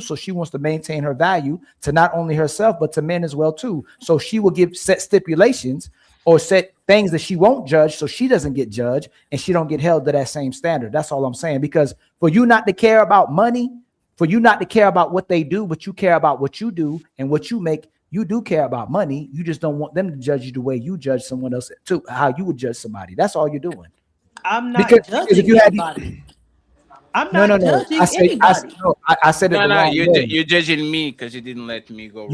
so she wants to maintain her value to not only herself but to men as well too. So she will give set stipulations or set things that she won't judge, so she doesn't get judged and she don't get held to that same standard. That's all I'm saying. Because for you not to care about money, for you not to care about what they do, but you care about what you do and what you make, you do care about money. You just don't want them to judge you the way you judge someone else, to how you would judge somebody. That's all you're doing. I'm not judging if you anybody. I'm not judging anybody. I said it the wrong way. You're judging me because you didn't let me go.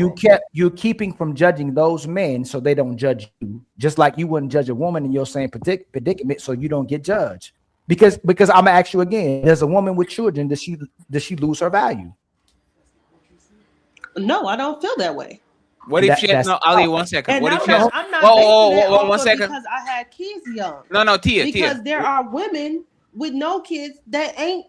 You're keeping from judging those men so they don't judge you. Just like you wouldn't judge a woman in your same predicament, so you don't get judged. Because I'm gonna ask you again: there's a woman with children. Does she lose her value? No, I don't feel that way. What if she has no Ali? 1 second. And what if she has? I'm not whoa, 1 second. Because I had kids young. No, Tia. Because there are women with no kids that ain't.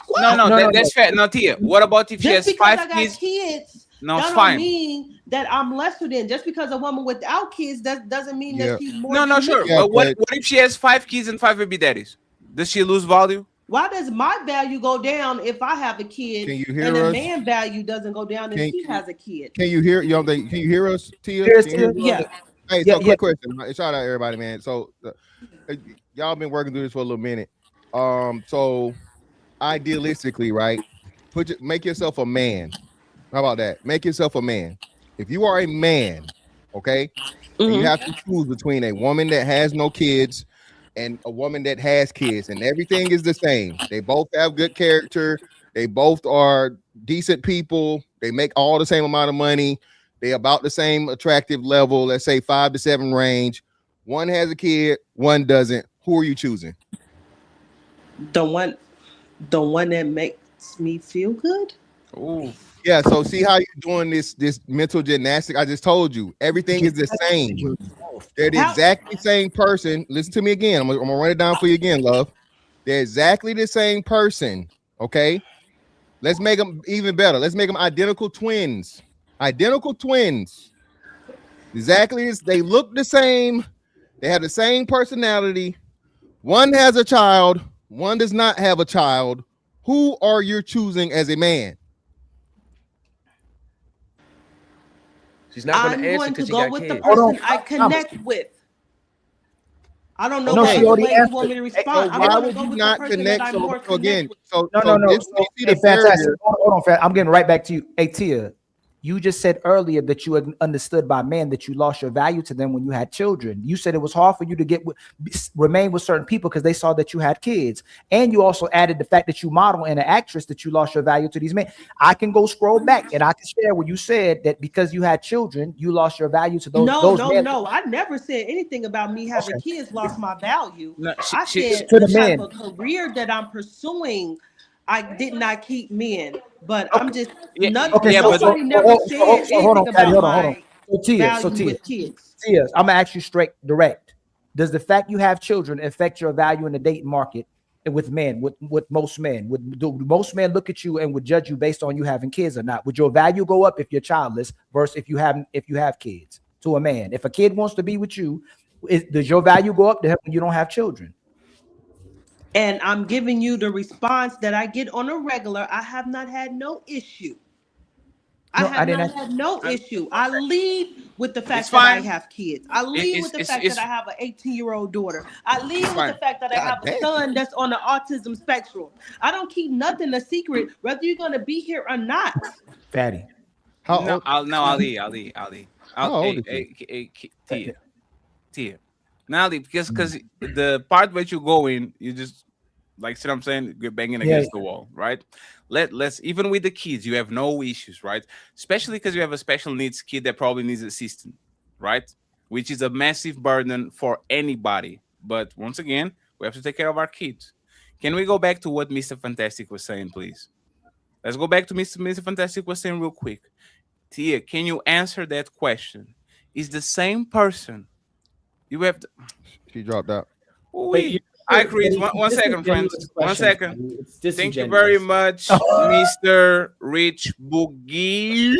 No, that's fair. No, Tia. What about if she has 5 kids? No, that fine. Don't mean that I'm lesser than. Just because a woman without kids, that doesn't mean that she's more. No, sure. Yeah, but what if she has 5 kids and 5 baby daddies? Does she lose value? Why does my value go down if I have a kid? Can you hear and us? the man value doesn't go down if he has a kid? Can you hear Can you hear us, Tia? Yeah. Hey, so quick question. Shout out everybody, man. So y'all been working through this for a little minute. So idealistically, right? Make yourself a man. How about that? Make yourself a man. If you are a man, okay, and you have to choose between a woman that has no kids and a woman that has kids, and everything is the same. They both have good character. They both are decent people. They make all the same amount of money. They about the same attractive level, let's say 5 to 7 range. One has a kid, one doesn't. Who are you choosing? The one that makes me feel good. Oh, yeah. So see how you're doing this mental gymnastic. I just told you everything is the same. They're the exactly same person. Listen to me again. I'm gonna run it down for you again, love. They're exactly the same person. Okay. Let's make them even better. Let's make them identical twins. Identical twins. Exactly. They look the same. They have the same personality. One has a child. One does not have a child. Who are you choosing as a man? She's not going to answer because she got with kids. the person I connect with. I don't know why you want me to respond. Why would you not connect? So again, no. Fantastic. Hold on, I'm getting right back to you. Hey, Tia, you just said earlier that you understood by men that you lost your value to them when you had children. You said it was hard for you to remain with certain people because they saw that you had kids. And you also added the fact that you model and an actress that you lost your value to these men. I can go scroll back and I can share what you said that because you had children, you lost your value to those men. No. I never said anything about me having kids lost my value. No, I said to the the type men. of career that I'm pursuing, I did not keep men. But I'm just nobody never said anything about my value with kids. Tia, I'm gonna ask you straight, direct. Does the fact you have children affect your value in the dating market with men? With most men, do most men look at you and would judge you based on you having kids or not? Would your value go up if you're childless versus if you have kids to a man? If a kid wants to be with you, does your value go up to him when you don't have children? And I'm giving you the response that I get on a regular. I have not had no issue. I have not had no issue. I lead with the fact that I have kids. I lead with the fact that I have an 18-year-old daughter. I lead with the fact that I have a son that's on the autism spectrum. I don't keep nothing a secret, whether you're going to be here or not. Fatty. Ali. Tia. Now, Ali, because the part where you go in, you just like, see what I'm saying? You're banging against the wall, right? Let's even with the kids, you have no issues, right? Especially because you have a special needs kid that probably needs assistance, right? Which is a massive burden for anybody. But once again, we have to take care of our kids. Can we go back to what Mr. Fantastic was saying, please? Let's go back to Mr. Fantastic was saying real quick. Tia, can you answer that question? Is the same person you have to... She dropped out. I agree. One second, friends. 1 second. Thank you very much, Mr. Rich Boogie,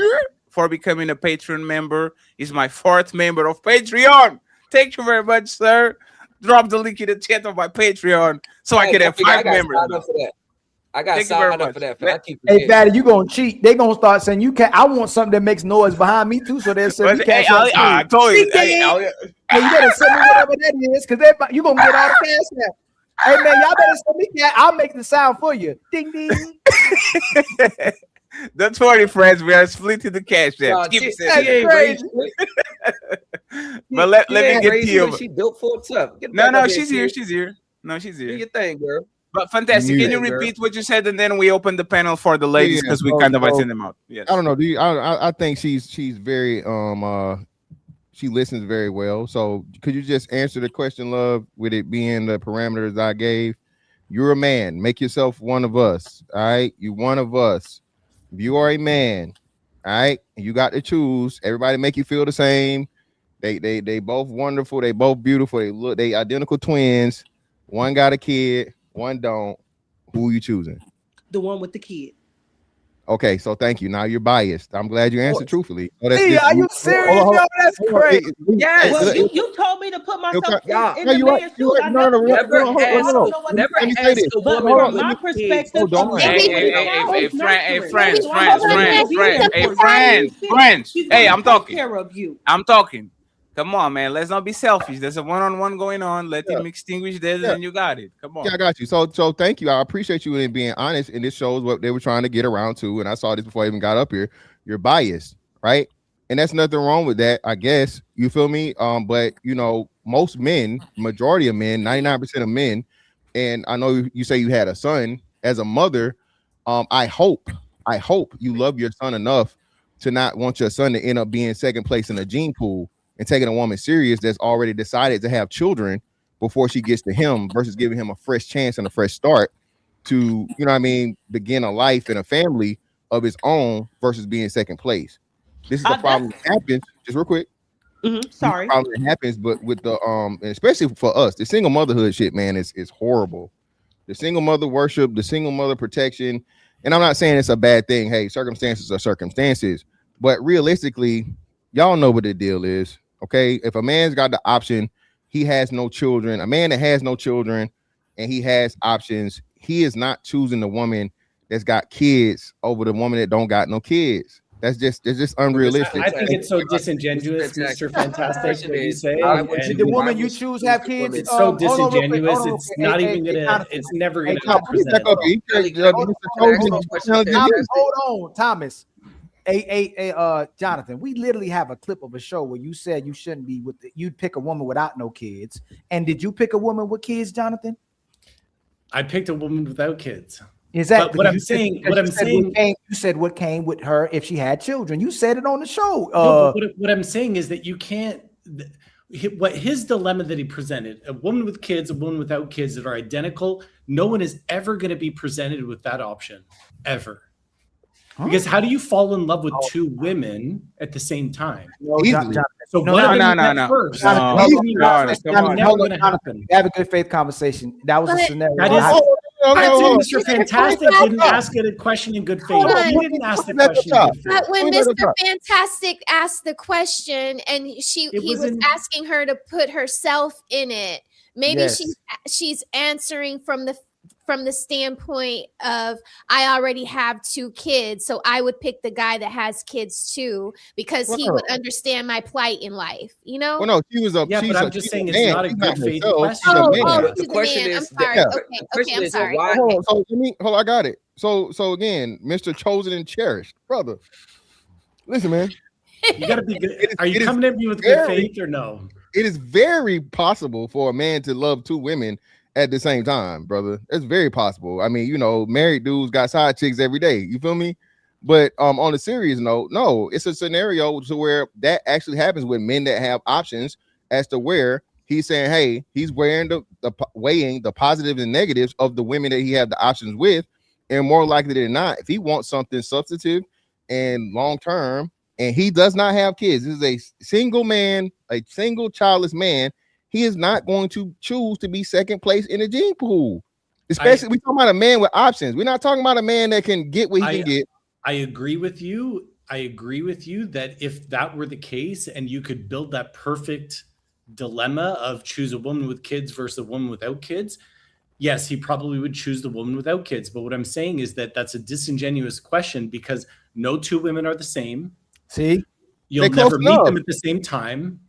for becoming a Patreon member. He's my 4th member of Patreon. Thank you very much, sir. Drop the link in the chat of my Patreon so I can have 5 members. I got Thank you very signed up much. for that. I keep Hey, forgetting. Fatty, you gonna cheat? They gonna start saying you can't. I want something that makes noise behind me too, so they'll say you Hey, can't. I told you. Hey, Hey, you better send me whatever that is, because you gonna get all the cash now. Hey man, y'all better send me that. I'll make the sound for you. Ding ding. Don't worry, friends. We are splitting the cash there. No, Keep she it simple. ain't raised. But let me get to you. you. She built for tough. No, she's here. She's here. No, she's Do here. your thing, girl. But fantastic. Can you repeat what you said, and then we open the panel for the ladies because we kind of send them out. Yes. I don't know. I think she's very she listens very well. So could you just answer the question, love, with it being the parameters I gave? You're a man. Make yourself one of us. All right. You one of us. If you are a man, all right, you got to choose. Everybody make you feel the same. They both wonderful. They both beautiful. They identical twins. One got a kid, one don't. Who you choosing? The one with the kid. Okay, so thank you. Now you're biased. I'm glad you answered truthfully. Are you serious? No, that's crazy. Yes. Well, you told me to put myself in the man's shoes. I Never ask a woman from my perspective. Friends. Hey, I'm talking. Care of you. I'm talking. Come on, man. Let's not be selfish. There's a one-on-one going on. Let him extinguish this, and you got it. Come on. Yeah, I got you. So thank you. I appreciate you in being honest, and this shows what they were trying to get around to. And I saw this before I even got up here. You're biased, right? And that's nothing wrong with that, I guess. You feel me? But you know, most men, majority of men, 99% of men, and I know you say you had a son. As a mother, I hope you love your son enough to not want your son to end up being second place in a gene pool and taking a woman serious that's already decided to have children before she gets to him, versus giving him a fresh chance and a fresh start to, you know what I mean, begin a life and a family of his own versus being second place. This is the problem that happens, just real quick. Sorry. Problem that happens, but with the and especially for us, the single motherhood shit, man, is horrible. The single mother worship, the single mother protection. And I'm not saying it's a bad thing. Hey, circumstances are circumstances, but realistically, y'all know what the deal is. Okay, if a man's got the option, he has no children. A man that has no children and he has options, he is not choosing the woman that's got kids over the woman that don't got no kids. It's just unrealistic. I think it's so disingenuous, Mr. Fantastic, that you say. Did the woman you choose have kids? It's so disingenuous. It's not even gonna. It's never gonna represent. Hold on, Thomas. Jonathan, we literally have a clip of a show where you said you shouldn't be you'd pick a woman without no kids. And did you pick a woman with kids, Jonathan? I picked a woman without kids. Exactly. But what I'm saying, you said what came with her if she had children. You said it on the show. No, what I'm saying is that you can't. What his dilemma that he presented: a woman with kids, a woman without kids that are identical. No one is ever going to be presented with that option ever. Because how do you fall in love with two women at the same time? No. So no. First. Have a good faith conversation. That was a scenario. Mr. Fantastic didn't ask it a question in good faith. He didn't ask the question in good faith. But when Mr. Fantastic asked the question and he was asking her to put herself in it, maybe she's answering from the standpoint of, I already have two kids, so I would pick the guy that has kids too, because he would understand my plight in life, you know? Well, no, she was a but I'm just saying it's not a good faith question. The question is, I'm sorry. Okay, I'm sorry. Hold on, I got it. So again, Mr. Chosen and Cherished, brother. Listen, man. You gotta be good. Are you coming at me with good faith or no? It is very possible for a man to love two women at the same time, brother. It's very possible. I mean, you know, married dudes got side chicks every day. You feel me? But on a serious note, no, it's a scenario to where that actually happens with men that have options, as to where he's saying, hey, he's weighing the positives and negatives of the women that he have the options with, and more likely than not, if he wants something substantive and long term, and he does not have kids, this is a single man, a single childless man. He is not going to choose to be second place in the gene pool. Especially, we're talking about a man with options. We're not talking about a man that can get what he can get. I agree with you. That if that were the case and you could build that perfect dilemma of choose a woman with kids versus a woman without kids, yes, he probably would choose the woman without kids. But what I'm saying is that that's a disingenuous question because no two women are the same. See, you'll never meet them at the same time.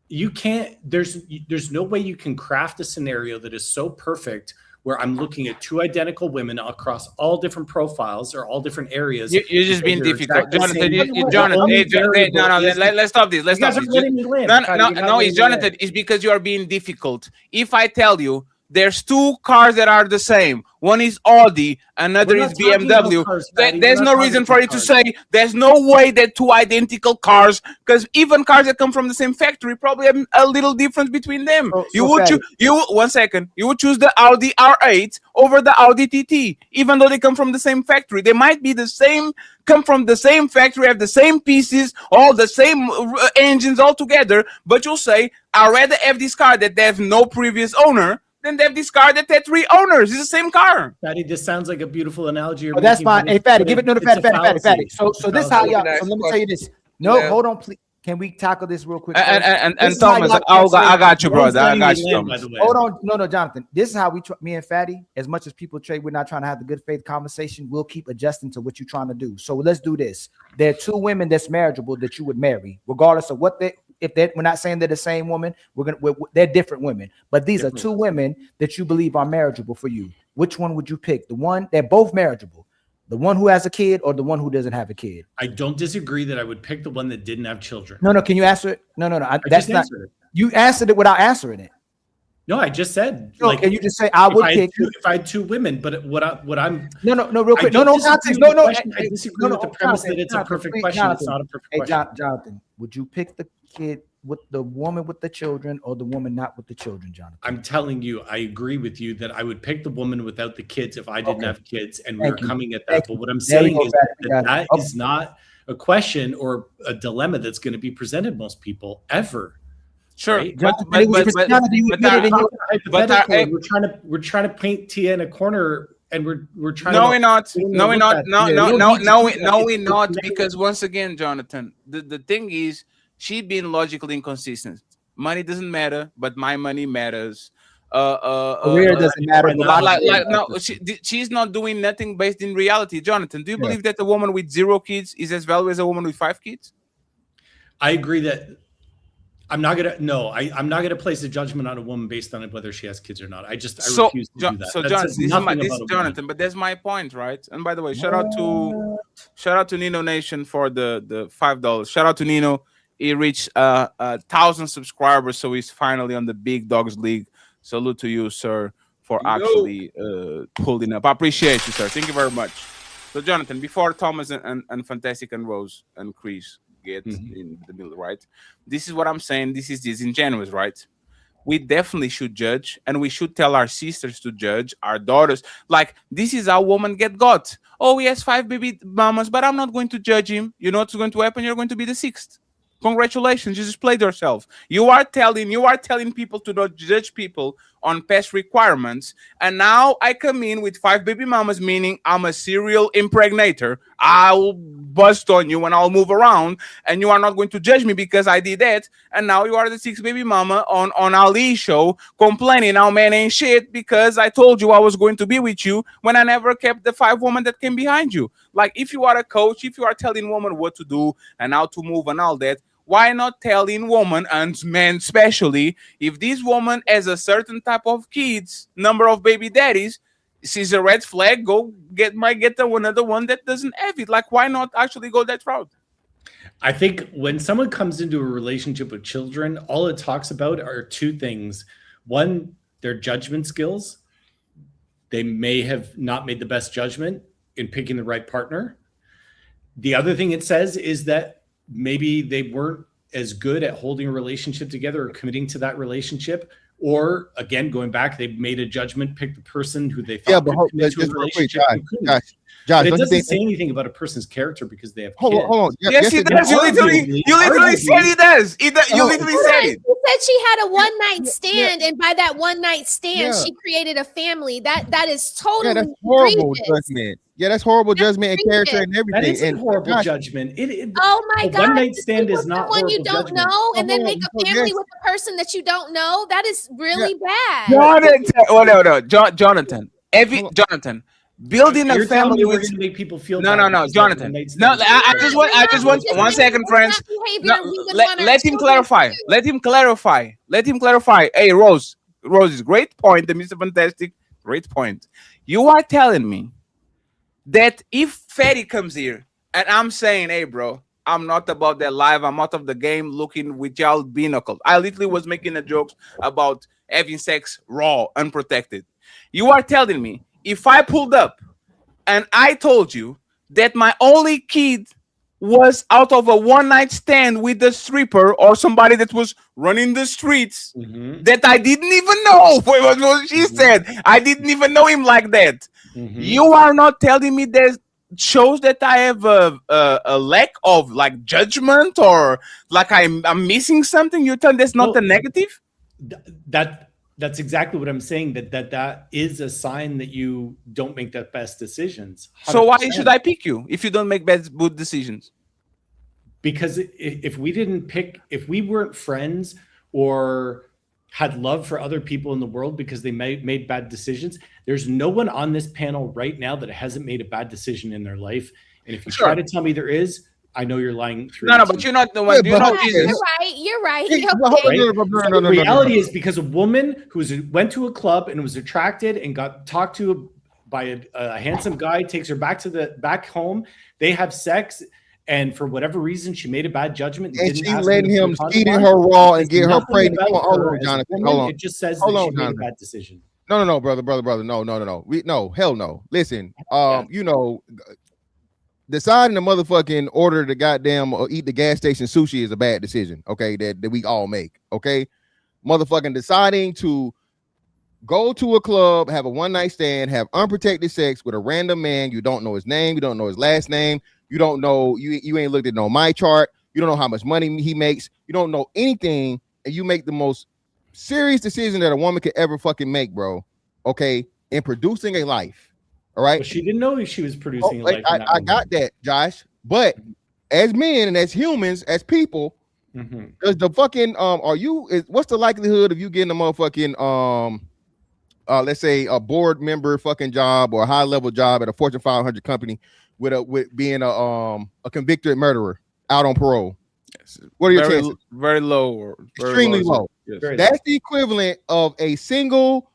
You can't. There's no way you can craft a scenario that is so perfect where I'm looking at two identical women across all different profiles or all different areas. You're just being difficult, Jonathan. Let's stop this. Let's stop this. No, it's Jonathan. It's because you are being difficult. If I tell you there's two cars that are the same, one is Audi, another is BMW. There's no reason for you to say there's no way that two identical cars, because even cars that come from the same factory probably have a little difference between them. You would choose the Audi R8 over the Audi TT, even though they come from the same factory. They might be the same, come from the same factory, have the same pieces, all the same engines all together, but you'll say, I'd rather have this car that they have no previous owner then they have this car that had 3 owners. It's the same car. Fatty, this sounds like a beautiful analogy. Oh, that's fine. Hey, Fatty, give it to Fatty. So this is how y'all. So let me tell you this. No, hold on, please. Can we tackle this real quick? And Thomas, I got you, brother. I got you. Hold on, no, Jonathan. This is how we, me and Fatty. As much as people trade, we're not trying to have the good faith conversation. We'll keep adjusting to what you're trying to do. So let's do this. There are 2 women that's marriageable that you would marry, regardless of what they. If we're not saying they're the same woman, they're different women. But these are 2 women that you believe are marriageable for you. Which one would you pick? The one they're both marriageable. The one who has a kid or the one who doesn't have a kid? I don't disagree that I would pick the one that didn't have children. No. Can you answer it? No. That's not. You answered it without answering it. No, I just said. No, can you just say I would pick if I had 2 women? But what I'm no, real quick. No. I disagree with the premise that it's a perfect question. It's not a perfect question. Jonathan, would you pick the kid with the woman with the children or the woman not with the children, Jonathan? I'm telling you, I agree with you that I would pick the woman without the kids if I didn't have kids, and we're coming at that. But what I'm saying is that is not a question or a dilemma that's going to be presented most people ever. Sure, right? but we're trying to paint Tia in a corner, and we're trying. No, we're not. Because once again, Jonathan, the thing is, she being logically inconsistent. Money doesn't matter, but my money matters. Career doesn't matter. She's not doing nothing based in reality. Jonathan, do you believe that a woman with 0 kids is as valuable as a woman with 5 kids? I agree that. I'm not gonna place a judgment on a woman based on whether she has kids or not. I refuse to do that. So Jonathan, this is Jonathan, but that's my point, right? And by the way, shout out to Nino Nation for the $5. Shout out to Nino. He reached 1,000 subscribers, so he's finally on the Big Dogs League. Salute to you, sir, for actually pulling up. I appreciate you, sir. Thank you very much. So Jonathan, before Thomas and Fantastic and Rose and Chris get in the middle, right? This is what I'm saying. This is disingenuous, right? We definitely should judge, and we should tell our sisters to judge, our daughters. Like, this is how women get got. Oh, he has 5 baby mamas, but I'm not going to judge him. You know what's going to happen? You're going to be the 6th. Congratulations, you just played yourself. You are telling people to not judge people on past requirements, and now I come in with 5 baby mamas, meaning I'm a serial impregnator. I'll bust on you and I'll move around, and you are not going to judge me because I did that. And now you are the 6th baby mama on Ali's show complaining how man ain't shit because I told you I was going to be with you when I never kept the 5 women that came behind you. Like, if you are a coach, if you are telling women what to do and how to move and all that, why not telling women and men especially, if this woman has a certain type of kids, number of baby daddies, sees a red flag, go get another one that doesn't have it. Like, why not actually go that route? I think when someone comes into a relationship with children, all it talks about are 2 things. One, their judgment skills. They may have not made the best judgment in picking the right partner. The other thing it says is that maybe they weren't as good at holding a relationship together or committing to that relationship. Or again, going back, they made a judgment, picked the person who they thought could commit to a relationship. Josh, it doesn't say anything about a person's character because they have kids. Hold on. Yes, it does. You literally said it does. You literally said it. said she had a one night stand, and by that one night stand, she created a family. That is totally that's horrible egregious. judgment. Yeah, that's horrible judgment and character and everything. That is and horrible judgment. Oh my God! One night stand is not someone you don't judgment. know, and then make a family with a person that you don't know. That is really bad. Jonathan, no, Jonathan. Jonathan. Building a family with with make people feel no, Jonathan. No, I just want 1 second, friends. No, let him clarify. Let him clarify. Hey, Rose, great point. The Mr. Fantastic, great point. You are telling me that if Fetty comes here and I'm saying, hey, bro, I'm not about that live. I'm out of the game looking with y'all binocles. I literally was making a joke about having sex raw, unprotected. You are telling me if I pulled up and I told you that my only kid was out of a one night stand with a stripper or somebody that was running the streets that I didn't even know what she said. I didn't even know him like that. You are not telling me that shows that I have a lack of like judgment or like I'm missing something. You're telling that's not the negative? That's exactly what I'm saying. That is a sign that you don't make the best decisions. 100%. So why should I pick you if you don't make good decisions? Because if we weren't friends or had love for other people in the world because they made bad decisions, there's no one on this panel right now that hasn't made a bad decision in their life. And if you try to tell me there is, I know you're lying. No, but you're not the one. You're right. The reality is because a woman who went to a club and was attracted and got talked to by a handsome guy, takes her back home. They have sex, and for whatever reason, she made a bad judgment. And she letting him eat her raw and get her pregnant. Hold on, Jonathan. Hold on. It just says that she made a bad decision. No, brother. No. Hell no. Listen, deciding to motherfucking order the goddamn or eat the gas station sushi is a bad decision, okay, that we all make, okay? Motherfucking deciding to go to a club, have a one-night stand, have unprotected sex with a random man, you don't know his name, you don't know his last name, you don't know, you ain't looked at no my chart, you don't know how much money he makes, you don't know anything, and you make the most serious decision that a woman could ever fucking make, bro, okay, in producing a life. All right. Well, she didn't know she was producing. I got that, Josh. But as men and as humans, as people, does the fucking what's the likelihood of you getting a motherfucking let's say a board member fucking job or a high level job at a Fortune 500 company with being a convicted murderer out on parole? Yes. What are your chances? Very low, or extremely low. Yes. That's the equivalent of a single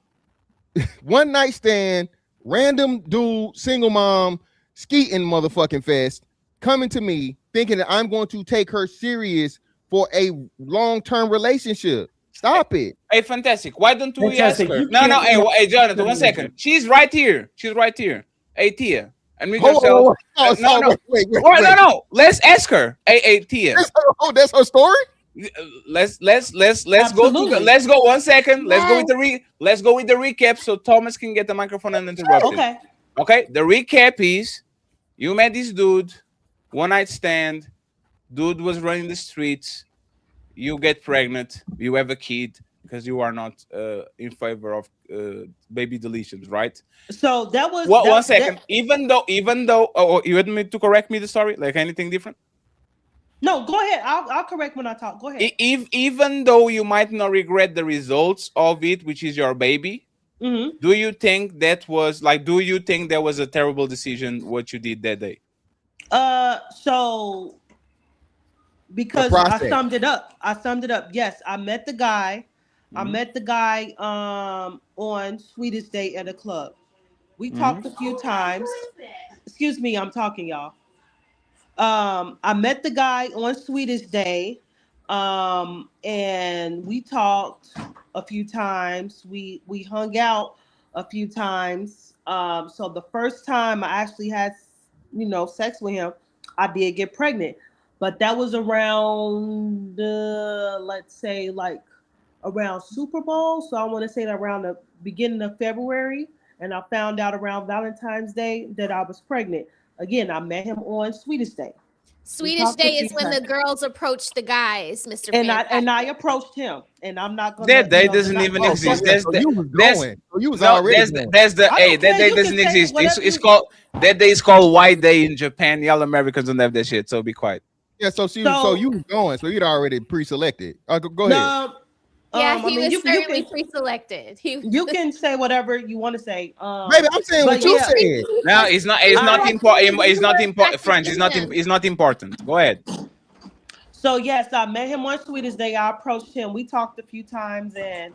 one night stand. Random dude, single mom, skeeting motherfucking fest, coming to me thinking that I'm going to take her serious for a long-term relationship. Stop it. Hey, Fantastic. Why don't we ask her? No. Hey, Jonathan, 1 second. She's right here. Hey, Tia. And we yourself. Wait. No. Let's ask her. Hey, Tia. That's her story? Let's go to 1 second. Let's go with the recap so Thomas can get the microphone and interrupt. Okay. The recap is you met this dude, one night stand, dude was running the streets, you get pregnant, you have a kid because you are not in favor of baby deletions, right? So that was 1 second. Even though you want me to correct me the story, like anything different? No, go ahead. I'll correct when I talk. Go ahead. Even though you might not regret the results of it, which is your baby, do you think that was do you think that was a terrible decision what you did that day? So because I summed it up. Yes, I met the guy. I met the guy on Sweetest Day at a club. We talked a few times. Excuse me, I'm talking, y'all. I met the guy on Sweetest Day, and we talked a few times. We hung out a few times. So the first time I actually had, sex with him, I did get pregnant, but that was around, let's say, around Super Bowl. So I want to say that around the beginning of February, and I found out around Valentine's Day that I was pregnant. Again, I met him on Sweetest Day. Swedish talked a Day few is when the times. girls approach the guys, Mr. And Fantastic. I approached him, and I'm not gonna. That day you know, doesn't not- even Oh, exist. okay. So you was that's- going. So you was No, already that's going. that's the I hey. don't That care, day you can doesn't say exist. whatever It's you- called that day is called White Day in Japan. Y'all Americans don't have that shit, so be quiet. Yeah, so so So- you was going. So you'd already pre-selected. Go ahead. No, Yeah, I he mean, was you certainly can pre-selected. you can say whatever you want to say. Baby, I'm saying what but you yeah. said. No, it's not. It's not I- important. It's not important. French. It's not. It's not important. Go ahead. So yes, I met him on Swedish Day. I approached him. We talked a few times, and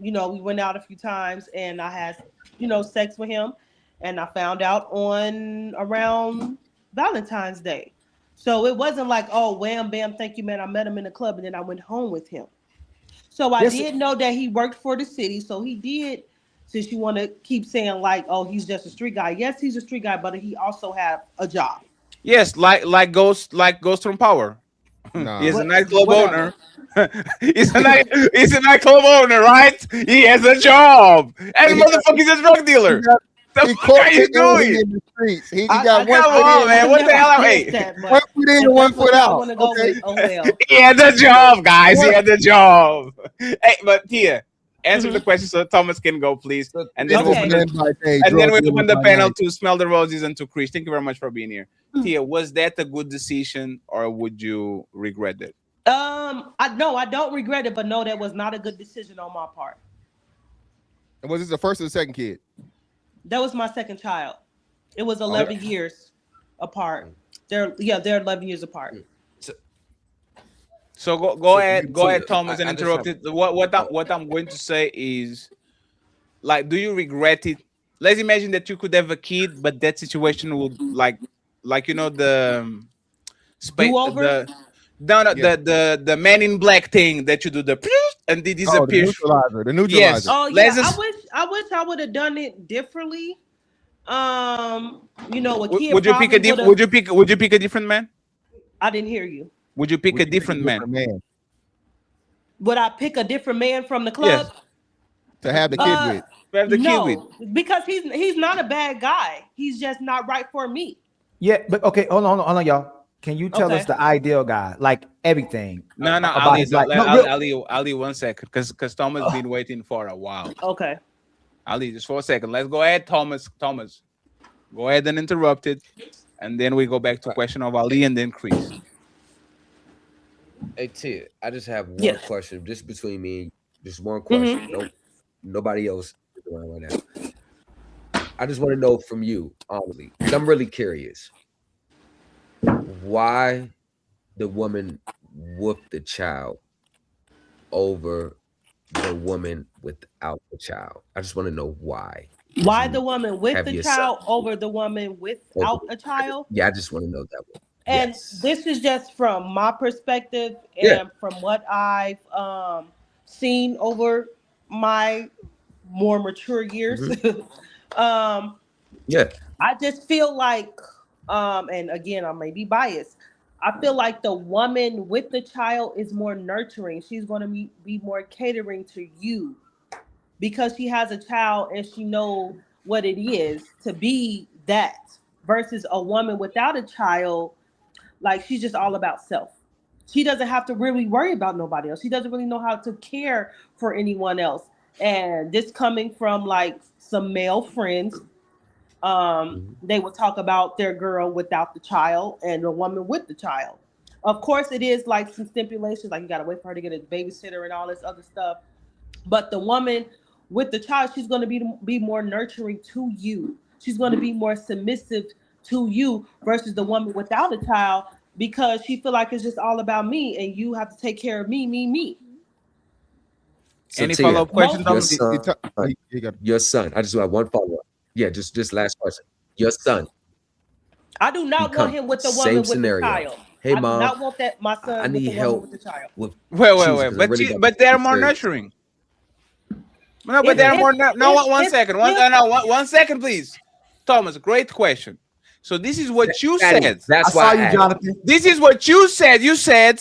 you know, we went out a few times, and I had, you know, sex with him, and I found out on around Valentine's Day. So it wasn't like, oh, wham, bam, thank you, man. I met him in the club, and then I went home with him. So I Yes. did know that he worked for the city. So he did. Since you want to keep saying like, oh, he's just a street guy. Yes, he's a street guy, but he also have a job. Yes, like Ghost from Power. Nah. He's a What- nightclub what owner. he's a nightclub owner, right? He has a job. And motherfucker, he's a drug dealer. The He fuck caught are you it early doing? in the streets. He I got one come foot on, in, man. What the hell am I- one foot in and one foot out. Want to go Okay. with? Oh well. He had the job, guys. He had the job. Hey, but Tia, answer the question so Thomas can go, please. And then Okay. we'll open the, and then we open the panel to Smell the Roses and to Chris. Thank you very much for being here. Tia, was that a good decision or would you regret it? I don't regret it, but no, that was not a good decision on my part. And was this the first or the second kid? That was my second child. It was 11 years apart. They're 11 years apart. So go ahead, so Thomas, and I just interrupt it. What I'm going to say is, like, do you regret it? Let's imagine that you could have a kid, but that situation would like you know the Do-over? the Man in Black thing that you do the and they Oh, the disappear. neutralizer. The neutralizer. Yes. Oh yeah, Let's just- I wish I would have done it differently. You know, a kid. Would you pick a probably would've- would you pick a different man? I didn't hear you. Would you pick Would a you different man? Would I pick a different man from the club? Yes. To have the kid with. To have the kid with. No, because he's not a bad guy. He's just not right for me. Yeah, but okay, hold on, y'all. Can you tell Okay. us the ideal guy, like everything? No, about Ali, his life? No, real- Ali, 1 second, because Thomas been waiting for a while. Okay. Ali, just for a second. Let's go ahead, Thomas. Go ahead and interrupt it, and then we go back to question of Ali and then Chris. Hey Tia, I just have one Yes. question, just between me and you. Just one question. No, nobody else is around right now. I just want to know from you, honestly. 'Cause I'm really curious. Why the woman whoop the child over the woman without the child? I just want to know why. Why the woman with Have the your child son. over the woman without a child? Yeah, I just want to know that one. And Yes. this is just from my perspective and Yeah. from what I've seen over my more mature years. Yeah. I just feel like, and again, I may be biased. I feel like the woman with the child is more nurturing. She's going to be more catering to you because she has a child and she knows what it is to be that versus a woman without a child. Like she's just all about self. She doesn't have to really worry about nobody else. She doesn't really know how to care for anyone else. And this coming from like some male friends, they would talk about their girl without the child and the woman with the child. Of course, it is like some stipulations, like you got to wait for her to get a babysitter and all this other stuff. But the woman with the child, she's going to be more nurturing to you. She's going to be more submissive to you versus the woman without a child because she feel like it's just all about me and you have to take care of me. So Any Tia, follow-up questions, your Thomas? son, your son. I just want one follow-up. Yeah, just last question. Your son. I do not Become want him with the same woman with scenario. the child. Hey, I Mom, do not want that my son I with need the woman help with the child. with Wait. choosing, 'cause I really got But they're to more serious. nurturing. No, but If- they're if- more. No, if- one if- second. if- 1 second, please. Thomas, great question. So this is what you Daddy, said. That's I why saw I you, asked. Jonathan. This is what you said. You said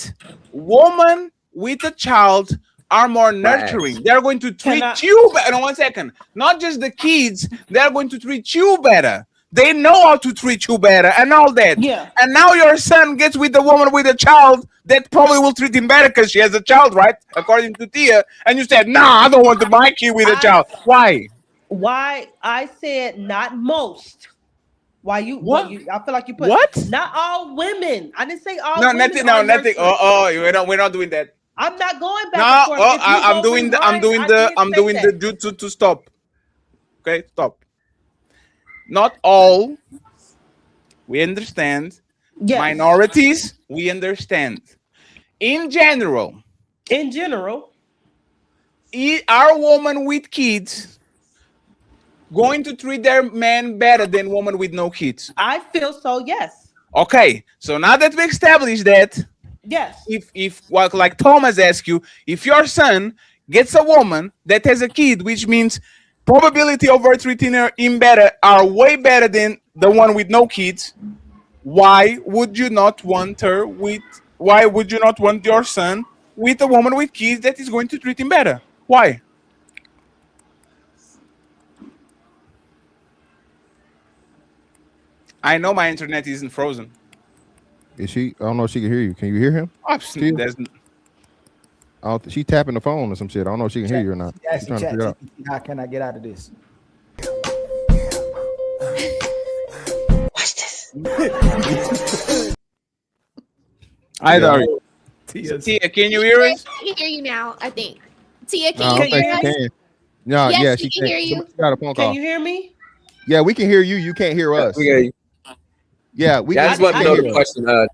woman with a child are more nurturing. They're going to treat Can I- you better. No, 1 second. Not just the kids. They're going to treat you better. They know how to treat you better and all that. Yeah. And now your son gets with a woman with a child that probably will treat him better because she has a child, right? According to Tia. And you said, nah, I don't want my kid with a child. Why? Why I said not most. Why you? What? I feel like you put What? Not all women. I didn't say all. No, women nothing. No, nothing. We're not doing that. I'm not going back. No, and forth. If you I'm go doing the rewind, jutsu to stop. Okay, stop. Not all. We understand. Yes. Minorities, we understand. In general, are women with kids going to treat their men better than women with no kids? I feel so. Yes. Okay, so now that we established that, Yes. if well, like Thomas asked you, if your son gets a woman that has a kid, which means probability of her treating him better are way better than the one with no kids, why would you not want your son with a woman with kids that is going to treat him better? Why? I know my internet isn't frozen. Is she? I don't know if she can hear you. Can you hear him? She tapping the phone or some shit. I don't know if she can hear you or not. Yes, trying to figure out. How can I get out of this? Watch this. Tia, can you hear us? I can hear you now, I think. Tia, No, I don't think she can. No, yes, yeah, she she can hear you. She got a phone call. Can you hear me? Yeah, we can hear you. You can't hear us. We hear you. Yeah, we. I just want to know the question. I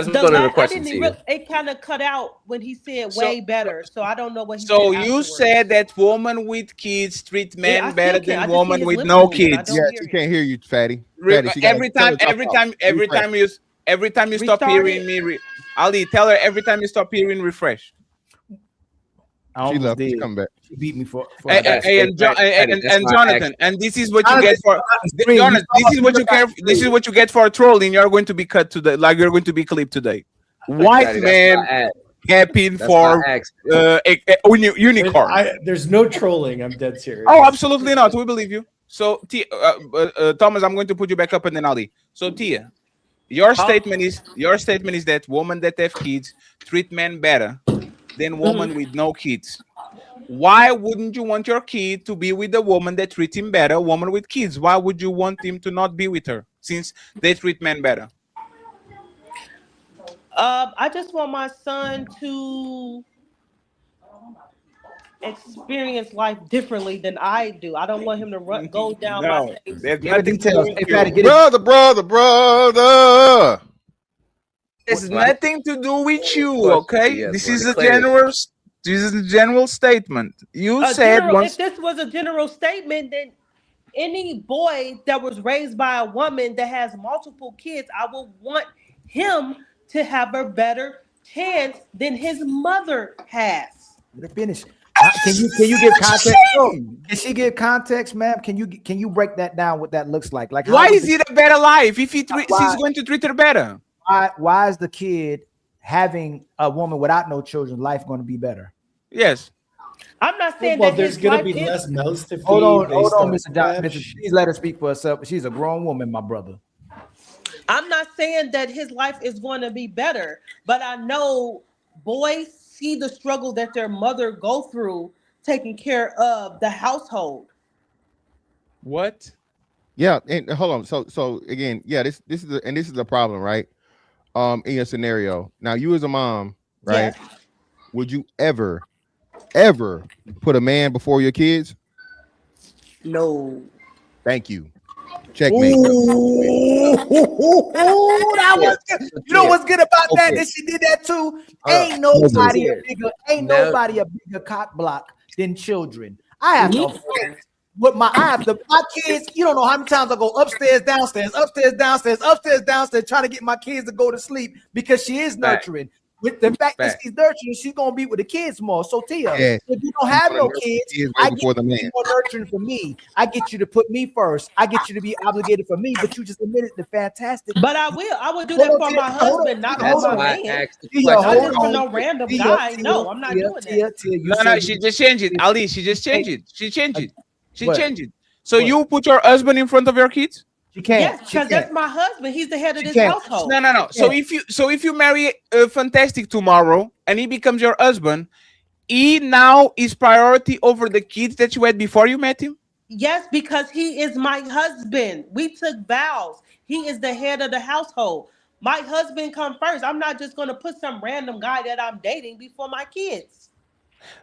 just want to know the question to you. It kind of cut out when he said way better, so I don't know what he said. So you afterwards. said that woman with kids treat men I better still can't. than I just woman see with his no lips moving. I kids. don't Yeah, hear she you. can't hear you, Fatty. Fatty, Every time you stop Restart hearing it. me, Ali, tell her every time you stop hearing, refresh. I She almost left. She's did. coming back. She beat me for And Jonathan, and this is what you get for Jonathan. This is what you get for trolling. You're going to be cut today, like you're going to be clipped today. White man happy for unicorn. There's no trolling. I'm dead serious. Oh, absolutely not. We believe you. So, Thomas, I'm going to put you back up, and then Ali. So, Tia, your statement is that women that have kids treat men better than women with no kids. Why wouldn't you want your kid to be with a woman that treats him better, a woman with kids? Why would you want him to not be with her since they treat men better? I just want my son to experience life differently than I do. I don't want him to go down my details. Brother. It's nothing to do with you, okay? Yes, this is a general statement. You said once. If this was a general statement, then any boy that was raised by a woman that has multiple kids, I will want him to have a better chance than his mother has. Let her finish. Can you give context? Can she give context, ma'am? Can you break that down? What that looks like? Like, why is it a better life if she's going to treat her better? Why is the kid having a woman without no children life going to be better? Yes. I'm not saying well, that there's going to be less mouths to feed. Hold on, Mr. Johnson. Please let her speak for herself. She's a grown woman, my brother. I'm not saying that his life is going to be better, but I know boys see the struggle that their mother go through taking care of the household. What? Yeah, and hold on. So again, yeah, this is the problem, right? In your scenario. Now, you as a mom, right? Yes. Would you ever put a man before your kids? No. Thank you. Checkmate. That was good. You know what's good about that? That she did that too. Ain't nobody a bigger cock block than children. I have no friends. With my kids, you don't know how many times I go upstairs, downstairs, trying to get my kids to go to sleep because she is nurturing. With the fact that she's nurturing, she's gonna be with the kids more. So Tia, if you don't have no kids, I get you to be more nurturing for me. I get you to put me first. I get you to be obligated for me. But you just admitted the fantastic. But I will do that for my husband, not for my man. Not just for no random guy. No, I'm not doing that. No, she just changed it. Ali, she just changed it. She changed it. So you put your husband in front of your kids? She can't. Yes, She because that's can't. my husband. He's the head of She this can't. household. No. So if you marry Fantastic tomorrow and he becomes your husband, he now is priority over the kids that you had before you met him. Yes, because he is my husband. We took vows. He is the head of the household. My husband come first. I'm not just gonna put some random guy that I'm dating before my kids.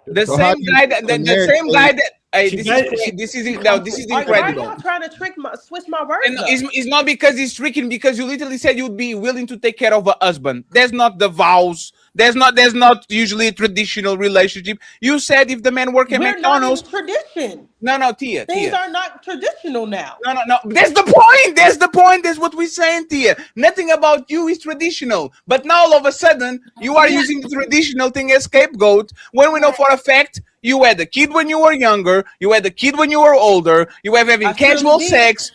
The So how same do you guy that the marriage same guy that hey, She this got- is she- this is Why are incredible. y'all trying to switch my words And up? it's not because he's tricking, because you literally said you'd be willing to take care of a husband. There's not the vows. There's not usually a traditional relationship. You said if the man work at We're McDonald's. not in tradition. No, Tia. Things are not traditional now. No. That's the point. That's the point. That's what we're saying, Tia. Nothing about you is traditional. But now all of a sudden, you are using the traditional thing as scapegoat when we know for a fact you had a kid when you were younger, you had a kid when you were older, you were having I surely casual did. sex.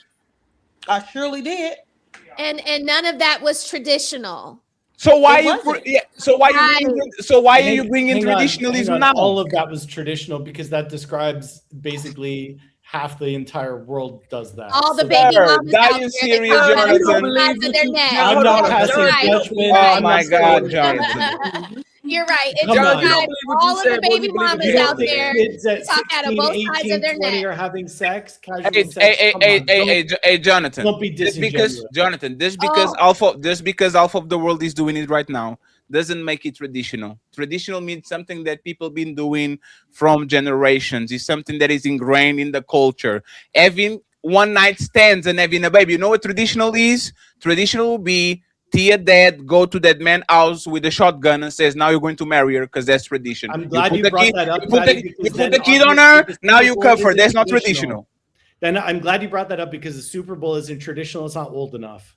I surely did. And none of that was traditional. So why It you wasn't. why are you bringing Hang on, traditionalism hang on. now? All of that was traditional because that describes basically half the entire world does that. All the So baby Sir, mamas are out you there serious, that have Jonathan? both sides of their neck. I'm not You're passing right. judgment. Oh I'm my not God, saying- Jonathan. You're right. It Come on. describes You don't believe what all you of the said, baby what do you believe mamas You what don't out think there. kids at talk out of 16, both sides 18, of their 20 neck. are having sex, casual Hey, sex? Come on, hey, Jonathan. don't be Just because disingenuous. Jonathan, just because half of the world is doing it right now doesn't make it traditional. Traditional means something that people been doing from generations. It's something that is ingrained in the culture. Having one night stands and having a baby. You know what traditional is? Traditional will be Tia dad go to that man house with a shotgun and says, "Now you're going to marry her," because that's tradition. I'm glad put you the brought kid- that up, You put Patty, the, because you put then the kid on obviously her. the Now Super you Bowl cuff her. isn't That's not traditional. traditional. Then I'm glad you brought that up because the Super Bowl isn't traditional. It's not old enough.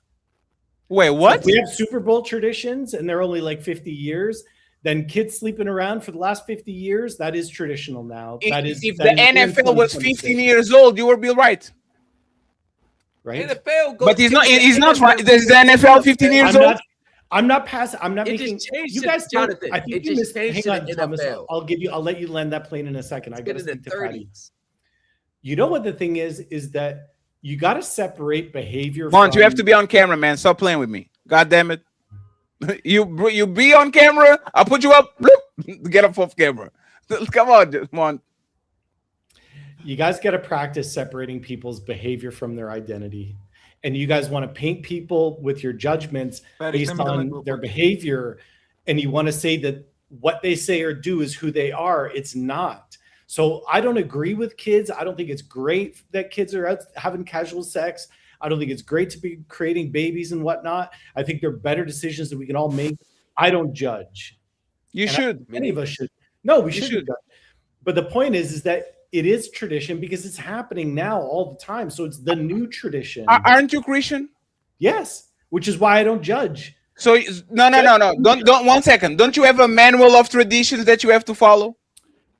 Wait, So what? if we have Super Bowl traditions and they're only like 50 years, then kids sleeping around for the last 50 years, that is traditional now. That is If that the is- we're in NFL was 2026, 15 years old, you would be right. right? NFL goes But he's not. to the He's not right. NFL. Is the NFL 15 years I'm old? not. I'm not passing. I'm not It making. just changed You to- guys, don't, Jonathan, I think it you just missed. changed Hang to on, the Thomas. NFL. I'll give you. I'll let you land that plane in a second. I got Get to in the speak to Patty. 30s. You know what the thing is that you got to separate behavior. Mont, you have from- to be on camera, man. Stop playing with me. God damn it. You be on camera. I'll put you up. Bloop. Get up off camera. Come on, Mont. You guys got to practice separating people's behavior from their identity. And you guys want to paint people with your judgments based on their behavior. And you want to say that what they say or do is who they are. It's not. So I don't agree with kids. I don't think it's great that kids are out having casual sex. I don't think it's great to be creating babies and whatnot. I think they're better decisions that we can all make. I don't judge. You And should. Many of us should. No, we You shouldn't should. judge. But the point is that it is tradition because it's happening now all the time. So it's the new tradition. Aren't you Christian? Yes, which is why I don't judge. So no. Don't 1 second. Don't you have a manual of traditions that you have to follow?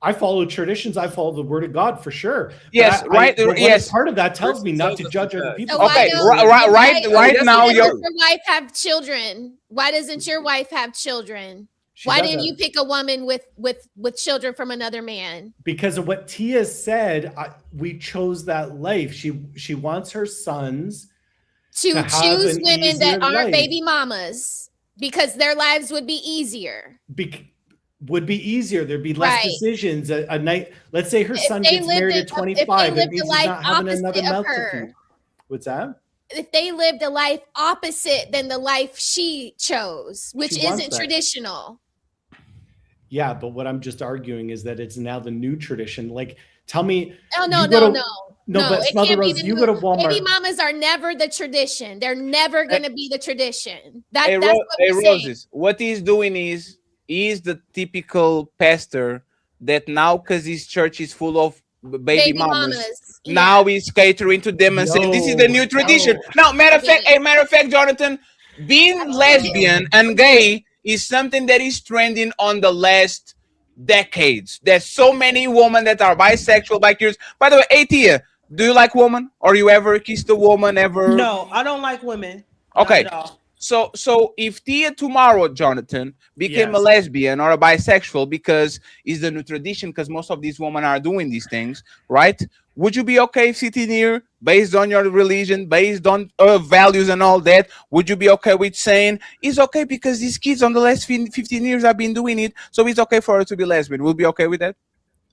I follow traditions. I follow the word of God for sure. But Yes, right, but yes. Part of that tells me not to Tells us judge to other judge. people. So why Okay, don't- right why now doesn't you're. your wife have children? Why doesn't your wife have children? She Why doesn't. didn't you pick a woman with children from another man? Because of what Tia said, we chose that life. She wants her sons. To To have choose an women that easier aren't life. baby mamas because their lives would be easier. Would be easier. There'd be less Right. decisions. A night. Let's say her If son they gets lived married in- at if they 25. It lived means a he's life not having another opposite of mouth to her. feed. What's that? If they lived a life opposite than the life she chose, which She wants isn't that. traditional. Yeah, but what I'm just arguing is that it's now the new tradition. Like, tell me. Oh no, You go no, to- no. No, but it Smother can't be Rose, the you new- go to Walmart. Baby mamas are never the tradition. They're never gonna be the tradition. Hey, That's what we're saying. Roses. What he's doing is he's the typical pastor that now, because his church is full of baby mamas. Yeah. Now he's catering to them and saying, "This is the No, new tradition." no. Now, matter of fact, Jonathan, being lesbian and gay is something that is trending on the last decades. There's so many women that are bisexual, bicurious. By the way, Atia, do you like women? Or you ever kissed a woman? Ever? No, I don't like women. Not Okay. at all. So if Tia tomorrow, Jonathan, became a Yes. lesbian or a bisexual because it's the new tradition, because most of these women are doing these things, right? would you be okay sitting here based on your religion, based on values and all that? Would you be okay with saying it's okay because these kids on the last 15 years have been doing it, so it's okay for her to be lesbian? We'll be okay with that?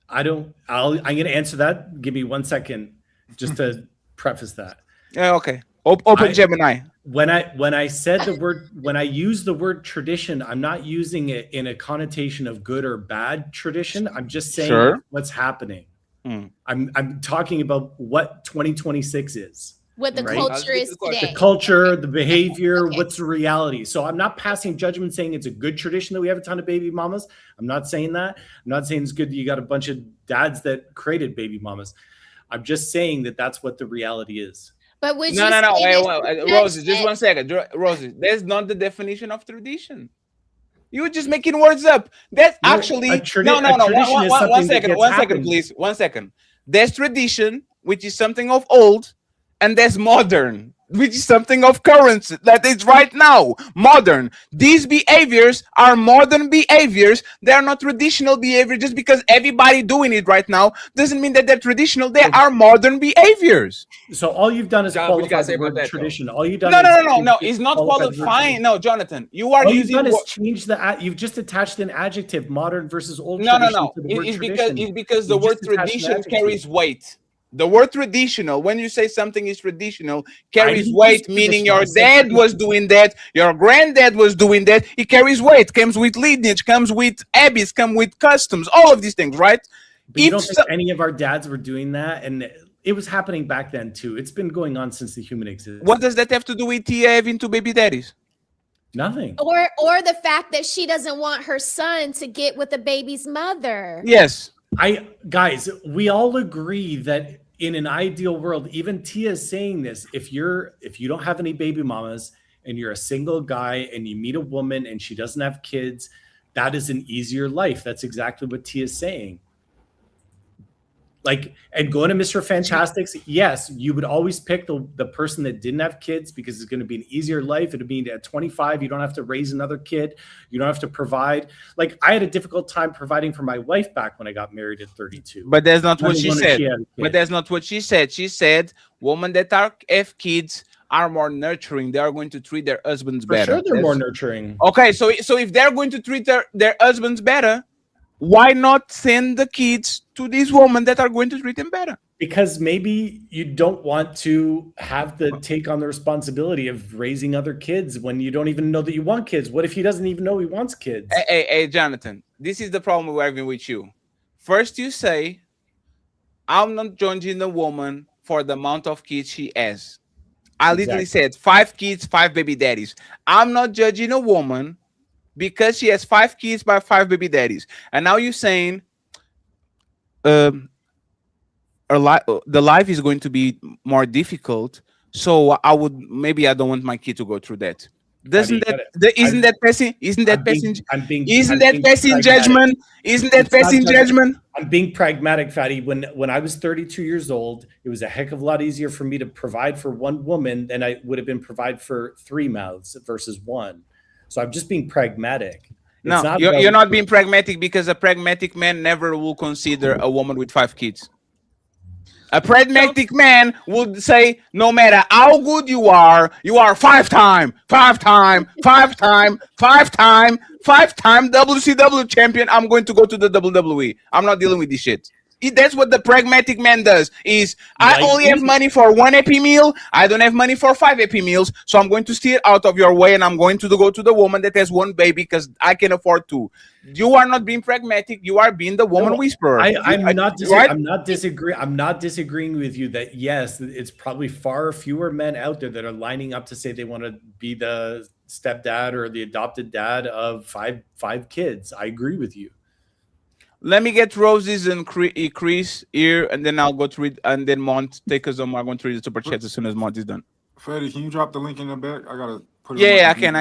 I'm going to answer that. Give me 1 second just to preface that. Yeah, okay. Open Gemini. When I said the word, when I use the word tradition, I'm not using it in a connotation of good or bad tradition. I'm just saying what's happening. I'm talking about what 2026 is. What the culture is today. The culture, the behavior, what's the reality. So I'm not passing judgment saying it's a good tradition that we have a ton of baby mamas. I'm not saying that. I'm not saying it's good that you got a bunch of dads that created baby mamas. I'm just saying that that's what the reality is. But would no. Wait, Rosie, just 1 second. Rosie, that's not the definition of tradition. You're just making words up. That's actually no. 1 second, please. 1 second. There's tradition, which is something of old, and there's modern, which is something of current that is right now. Modern. These behaviors are modern behaviors. They are not traditional behavior. Just because everybody doing it right now doesn't mean that they're traditional. They are modern behaviors. So all you've done is qualify the word tradition. All you've done no. It's not qualifying. No, Jonathan, you are using. All you've done is change the. You've just attached an adjective, modern versus old. No. It's because the word tradition carries weight. The word traditional, when you say something is traditional, carries weight, meaning your dad was doing that, your granddad was doing that. It carries weight, comes with lineage, comes with habits, comes with customs, all of these things, right? But you don't think any of our dads were doing that? And it was happening back then too. It's been going on since the human exists. What does that have to do with Tia having two baby daddies? Nothing. Or the fact that she doesn't want her son to get with the baby's mother. Yes. Guys, we all agree that in an ideal world, even Tia is saying this, if you don't have any baby mamas and you're a single guy and you meet a woman and she doesn't have kids, that is an easier life. That's exactly what Tia is saying. Like, and going to Mr. Fantastics, yes, you would always pick the person that didn't have kids because it's going to be an easier life. It'll be at 25, you don't have to raise another kid. You don't have to provide. Like, I had a difficult time providing for my wife back when I got married at 32. But that's not what she said. But that's not what she said. She said women that have kids are more nurturing. They are going to treat their husbands better. For sure they're more nurturing. Okay, so if they're going to treat their husbands better, why not send the kids to these women that are going to treat them better? Because maybe you don't want to have to take on the responsibility of raising other kids when you don't even know that you want kids. What if he doesn't even know he wants kids? Hey, Jonathan, this is the problem we're having with you. First, you say, I'm not judging the woman for the amount of kids she has. I literally said 5 kids, 5 baby daddies. I'm not judging a woman because she has 5 kids by 5 baby daddies. And now you're saying the life is going to be more difficult. So I don't want my kid to go through that. Isn't that passing judgment? I'm being pragmatic, Fatty. When I was 32 years old, it was a heck of a lot easier for me to provide for one woman than I would have been provide for 3 mouths versus 1. So I'm just being pragmatic. You're not being pragmatic because a pragmatic man never will consider a woman with 5 kids. A pragmatic man would say, no matter how good you are 5-time WCW champion. I'm going to go to the WWE. I'm not dealing with this shit. That's what the pragmatic man does. I only have money for 1 Happy Meal. I don't have money for 5 Happy Meals. So I'm going to steer out of your way and I'm going to go to the woman that has 1 baby because I can afford 2. You are not being pragmatic. You are being the woman whisperer. I'm not disagreeing with you that yes, it's probably far fewer men out there that are lining up to say they want to be the stepdad or the adopted dad of five kids. I agree with you. Let me get Roses and Chris here, and then I'll go to read, and then Mont take us on. I'm going to read the super chat as soon as Mont is done. Freddie, can you drop the link in the back? I gotta put it. Yeah, I can.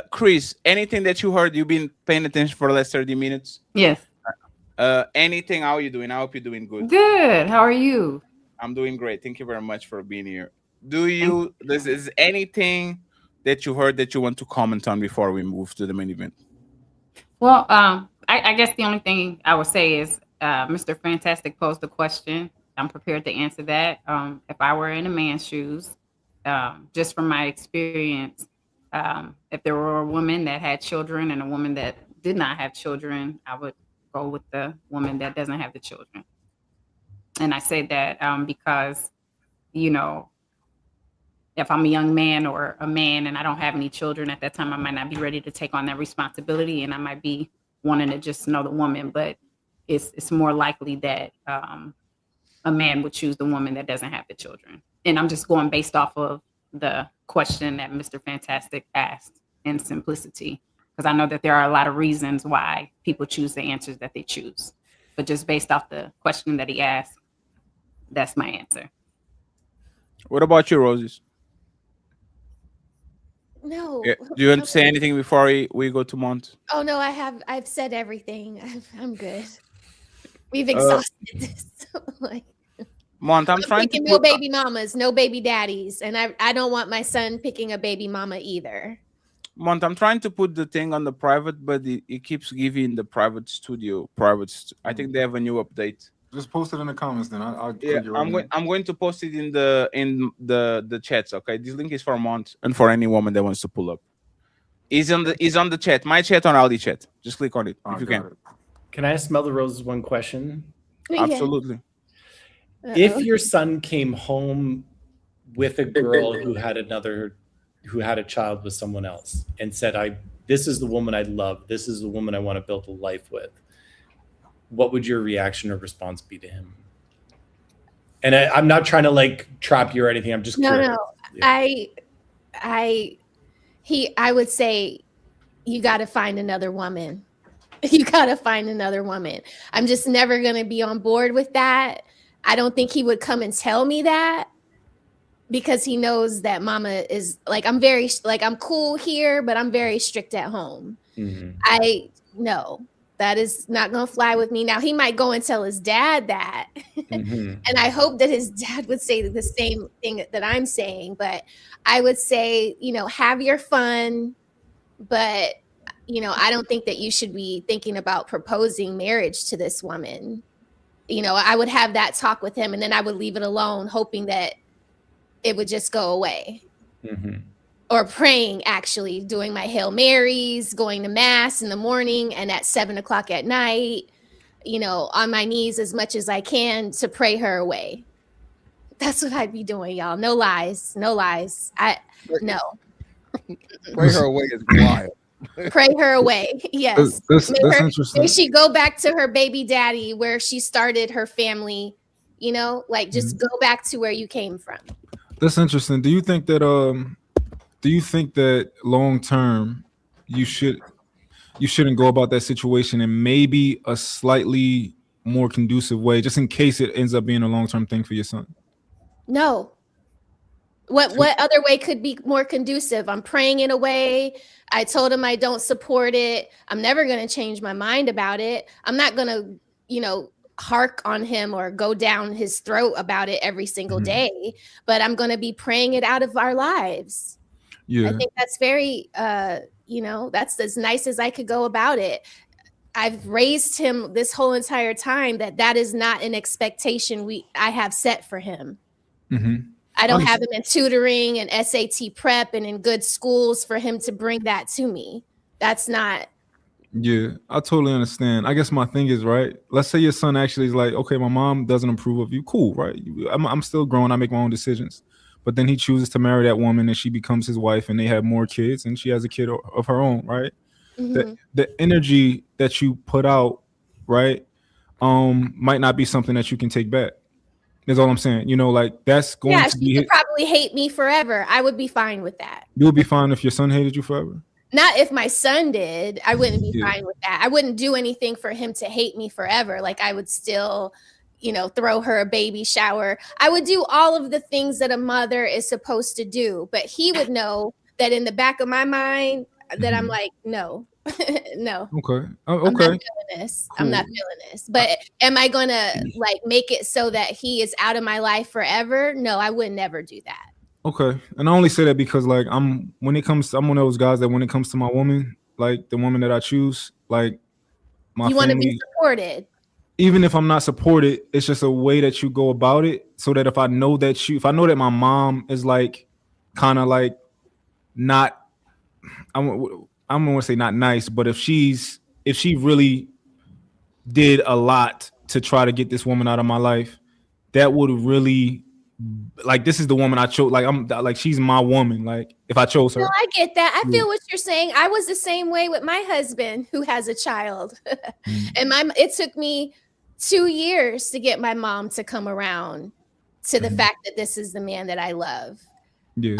Chris, anything that you heard? You've been paying attention for the last 30 minutes. Yes. Anything? How are you doing? I hope you're doing good. Good. How are you? I'm doing great. Thank you very much for being here. Is anything that you heard that you want to comment on before we move to the main event? Well, I I guess the only thing I would say is Mr. Fantastic posed the question. I'm prepared to answer that. If I were in a man's shoes, just from my experience, if there were a woman that had children and a woman that did not have children, I would go with the woman that doesn't have the children. And I say that because, you know, if I'm a young man or a man and I don't have any children at that time, I might not be ready to take on that responsibility, and I might be wanting to just know the woman. But it's more likely that a man would choose the woman that doesn't have the children. And I'm just going based off of the question that Mr. Fantastic asked in simplicity, because I know that there are a lot of reasons why people choose the answers that they choose. But just based off the question that he asked, that's my answer. What about you, Roses? No. Yeah. Do you want to say anything before we go to Mont? Oh no, I've said everything. I'm good. We've exhausted this. Like, Mont, I'm trying to no baby mamas, no baby daddies, and I don't want my son picking a baby mama either. Mont, I'm trying to put the thing on the private, but it keeps giving the private studio I think they have a new update. Just post it in the comments, then I'll Yeah, I'm going to post it in the chats. Okay, this link is for Mont and for any woman that wants to pull up. Is on the chat. My chat on Aldi chat. Just click on it if you can. Can I ask Mother Roses one question? Absolutely. If your son came home with a girl who had a child with someone else and said, this is the woman I love, this is the woman I want to build a life with, what would your reaction or response be to him? And I'm not trying to like trap you or anything. I'm just curious. No. Yeah. I would say you got to find another woman. You got to find another woman. I'm just never going to be on board with that. I don't think he would come and tell me that, because he knows that mama is like, I'm cool here, but I'm very strict at home. Mm-hmm. That is not going to fly with me. Now, he might go and tell his dad that. Mm-hmm. And I hope that his dad would say the same thing that I'm saying. But I would say, have your fun. But, I don't think that you should be thinking about proposing marriage to this woman. I would have that talk with him, and then I would leave it alone, hoping that it would just go away. Mm-hmm. Or praying, actually, doing my Hail Marys, going to mass in the morning and at 7:00 at night, on my knees as much as I can to pray her away. That's what I'd be doing, y'all. No lies. No. Pray her away is wild. Pray her away. Yes. That's interesting. May she go back to her baby daddy where she started her family, just go back to where you came from. That's interesting. Do you think that long term you shouldn't go about that situation in maybe a slightly more conducive way, just in case it ends up being a long-term thing for your son? No. What other way could be more conducive? I'm praying in a way. I told him I don't support it. I'm never going to change my mind about it. I'm not going to, hark on him or go down his throat about it every single day, but I'm going to be praying it out of our lives. Yeah. I think that's very, that's as nice as I could go about it. I've raised him this whole entire time that is not an expectation I have set for him. Mm-hmm. I don't have him in tutoring and SAT prep and in good schools for him to bring that to me. That's not. Yeah, I totally understand. I guess my thing is, right, let's say your son actually is like, okay, my mom doesn't approve of you. Cool, right? I'm still grown. I make my own decisions. But then he chooses to marry that woman and she becomes his wife and they have more kids and she has a kid of her own, right? Mm-hmm. The energy that you put out, right, might not be something that you can take back. That's all I'm saying. That's going to be. She could probably hate me forever. I would be fine with that. You would be fine if your son hated you forever? Not if my son did. I wouldn't be fine with that. I wouldn't do anything for him to hate me forever. Like, I would still, throw her a baby shower. I would do all of the things that a mother is supposed to do. But he would know that in the back of my mind that I'm like, no. No. Okay. I'm not feeling this. Cool. I'm not feeling this. But am I going to make it so that he is out of my life forever? No, I would never do that. Okay. And I only say that because I'm one of those guys that when it comes to my woman, like the woman that I choose, like my you want to family, be supported. even if I'm not supported, it's just a way that you go about it. So that if I know that my mom is like kind of like not, I'm gonna say not nice, but if she really did a lot to try to get this woman out of my life, that would really, like, this is the woman I chose. Like, I'm like, she's my woman. Like, if I chose her. No, I get that. I feel what you're saying. I was the same way with my husband who has a child. And it took me 2 years to get my mom to come around to the fact that this is the man that I love. Yeah.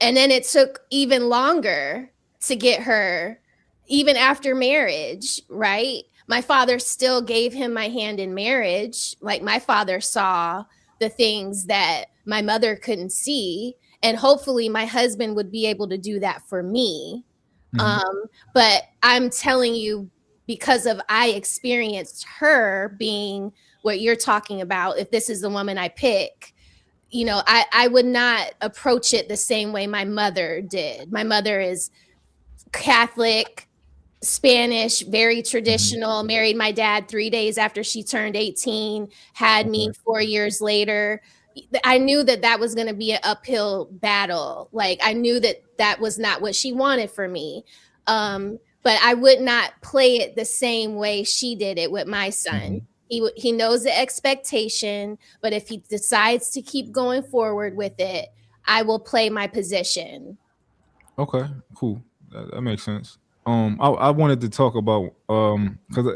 And then it took even longer to get her, even after marriage, right? My father still gave him my hand in marriage. Like, my father saw the things that my mother couldn't see. And hopefully my husband would be able to do that for me. But I'm telling you, because of I experienced her being what you're talking about, if this is the woman I pick, you know, I would not approach it the same way my mother did. My mother is Catholic, Spanish, very traditional, married my dad 3 days after she turned 18, had me 4 years later. I knew that was going to be an uphill battle. Like, I knew that was not what she wanted for me. But I would not play it the same way she did it with my son. He knows the expectation, but if he decides to keep going forward with it, I will play my position. Okay, cool. That makes sense. I wanted to talk about because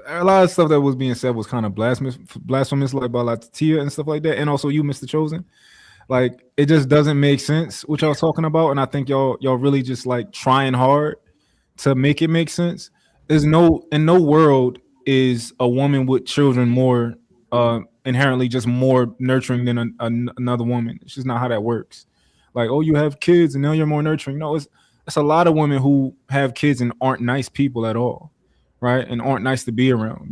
a lot of stuff that was being said was kind of blasphemous, like by like Tia and stuff like that, and also you, Mr. Chosen. Like, it just doesn't make sense what y'all talking about, and I think y'all really just like trying hard to make it make sense. In no world is a woman with children more inherently just more nurturing than another woman. It's just not how that works. Like, oh, you have kids and now you're more nurturing. No, it's a lot of women who have kids and aren't nice people at all, right? And aren't nice to be around.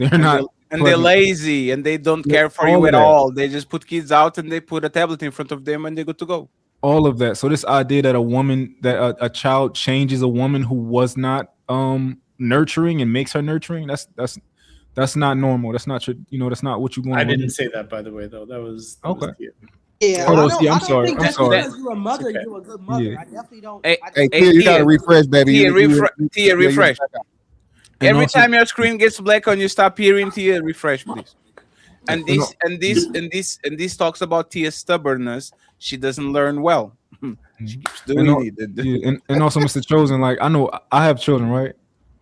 They're lazy and they don't care for you at all. They just put kids out and they put a tablet in front of them and they're good to go. All of that. So this idea that a child changes a woman who was not nurturing and makes her nurturing, that's not normal. That's not that's not what you want. I didn't say that, by the way, though. That was okay. Yeah, I'm sorry. Think just because you're a mother, you're a good mother. Yeah. I definitely don't. Hey, you gotta refresh, baby. Tia, refresh. Every time your screen gets black on you, stop hearing Tia. Refresh, please. And this talks about Tia's stubbornness. She doesn't learn well. She keeps doing it. And also, Mr. Chosen, like, I know I have children, right?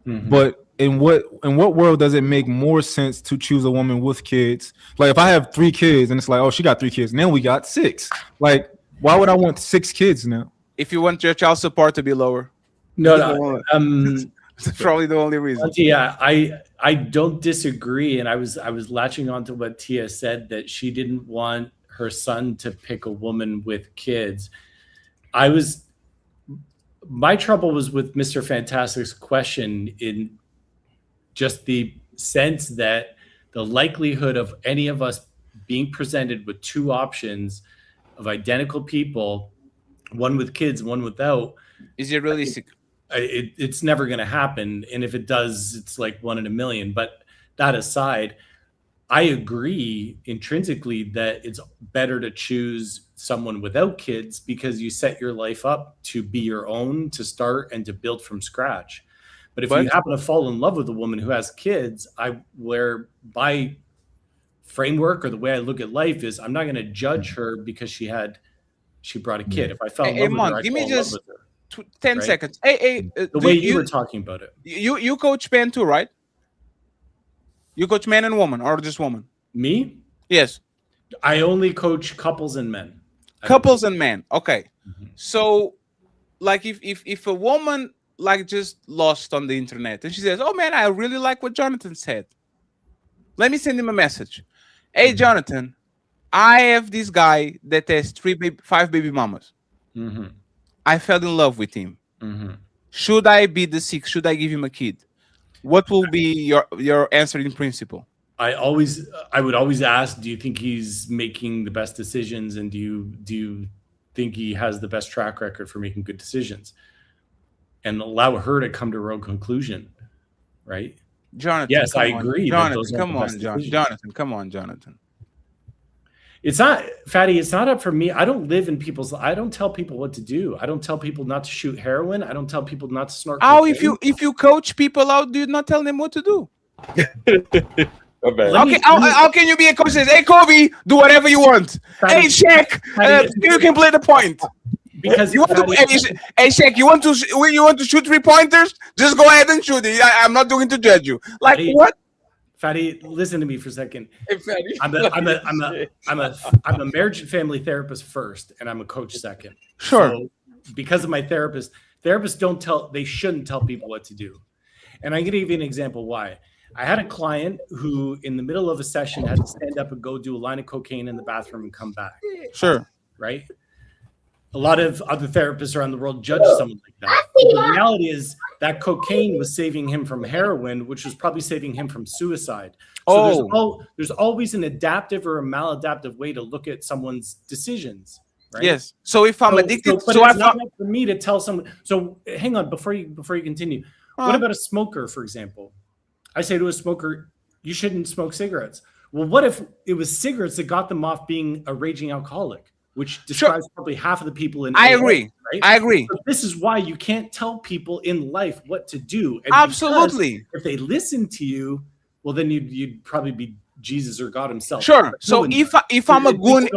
But in what world does it make more sense to choose a woman with kids? Like, if I have 3 kids and it's like, oh, she got 3 kids, now we got 6. Like, why would I want 6 kids now? If you want your child support to be lower. No. That's probably the only reason. Yeah, I don't disagree, and I was latching on to what Tia said, that she didn't want her son to pick a woman with kids. My trouble was with Mr. Fantastic's question, in just the sense that the likelihood of any of us being presented with 2 options of identical people, one with kids, one without, is it realistic? It's never going to happen. And if it does, it's like 1 in a million. But that aside, I agree intrinsically that it's better to choose someone without kids, because you set your life up to be your own, to start and to build from scratch. But if you happen to fall in love with a woman who has kids, where my framework or the way I look at life is, I'm not going to judge her because she brought a kid. If I fell in love with her, I fall in love with her. 10 seconds. The way you were talking about it. You coach men too, right? You coach men and women, or just women? Me? Yes. I only coach couples and men. Couples and men. Okay. So, like, if a woman like just lost on the internet and she says, "Oh man, I really like what Jonathan said. Let me send him a message. Hey, Jonathan, I have this guy that has 5 baby mamas. I fell in love with him. Should I be the 6th? Should I give him a kid? What will be your answer in principle?" I would always ask, do you think he's making the best decisions, and do you think he has the best track record for making good decisions? And allow her to come to her own conclusion, right? Jonathan. Yes, I on. agree. Jonathan, come on, Jonathan. Come on, Jonathan. It's not, Fatty, it's not up for me. I don't live in I don't tell people what to do. I don't tell people not to shoot heroin. I don't tell people not to snort How cocaine. if you coach people out, do you not tell them what to do? Okay, how can you be a coach that says, hey, Kobe, do whatever you want? Hey, Shaq, you can play the point. Because you want hey, Shaq, you want to shoot 3-pointers? Just go ahead and shoot it. I'm not doing to judge you. Like Fatty, what? Fatty, listen to me for a second. Hey, Fatty. I'm a marriage and family therapist first, and I'm a coach second. Sure. So because of my therapists they shouldn't tell people what to do. And I'm going to give you an example why. I had a client who, in the middle of a session, had to stand up and go do a line of cocaine in the bathroom and come back. Sure. Right? A lot of other therapists around the world judge someone like that. But the reality is that cocaine was saving him from heroin, which was probably saving him from suicide. So there's always an adaptive or a maladaptive way to look at someone's decisions. Right? Yes. So if I'm addicted, but it's not for me to tell someone. So hang on before you continue. What about a smoker, for example? I say to a smoker, you shouldn't smoke cigarettes. Well, what if it was cigarettes that got them off being a raging alcoholic, which describes probably half of the people in. I agree. Right? I agree. But this is why you can't tell people in life what to do. And absolutely. If they listen to you, well, then you'd probably be Jesus or God himself. Sure. So if I'm a goon,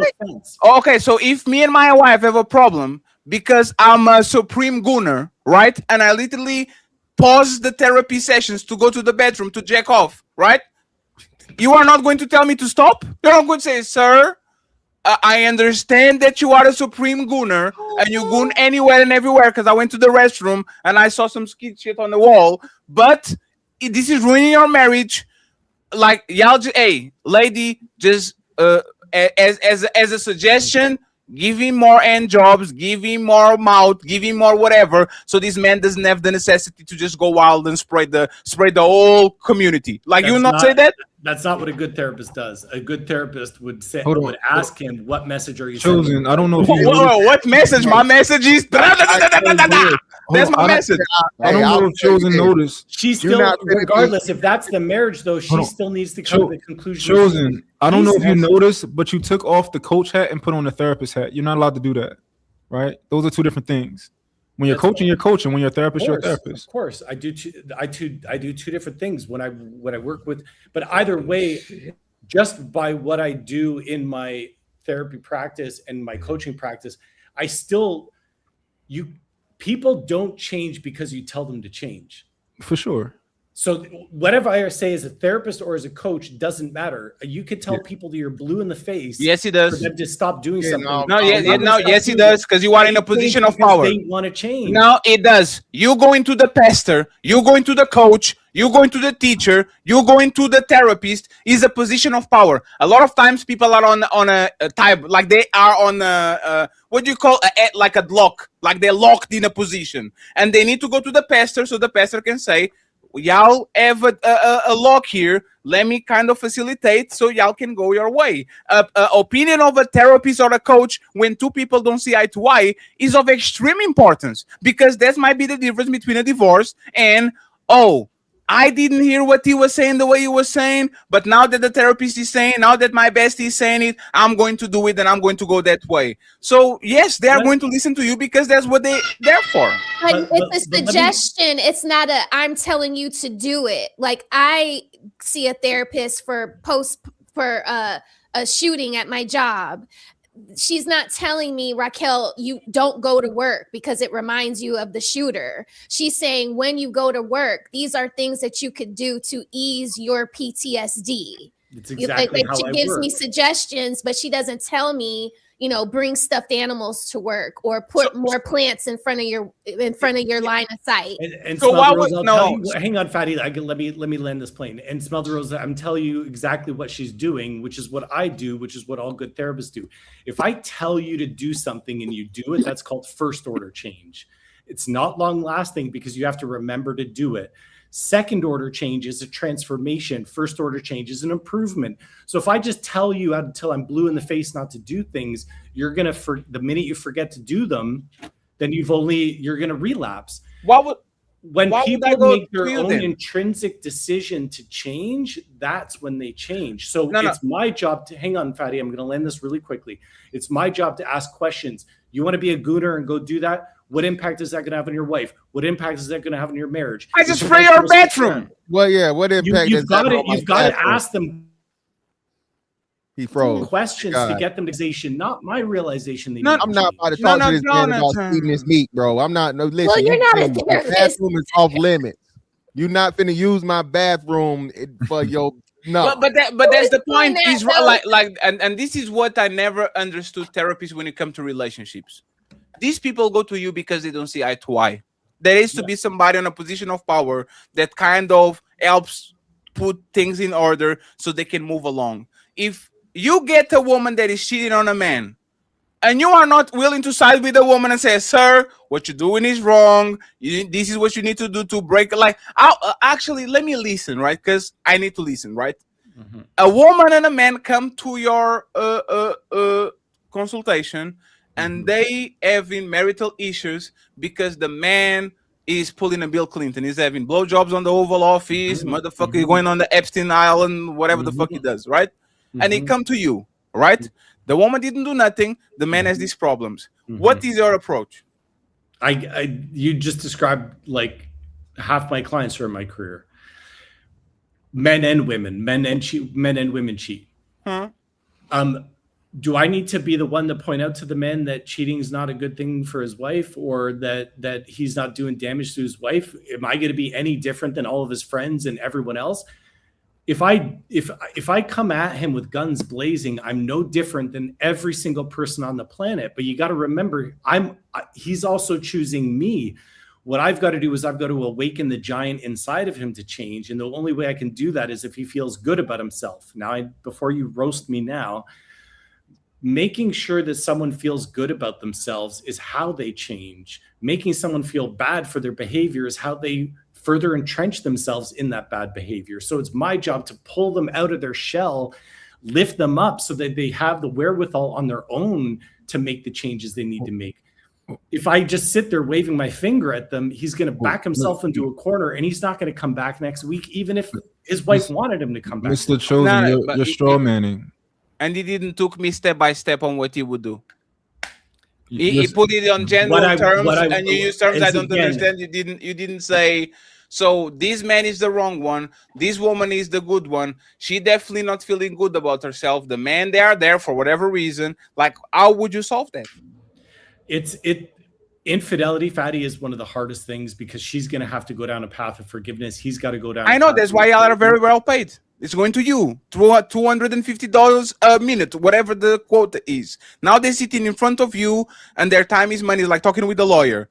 okay. So if me and my wife have a problem because I'm a supreme gooner, right? And I literally pause the therapy sessions to go to the bedroom to jack off, right? You are not going to tell me to stop. You're not going to say, sir, I understand that you are a supreme gooner and you goon anywhere and everywhere because I went to the restroom and I saw some shit on the wall, but this is ruining your marriage. Like, y'all, hey, lady, just as a suggestion, give him more end jobs, give him more mouth, give him more whatever, so this man doesn't have the necessity to just go wild and spread the whole community. Like, you not say that? That's not what a good therapist does. A good therapist would say, ask him, what message are you Chosen? sending? I don't know if you what message? My message is that's my message. I don't know if Chosen noticed. She's still, regardless, if that's the marriage, though, she still needs to come to the conclusion. Chosen, I don't know if you noticed, but you took off the coach hat and put on the therapist hat. You're not allowed to do that, right? Those are two different things. When you're coaching, you're coaching. When you're a therapist, you're a therapist. Of course, I do two different things when I work with. But either way, just by what I do in my therapy practice and my coaching practice, people don't change because you tell them to change. For sure. So whatever I say as a therapist or as a coach doesn't matter. You could tell people that you're blue in the face. Yes, he does. For them to stop doing something. Yes, he does, because you are in a position of power. They want to change. No, it does. You go into the pastor, you go into the coach, you go into the teacher, you go into the therapist. Is a position of power. A lot of times people are on a type, like they are on what do you call like a lock, like they're locked in a position, and they need to go to the pastor so the pastor can say, y'all have a lock here, let me kind of facilitate so y'all can go your way. Opinion of a therapist or a coach when two people don't see eye to eye is of extreme importance, because that might be the difference between a divorce and, I didn't hear what he was saying the way he was saying, but now that the therapist is saying, now that my bestie is saying it, I'm going to do it and I'm going to go that way. So yes, they are going to listen to you because that's what they're there for. But it's a suggestion. It's not I'm telling you to do it. Like, I see a therapist for a shooting at my job. She's not telling me, Raquel, you don't go to work because it reminds you of the shooter. She's saying, when you go to work, these are things that you could do to ease your PTSD. It's exactly how she I gives work. me suggestions, but she doesn't tell me, bring stuffed animals to work or put more plants in front of your line of sight. And so why would hang on, Fatty? Let me land this plane. And Smell the Rose, I'm telling you exactly what she's doing, which is what I do, which is what all good therapists do. If I tell you to do something and you do it, that's called first order change. It's not long lasting because you have to remember to do it. Second order change is a transformation. First order change is an improvement. So if I just tell you until I'm blue in the face not to do things, you're going to, the minute you forget to do them, then you're going to relapse. when Why would I people go make their to you own then? intrinsic decision to change, that's when they change. So No. it's my job to hang on, Fatty. I'm going to land this really quickly. It's my job to ask questions. You want to be a gooner and go do that? What impact is that going to have on your wife? What impact is that going to have on your marriage? I just spray your bathroom. Well, yeah. What impact? You've got to ask them He froze. questions to get them to realization, not my realization. I'm not about to talk to this man about eating his meat, bro. I'm not. No, listen. Well, you're not a the therapist. bathroom is off limits. You're not finna use my bathroom for your no. But that's the point. that, Is though. and this is what I never understood therapists when it comes to relationships. These people go to you because they don't see eye to eye. There is to be somebody in a position of power that kind of helps put things in order so they can move along. If you get a woman that is cheating on a man, and you are not willing to side with the woman and say, "Sir, what you're doing is wrong. This is what you need to do to break." Like, actually, let me listen, right? Because I need to listen, right? Mm-hmm. A woman and a man come to your consultation, and they having marital issues because the man is pulling a Bill Clinton. He's having blowjobs on the Oval Office, motherfucker going on the Epstein Island, whatever the fuck he does, right? And he come to you, right? The woman didn't do nothing. The man has these problems. What is your approach? You just described like half my clients are in my career. Men and women, men and women cheat. Huh? Do I need to be the one to point out to the man that cheating is not a good thing for his wife, or that he's not doing damage to his wife? Am I going to be any different than all of his friends and everyone else? If I come at him with guns blazing, I'm no different than every single person on the planet. But you got to remember, he's also choosing me. What I've got to do is I've got to awaken the giant inside of him to change. And the only way I can do that is if he feels good about himself. Now, before you roast me now, making sure that someone feels good about themselves is how they change. Making someone feel bad for their behavior is how they further entrench themselves in that bad behavior. So it's my job to pull them out of their shell, lift them up so that they have the wherewithal on their own to make the changes they need to make. If I just sit there waving my finger at them, he's going to back himself into a corner, and he's not going to come back next week, even if his wife wanted him to come back. Mr. Chosen, you're straw manning. And he didn't took me step by step on what he would do. He put it on general terms, and you use terms I don't understand. You didn't say, so this man is the wrong one, this woman is the good one. She definitely not feeling good about herself. The man, they are there for whatever reason. Like, how would you solve that? Infidelity, Fatty, is one of the hardest things because she's going to have to go down a path of forgiveness. He's got to go down. I know, that's why y'all are very well paid. It's going to you, $250 a minute, whatever the quote is. Now they're sitting in front of you, and their time is money. It's like talking with the lawyer.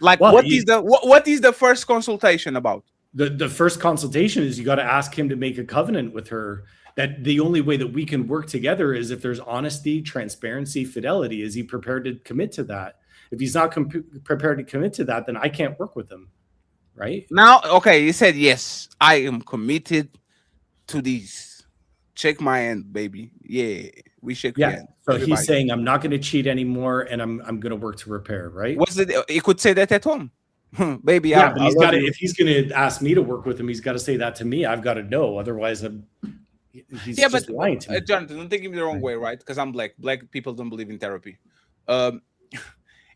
Like, what is the first consultation about? The first consultation is you got to ask him to make a covenant with her. That the only way that we can work together is if there's honesty, transparency, fidelity. Is he prepared to commit to that? If he's not prepared to commit to that, then I can't work with him. Right now, okay, you said yes, I am committed to these. Shake my hand, baby. Yeah, we shake your hand. So he's saying I'm not going to cheat anymore, and I'm going to work to repair. Right? What's it? He could say that at home, baby. Yeah, but he's got to. If he's going to ask me to work with him, he's got to say that to me. I've got to know. Otherwise, he's just lying to me. Jonathan, don't take me the wrong way, right? Because I'm black. Black people don't believe in therapy.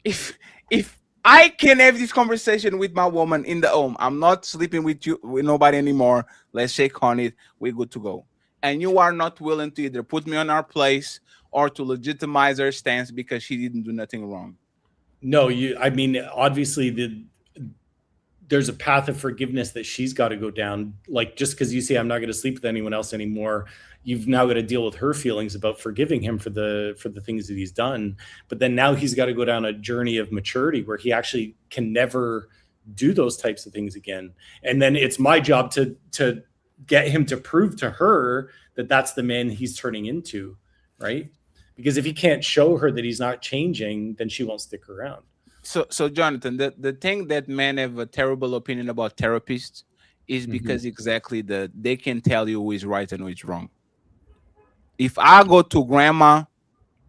If I can have this conversation with my woman in the home, I'm not sleeping with nobody anymore. Let's shake on it. We're good to go. And you are not willing to either put me on our place or to legitimize her stance because she didn't do nothing wrong. No, I mean, obviously there's a path of forgiveness that she's got to go down. Like, just because you say I'm not going to sleep with anyone else anymore, you've now got to deal with her feelings about forgiving him for the things that he's done. But then now he's got to go down a journey of maturity where he actually can never do those types of things again. And then it's my job to get him to prove to her that that's the man he's turning into, right? Because if he can't show her that he's not changing, then she won't stick around. So Jonathan, the thing that men have a terrible opinion about therapists is because exactly they can tell you who is right and who is wrong. If I go to grandma,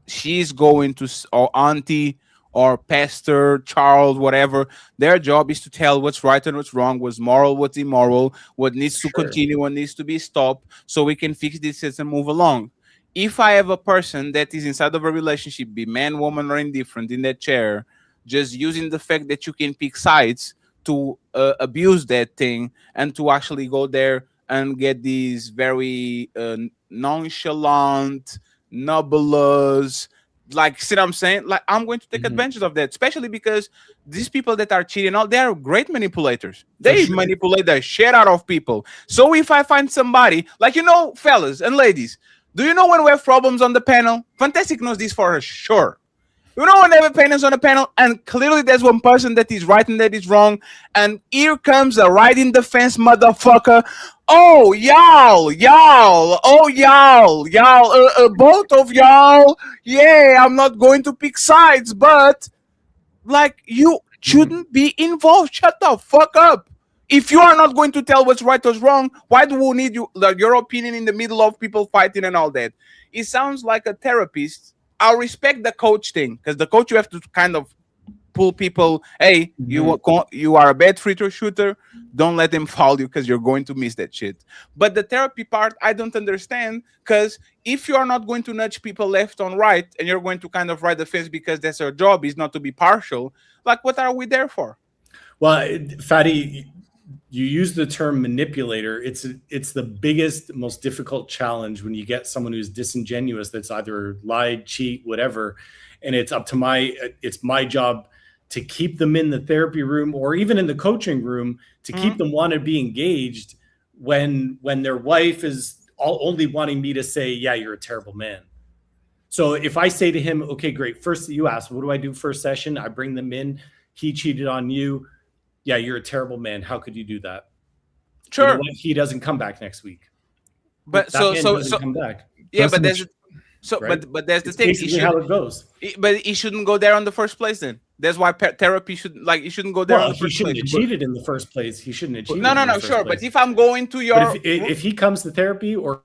she's going to, or auntie, or pastor, Charles, whatever. Their job is to tell what's right and what's wrong, what's moral, what's immoral, what needs to continue, what needs to be stopped, so we can fix this and move along. If I have a person that is inside of a relationship, be man, woman, or indifferent, in that chair, just using the fact that you can pick sides to abuse that thing and to actually go there and get these very nonchalant, nebulous, like, see what I'm saying? Like, I'm going to take advantage of that, especially because these people that are cheating, they are great manipulators. They manipulate the shit out of people. So if I find somebody, like, fellas and ladies, do you know when we have problems on the panel? Fantastic knows this for sure. You know when they have panels on the panel, and clearly there's one person that is right and that is wrong, and here comes a right in the fence motherfucker. Oh, y'all, both of y'all. Yeah, I'm not going to pick sides, but like, you shouldn't be involved. Shut the fuck up. If you are not going to tell what's right or wrong, why do we need your opinion in the middle of people fighting and all that? It sounds like a therapist. I respect the coach thing, because the coach, you have to kind of pull people. Hey, you are a bad free throw shooter. Don't let them foul you, because you're going to miss that shit. But the therapy part, I don't understand, because if you are not going to nudge people left on right, and you're going to kind of ride the fence because that's our job, is not to be partial, like, what are we there for? Well, Fadi, you use the term manipulator. It's the biggest, most difficult challenge when you get someone who's disingenuous, that's either lied, cheat, whatever. And it's my job to keep them in the therapy room or even in the coaching room, to keep them want to be engaged when their wife is only wanting me to say, yeah, you're a terrible man. So if I say to him, okay, great. First, you asked, what do I do first session? I bring them in. He cheated on you. Yeah, you're a terrible man. How could you do that? Sure. You know what? He doesn't come back next week. But so come back. Yeah, but there's but there's the thing. Basically how it goes. But he shouldn't go there on the first place. Then that's why therapy should, like, he shouldn't go there. Well, on the first he shouldn't place. have cheated in the first place. He shouldn't have cheated. No, sure. But if I'm going to your, but if he comes to therapy, or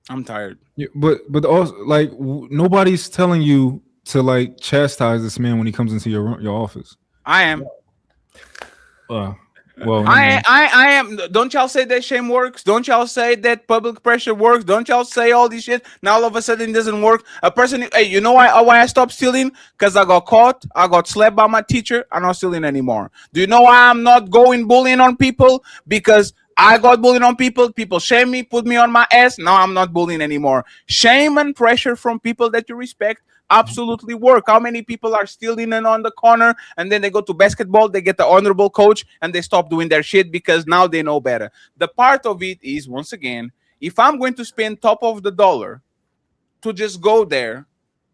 I'm tired. Yeah, but also, like, nobody's telling you to, like, chastise this man when he comes into your office. I am. Well, I am. Don't y'all say that shame works? Don't y'all say that public pressure works? Don't y'all say all this shit? Now all of a sudden it doesn't work. A person, hey, you know why I stopped stealing? Because I got caught. I got slapped by my teacher. I'm not stealing anymore. Do you know why I'm not going bullying on people? Because I got bullied on people. People shame me, put me on my ass. Now I'm not bullying anymore. Shame and pressure from people that you respect absolutely work. How many people are stealing and on the corner, and then they go to basketball, they get the honorable coach, and they stop doing their shit because now they know better. The part of it is, once again, if I'm going to spend top of the dollar to just go there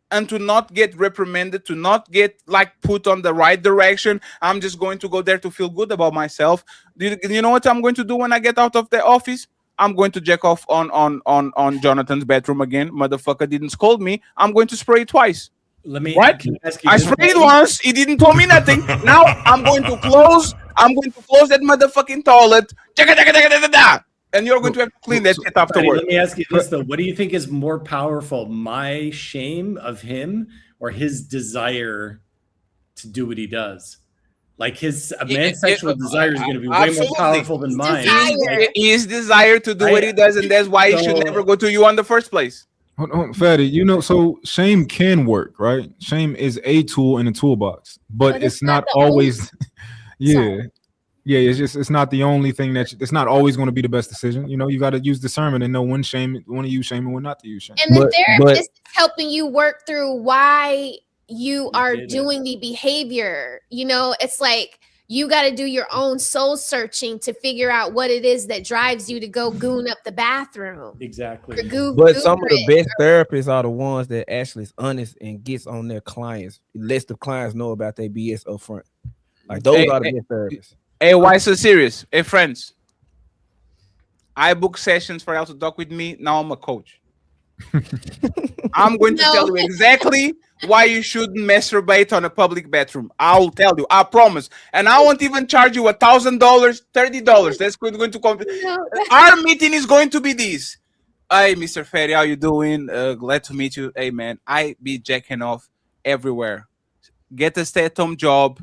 and to not get reprimanded, to not get, like, put on the right direction, I'm just going to go there to feel good about myself. You know what I'm going to do when I get out of the office? I'm going to jack off on Jonathan's bedroom again. Motherfucker didn't scold me. I'm going to spray it twice. I sprayed it once. He didn't tell me nothing. Now I'm going to close that motherfucking toilet. And you're going to have to clean that shit afterwards. Let me ask you this, though. What do you think is more powerful, my shame of him or his desire to do what he does? Like, his man's sexual desire is going to be way more powerful than mine. His desire to do what he does, and that's why he should never go to you on the first place. Hold on, Fatty. So shame can work, right? Shame is a tool in a toolbox, but it's not always. It's not the only thing it's not always going to be the best decision. You got to use discernment and know when to use shame and when not to use shame. And the therapist is helping you work through why you are doing the behavior. It's like you got to do your own soul searching to figure out what it is that drives you to go goon up the bathroom. Exactly. But some of the best therapists are the ones that actually is honest and gets on their clients, lets the clients know about their BS up front. Like, those are the best therapists. Hey, why so serious? Hey, friends, I book sessions for y'all to talk with me. Now I'm a coach. I'm going to tell you exactly why you shouldn't masturbate on a public bathroom. I'll tell you, I promise. And I won't even charge you $1,000, $30. That's going to come. Our meeting is going to be this. Hi, Mr. Ferry, how you doing? Glad to meet you. Hey, man, I be jacking off everywhere. Get a stay-at-home job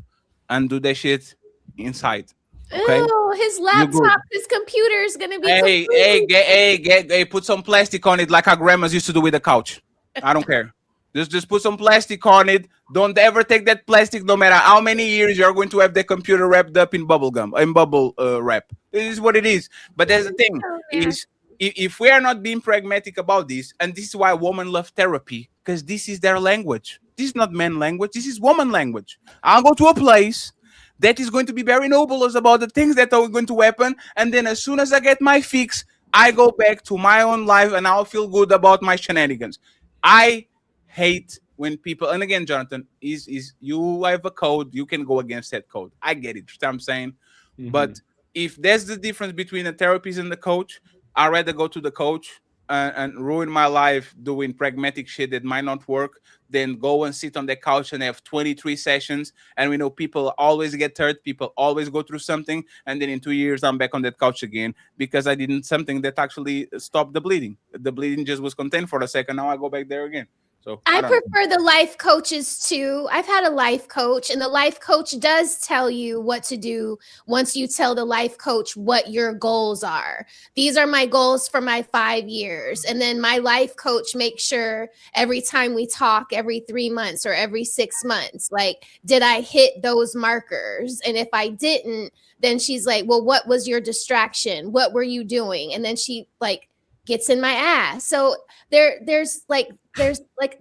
and do that shit inside. Okay. Ew, his good. laptop, his computer is gonna be Hey, put some plastic on it like our grandmas used to do with the couch. I don't care. Just put some plastic on it. Don't ever take that plastic, no matter how many years you're going to have the computer wrapped up in bubble gum, in bubble wrap. This is what it is. But there's the thing is, if we are not being pragmatic about this, and this is why women love therapy, because this is their language. This is not man language. This is woman language. I'll go to a place that is going to be very noble about the things that are going to happen, and then as soon as I get my fix, I go back to my own life and I'll feel good about my shenanigans. I hate when people, and again, Jonathan, is you have a code, you can go against that code. I get it. You know what I'm saying? Mm-hmm. But if there's the difference between the therapist and the coach, I'd rather go to the coach and ruin my life doing pragmatic shit that might not work than go and sit on the couch and have 23 sessions. And we know people always get hurt, people always go through something, and then in 2 years I'm back on that couch again because I didn't something that actually stopped the bleeding. The bleeding just was contained for a second. Now I go back there again. So I prefer the life coaches too. I've had a life coach, and the life coach does tell you what to do once you tell the life coach what your goals are. These are my goals for my 5 years. And then my life coach makes sure every time we talk, every 3 months or every 6 months, like, did I hit those markers? And if I didn't, then she's like, well, what was your distraction? What were you doing? And then she like gets in my ass. So there's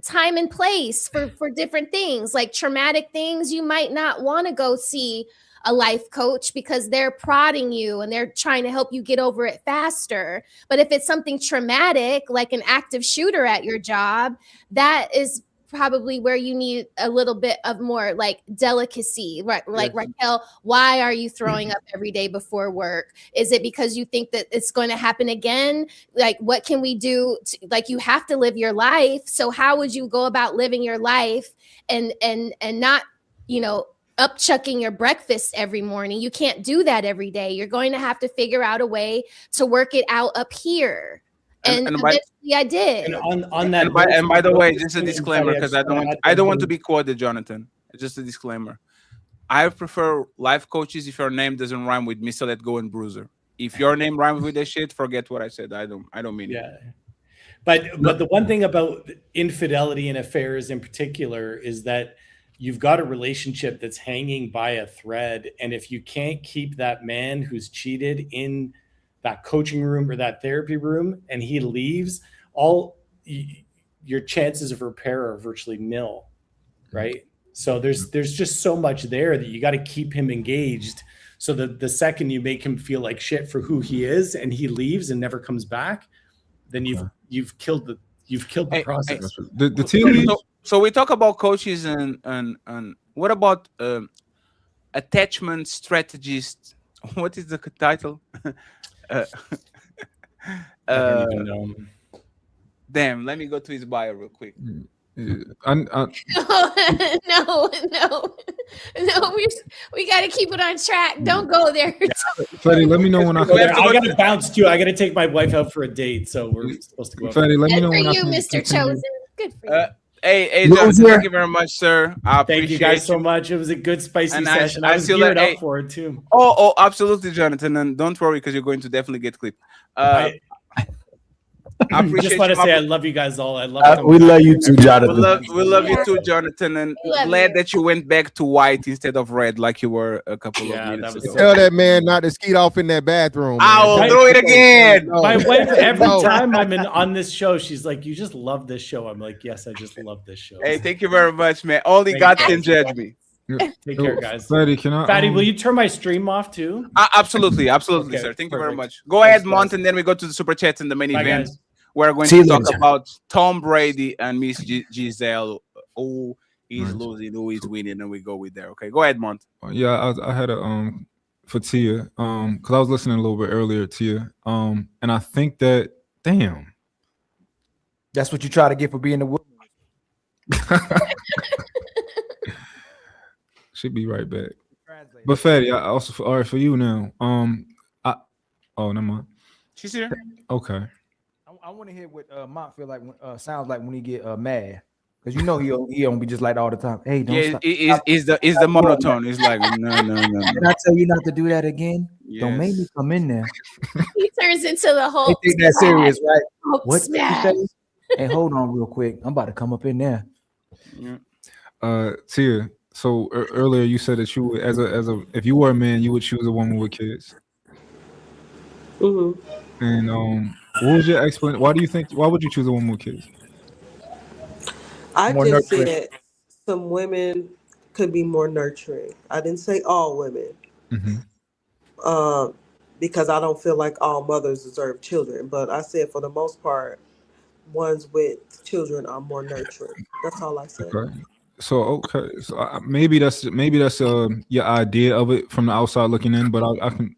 time and place for different things. Like traumatic things, you might not want to go see a life coach because they're prodding you and they're trying to help you get over it faster. But if it's something traumatic, like an active shooter at your job, that is probably where you need a little bit of more like delicacy, right? Like, yes. Raquel, why are you throwing up every day before work? Is it because you think that it's going to happen again? Like, what can we do? Like, you have to live your life. So how would you go about living your life and not, up chucking your breakfast every morning? You can't do that every day. You're going to have to figure out a way to work it out up here. And eventually I did. And on that. And by the way, just a disclaimer, because I don't want to be quoted, Jonathan. Just a disclaimer. I prefer life coaches if your name doesn't rhyme with Mr. Let Go and Bruiser. If your name rhymes with that shit, forget what I said. I don't mean it. But the one thing about infidelity and affairs in particular is that you've got a relationship that's hanging by a thread. And if you can't keep that man who's cheated in that coaching room or that therapy room and he leaves, your chances of repair are virtually nil, right? So there's just so much there that you got to keep him engaged, so that the second you make him feel like shit for who he is and he leaves and never comes back, then you've killed the process. The team. So we talk about coaches and what about attachment strategist? What is the title? Damn, let me go to his bio real quick. No, we got to keep it on track. Don't go there. Freddie, let me know when I got to bounce too. I got to take my wife out for a date, so we're supposed to go. Freddie, let me know when you, Mr. Chosen. Good for you. Hey, Jonathan, thank you very much, sir. Thank you guys so much. It was a good spicy session. I was geared up for it too. Oh, absolutely, Jonathan. And don't worry, because you're going to definitely get clipped. I just want to say I love you guys all. I love we love you too, Jonathan. We love you too, Jonathan, and glad that you went back to white instead of red like you were a couple of minutes ago. Tell that man not to skeet off in that bathroom. I will do it again. My wife, every time I'm on this show, she's like, "You just love this show." I'm like, "Yes, I just love this show." Hey, thank you very much, man. Only God can judge me. Take care, guys. Fatty, will you turn my stream off too? Absolutely, okay, sir. Thank you very much. Go ahead, Mont, and then we go to the super chats and the main event. Guys. We're going to talk about Tom Brady and Miss Giselle. Who is losing, who is winning, and we go with there. Okay, go ahead, Mont. Yeah, I had a for Tia, because I was listening a little bit earlier, Tia, and I think that that's what you try to get for being the woman. Should be right back. But Fatty, I also all right for you now. Never mind. She's here. Okay. I want to hear what Mont feel like sounds like when he get mad, because you know he don't be just like all the time. Hey, don't stop. Is the monotone. It's like no. Did I tell you not to do that again? Yes. Don't make me come in there. He turns into the whole. They take that serious, right? Hulk What did you smash. say? Hey, hold on real quick. I'm about to come up in there. Tia. So earlier you said that you would, as a if you were a man, you would choose a woman with kids. Mm-hmm. And what was your explanation? Why would you choose a woman with kids? I More just nurturing. said some women could be more nurturing. I didn't say all women, because I don't feel like all mothers deserve children. But I said for the most part, ones with children are more nurturing. That's all I said. Okay. So maybe that's your idea of it from the outside looking in, but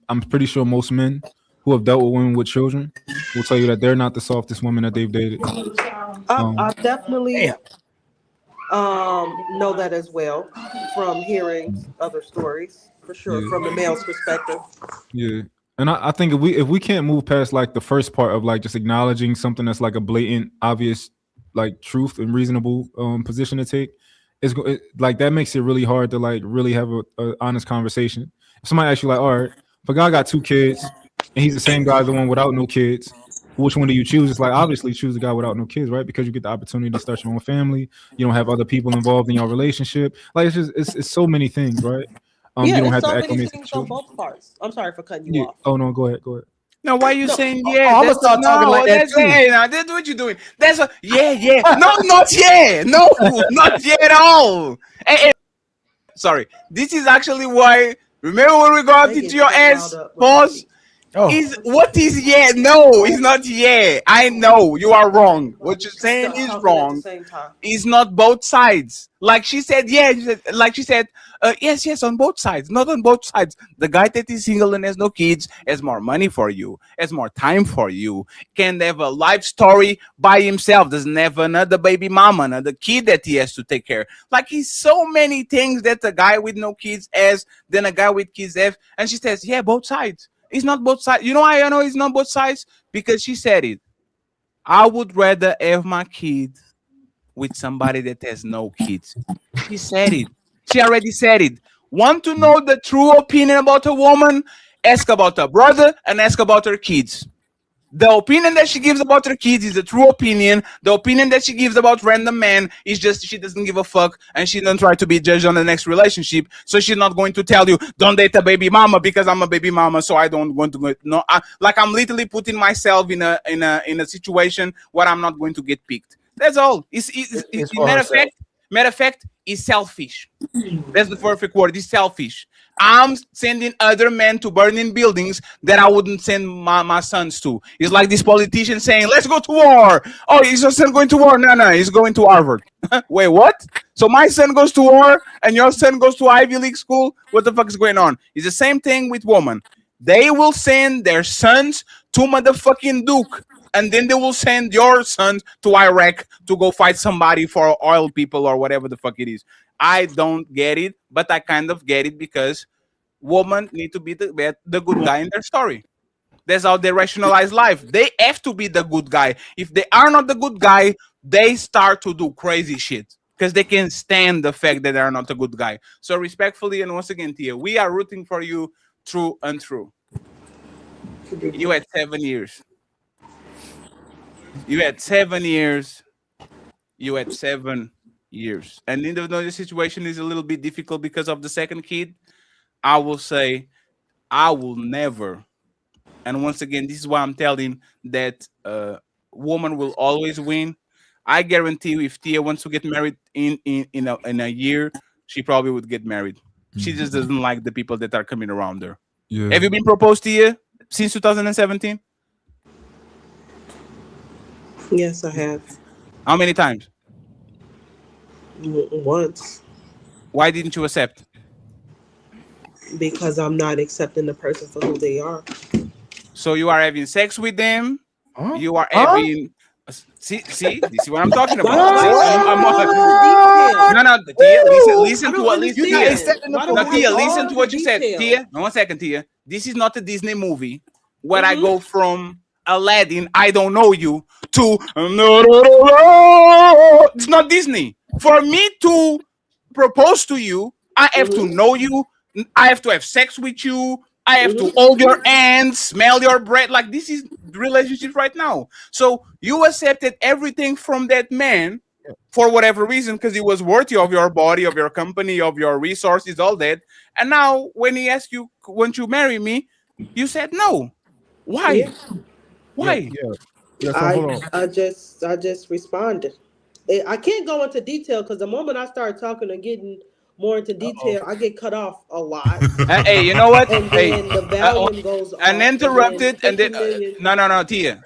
I'm pretty sure most men who have dealt with women with children will tell you that they're not the softest women that they've dated. I definitely know that as well from hearing other stories, for sure, from the male's perspective. Yeah. And I think if we can't move past like the first part of like just acknowledging something that's like a blatant, obvious, like truth and reasonable position to take, like that makes it really hard to like really have a honest conversation. If somebody asks you like, all right, if a guy got 2 kids and he's the same guy as the one without no kids, which one do you choose? It's like obviously choose the guy without no kids, right? Because you get the opportunity to start your own family. You don't have other people involved in your relationship. Like it's so many things, right? You don't have so to many things on both parts. I'm sorry for cutting you off. Oh no, go ahead. No, why are you saying yeah? I'm gonna start talking like that too. Hey, now that's what you're doing. That's a yeah. No, not yeah. No, not yeah at all. Hey, sorry. This is actually why. Remember when we got into your ass? Pause. What is yeah? No, it's not yeah. I know you are wrong. What you're saying is wrong. It's not both sides. Like she said, yes, on both sides. Not on both sides. The guy that is single and has no kids has more money for you, has more time for you, can have a life story by himself, doesn't have another baby mama, another kid that he has to take care. Like he's so many things that a guy with no kids has than a guy with kids have. And she says, yeah, both sides. It's not both sides. You know why I know it's not both sides? Because she said it. I would rather have my kids with somebody that has no kids. She said it. She already said it. Want to know the true opinion about a woman? Ask about her brother and ask about her kids. The opinion that she gives about her kids is the true opinion. The opinion that she gives about random men is just she doesn't give a fuck and she doesn't try to be judged on the next relationship. So she's not going to tell you, don't date a baby mama because I'm a baby mama, so I don't want to go. No, I'm literally putting myself in a situation where I'm not going to get picked. That's all. It's matter of fact, it's selfish. That's the perfect word. It's selfish. I'm sending other men to burning buildings that I wouldn't send my sons to. It's like this politician saying, let's go to war. Oh, is your son going to war? No, he's going to Harvard. Wait, what? So my son goes to war and your son goes to Ivy League school? What the fuck is going on? It's the same thing with women. They will send their sons to motherfucking Duke. And then they will send your sons to Iraq to go fight somebody for oil people or whatever the fuck it is. I don't get it, but I kind of get it because women need to be the good guy in their story. That's how they rationalize life. They have to be the good guy. If they are not the good guy, they start to do crazy shit because they can stand the fact that they are not a good guy. So respectfully, and once again, Tia, we are rooting for you through and through. You had 7 years. You had 7 years. And even though the situation is a little bit difficult because of the second kid, I will say I will never. And once again, this is why I'm telling that woman will always win. I guarantee you, if Tia wants to get married in a year, she probably would get married. She just doesn't like the people that are coming around her. Yeah. Have you been proposed to Tia since 2017? Yes, I have. How many times? Once. Why didn't you accept? Because I'm not accepting the person for who they are. So you are having sex with them? Huh? You are having... See, this is what I'm talking about. No, Tia, listen to what you said. Tia, no, 1 second, Tia. This is not a Disney movie where I go from Aladdin, I don't know you, to it's not Disney. For me to propose to you, I have to know you. I have to have sex with you. I have to hold your hands, smell your breath. Like, this is relationship right now. So you accepted everything from that man for whatever reason, because he was worthy of your body, of your company, of your resources, all that. And now when he asked you, won't you marry me? You said no. Why? Yeah. Why? I just responded. I can't go into detail because the moment I start talking and getting more into detail, I get cut off a lot. Hey, you know what? And then the volume goes and off, interrupted, and then no, Tia.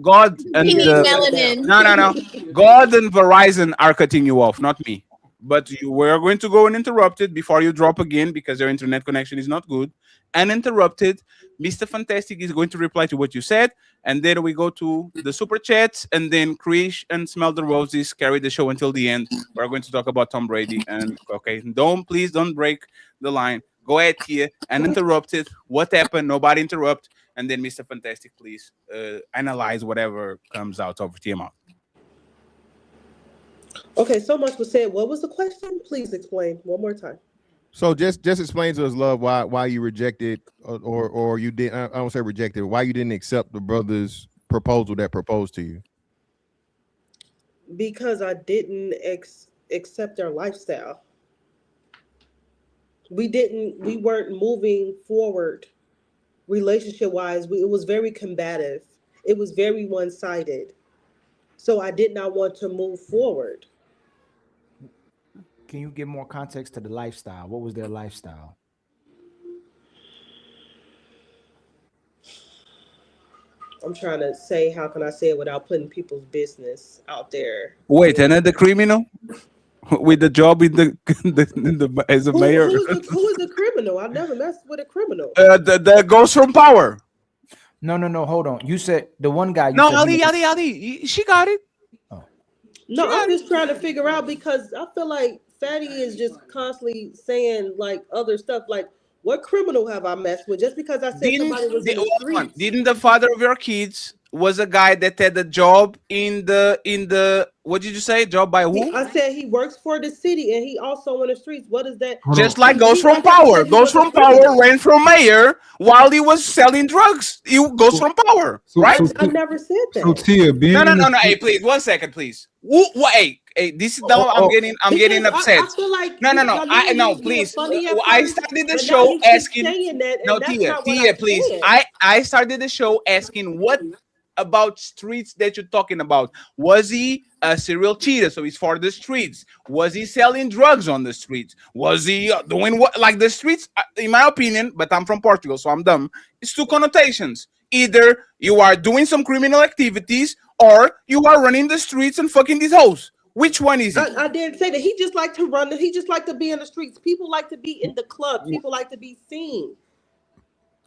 God and You need melanin. no. God and Verizon are cutting you off, not me. But we're going to go uninterrupted before you drop again because your internet connection is not good. Uninterrupted. Mr. Fantastic is going to reply to what you said, and then we go to the super chats, and then Krish and Smell the Roses carry the show until the end. We're going to talk about Tom Brady, and okay, please don't break the line. Go ahead, Tia, uninterrupted. What happened? Nobody interrupt, and then Mr. Fantastic, please analyze whatever comes out of your mouth. Okay, so much was said. What was the question? Please explain one more time. So just explain to us, love, why you rejected or you did. I don't say rejected. Why you didn't accept the brother's proposal that proposed to you? Because I didn't accept their lifestyle. We weren't moving forward relationship wise. It was very combative. It was very one-sided. So I did not want to move forward. Can you give more context to the lifestyle? What was their lifestyle? I'm trying to say, how can I say it without putting people's business out there? Wait, another criminal with the job in the as a mayor? Who is a criminal? I never messed with a criminal. The Ghost from Power. No, hold on. You said the one guy. No, Ali. She got it. Oh. No, I'm just trying to figure out because I feel like Fatty is just constantly saying like other stuff. Like, what criminal have I messed with? Just because I said somebody was in the streets. Didn't the father of your kids was a guy that had a job in the what did you say? Job by who? I said he works for the city and he also in the streets. What is that? Just like Ghost from Power. Ghost from Power ran from mayor while he was selling drugs. He goes from Power, right? I never said that. So Tia, no. Hey, please, 1 second, please. Hey, this is now I'm getting upset. I feel like no, please. I started the show asking. No, Tia, please. I started the show asking what about streets that you're talking about. Was he a serial cheater, so he's for the streets? Was he selling drugs on the streets? Was he doing what? Like, the streets, in my opinion, but I'm from Portugal, so I'm dumb, it's two connotations. Either you are doing some criminal activities or you are running the streets and fucking these hoes. Which one is it? I didn't say that. He just like to run. He just like to be in the streets. People like to be in the club. People like to be seen.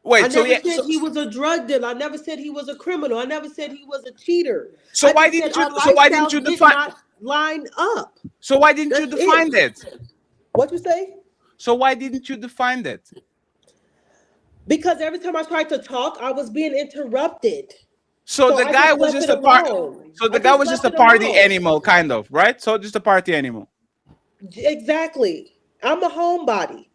Wait, I never said he was a drug dealer. I never said he was a criminal. I never said he was a cheater. So why didn't you define? Line up. So why didn't you define that? What you say? So why didn't you define that? Because every time I tried to talk, I was being interrupted. So the guy was just a part. So the guy was just a party animal, kind of, right? So just a party animal. Exactly. I'm a homebody.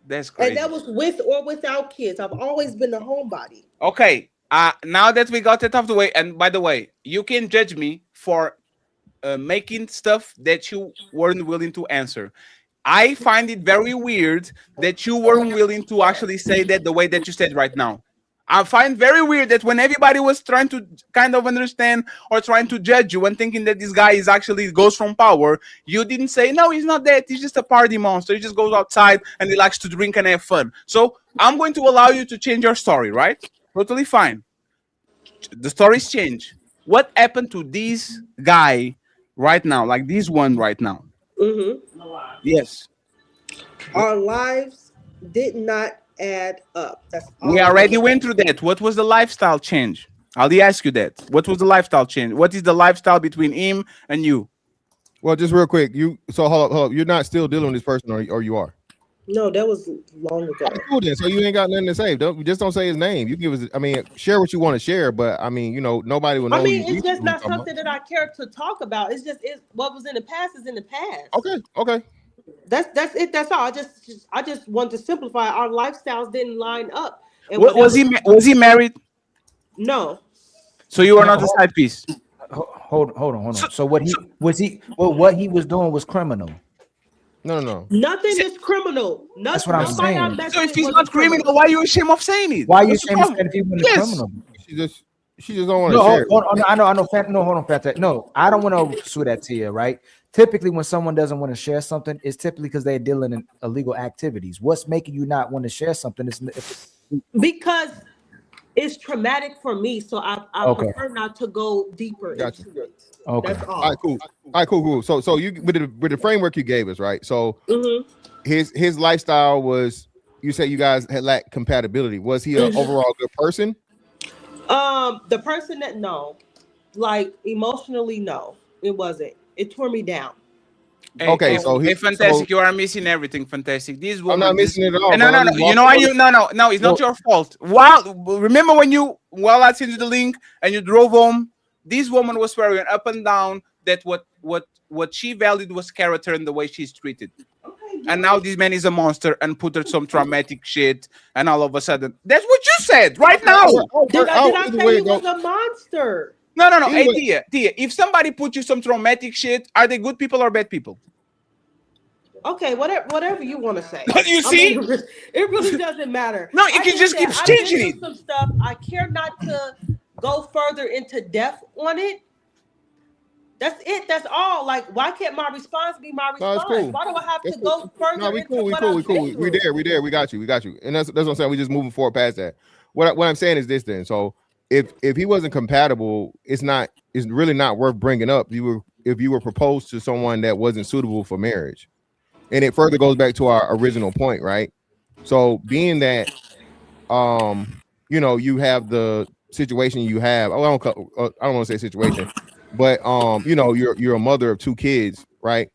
That's crazy. And that was with or without kids. I've always been a homebody. Okay. Now that we got it off the way, and by the way, you can judge me for making stuff that you weren't willing to answer. I find it very weird that you weren't willing to actually say that the way that you said right now. I find very weird that when everybody was trying to kind of understand or trying to judge you and thinking that this guy is actually Ghost from Power, you didn't say, no, he's not that. He's just a party monster. He just goes outside and he likes to drink and have fun. So I'm going to allow you to change your story, right? Totally fine. The stories change. What happened to this guy right now? Like this one right now? Mm-hmm. Yes. Our lives did not add up. We already went through that. What was the lifestyle change? I'll ask you that. What was the lifestyle change? What is the lifestyle between him and you? Well, just real quick, hold up. You're not still dealing with this person, or you are? No, that was long ago. Cool then. So you ain't got nothing to say. Don't say his name. You give us. I mean, share what you want to share, but I mean, nobody will know. I mean, it's just not something that I care to talk about. It's what was in the past is in the past. Okay. That's it. That's all. I just want to simplify. Our lifestyles didn't line up. And Was he married? No. So you are not a side piece. Hold on. So what he was doing was criminal. No. Nothing is criminal. That's what I'm saying. So if he's not criminal, why are you ashamed of saying it? Why are you ashamed of saying if he was criminal? She just don't want to share. I know. No, hold on, Fat. No, I don't want to sue that to you, right? Typically, when someone doesn't want to share something, it's typically because they're dealing in illegal activities. What's making you not want to share something? Because it's traumatic for me, so I prefer not to go deeper. Gotcha. Into it. Okay. That's all. All right, cool. So you with the framework you gave us, right? So his lifestyle was, you said you guys had lacked compatibility. Was he an overall good person? The person that like emotionally, no, it wasn't. It tore me down. Okay, so Fantastic, you are missing everything. Fantastic. This woman, I'm not missing it at all. No. You know why you? No. It's not your fault. Remember when I sent you the link and you drove home? This woman was swearing up and down that what she valued was character and the way she's treated. Okay, and now this man is a monster and put her some traumatic shit, and all of a sudden, that's what you said right now. Did I say he was a monster? No. Hey, Tia, if somebody put you some traumatic shit, are they good people or bad people? Okay, whatever you want to say. You see? It really doesn't matter. No, you can just keep changing it. Some stuff. I care not to go further into depth on it. That's it. That's all. Like, why can't my response be my response? No, cool. Why do I have to go further? No, we cool. We there. We got you. And that's what I'm saying. We just moving forward past that. What I'm saying is this then. So if he wasn't compatible, it's really not worth bringing up. If you were proposed to someone that wasn't suitable for marriage. And it further goes back to our original point, right? So being that you have the situation you have. I don't want to say situation, but you're a mother of 2 kids, right?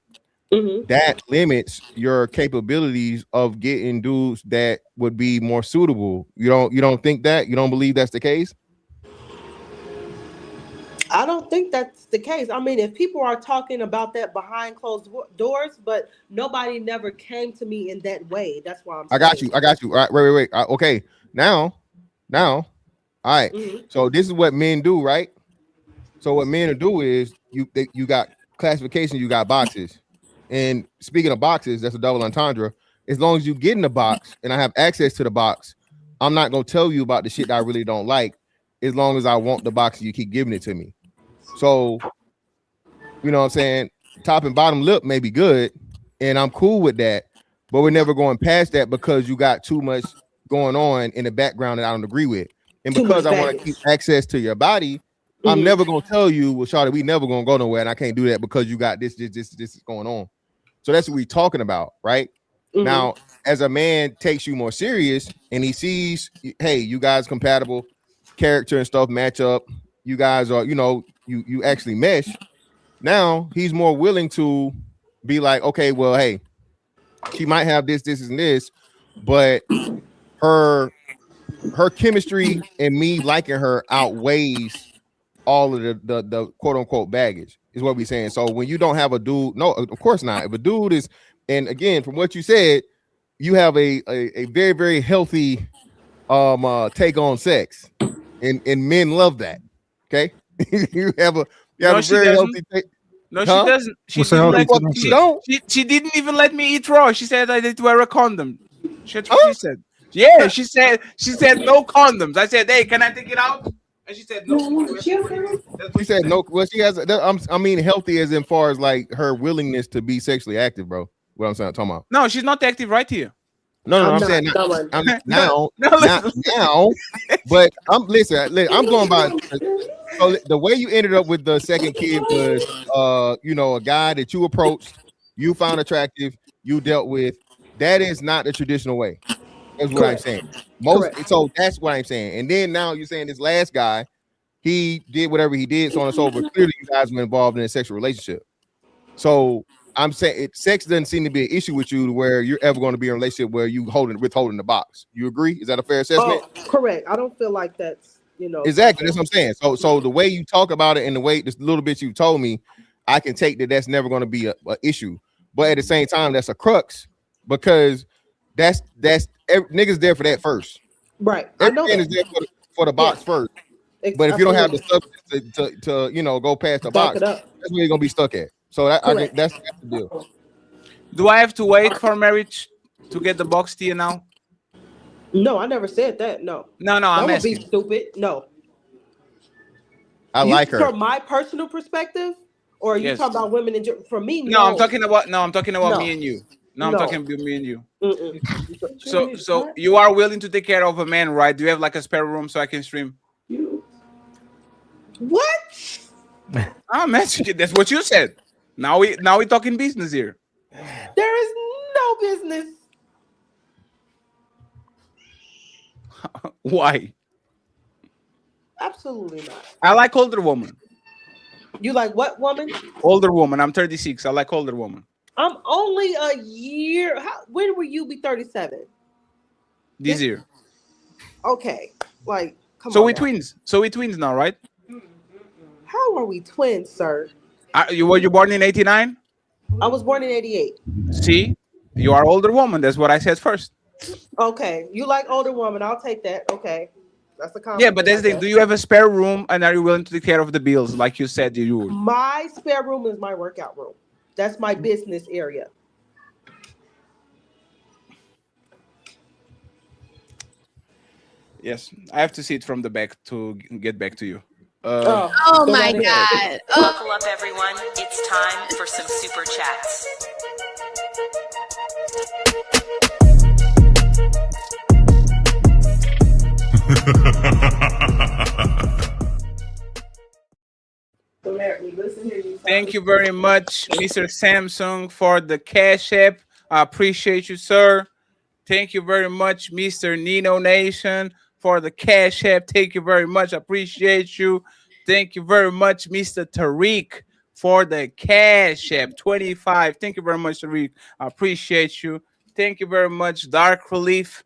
That limits your capabilities of getting dudes that would be more suitable. You don't think that? You don't believe that's the case? I don't think that's the case. I mean, if people are talking about that behind closed doors, but nobody never came to me in that way. That's why I'm saying. I got you. All right, wait. Okay. Now. All right. So this is what men do, right? So what men do is you got classification, you got boxes. And speaking of boxes, that's a double entendre. As long as you get in the box and I have access to the box, I'm not going to tell you about the shit that I really don't like, as long as I want the box, you keep giving it to me. So, you know what I'm saying? Top and bottom lip may be good, and I'm cool with that, but we're never going past that because you got too much going on in the background that I don't agree with. And because I want to keep access to your body, I'm never going to tell you, well, Shawty, we never going to go nowhere, and I can't do that because you got this is going on. So that's what we're talking about, right? Now, as a man takes you more serious and he sees, hey, you guys compatible, character and stuff match up, you guys are, you actually mesh. Now he's more willing to be like, okay, well, hey, she might have this, and this, but her chemistry and me liking her outweighs all of the quote unquote baggage, is what we're saying. So when you don't have a dude, no, of course not. If a dude is, and again, from what you said, you have a very, very healthy take on sex, and men love that. Okay. you have a very healthy take. No, she doesn't. She didn't even let me eat raw. She said I did wear a condom. She said. Yeah, she said no condoms. I said, hey, can I take it out? And she said no. She said no. Well, she has. I mean, healthy as in far as like her willingness to be sexually active, bro. What I'm saying, talking about. No, she's not active right here. No, I'm saying now. But I'm going by. So the way you ended up with the second kid was, a guy that you approached, you found attractive, you dealt with. That is not the traditional way. That's what I'm saying. So that's what I'm saying. And then now you're saying this last guy, he did whatever he did, so on and so forth. Clearly, you guys were involved in a sexual relationship. So I'm saying sex doesn't seem to be an issue with you where you're ever going to be in a relationship where you withholding the box. You agree? Is that a fair assessment? Correct. I don't feel like that's, exactly. That's what I'm saying. So the way you talk about it and the way this little bit you told me, I can take that's never going to be a issue. But at the same time, that's a crux because that's niggas there for that first. Right. Everything is there for the box first. But if you don't have the substance to go past the box, that's where you're gonna be stuck at. So that's the deal. Do I have to wait for marriage to get the box to you now? No, I never said that. No. I'm asking. Be stupid. No. I like her. From my personal perspective, or are you talking about women in general? For me, no. I'm talking about me and you. No, I'm talking about me and you. So you are willing to take care of a man, right? Do you have like a spare room so I can stream? What? I'm asking you. That's what you said. Now we talking business here. There is no business. Why? Absolutely not. I like older woman. You like what woman? Older woman. I'm 36. I like older woman. I'm only a year. When will you be 37? This year. Okay. Like, come on. So we twins. So we twins now, right? How are we twins, sir? Were you born in 89? I was born in 88. See, you are older woman. That's what I said first. Okay, you like older woman. I'll take that. Okay, that's the compliment. Yeah, but that's the thing. Do you have a spare room, and are you willing to take care of the bills, like you said you would? My spare room is my workout room. That's my business area. Yes, I have to see it from the back to get back to you. Oh my God. Buckle up, everyone. It's time for some super chats. Thank you very much, Mr. Samsung, for the Cash App. I appreciate you, sir. Thank you very much, Mr. Nino Nation, for the Cash App. Thank you very much. I appreciate you. Thank you very much, Mr. Tariq, for the Cash App 25. Thank you very much, Tariq. I appreciate you. Thank you very much, Dark Relief,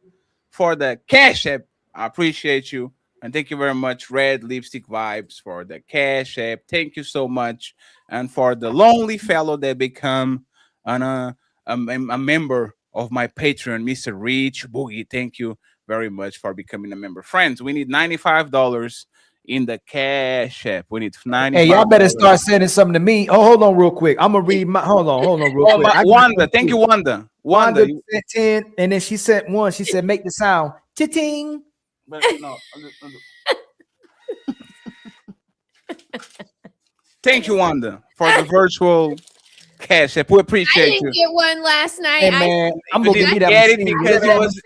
for the Cash App. I appreciate you. And thank you very much, Red Lipstick Vibes, for the Cash App. Thank you so much. And for the lonely fellow that become a member of my Patreon, Mr. Rich Boogie. Thank you very much for becoming a member. Friends, we need $95 in the Cash App. We need $95. Hey, y'all better start sending something to me. Oh, hold on real quick. I'm gonna read my hold on real quick. Wanda, thank you, Wanda. Wanda sent 10, and then she sent one. She said, make the sound. Cha-ting. But no. Thank you, Wanda, for the virtual Cash App. We appreciate you. I didn't get one last night. Hey, man, I'm gonna give you that. Get it because it was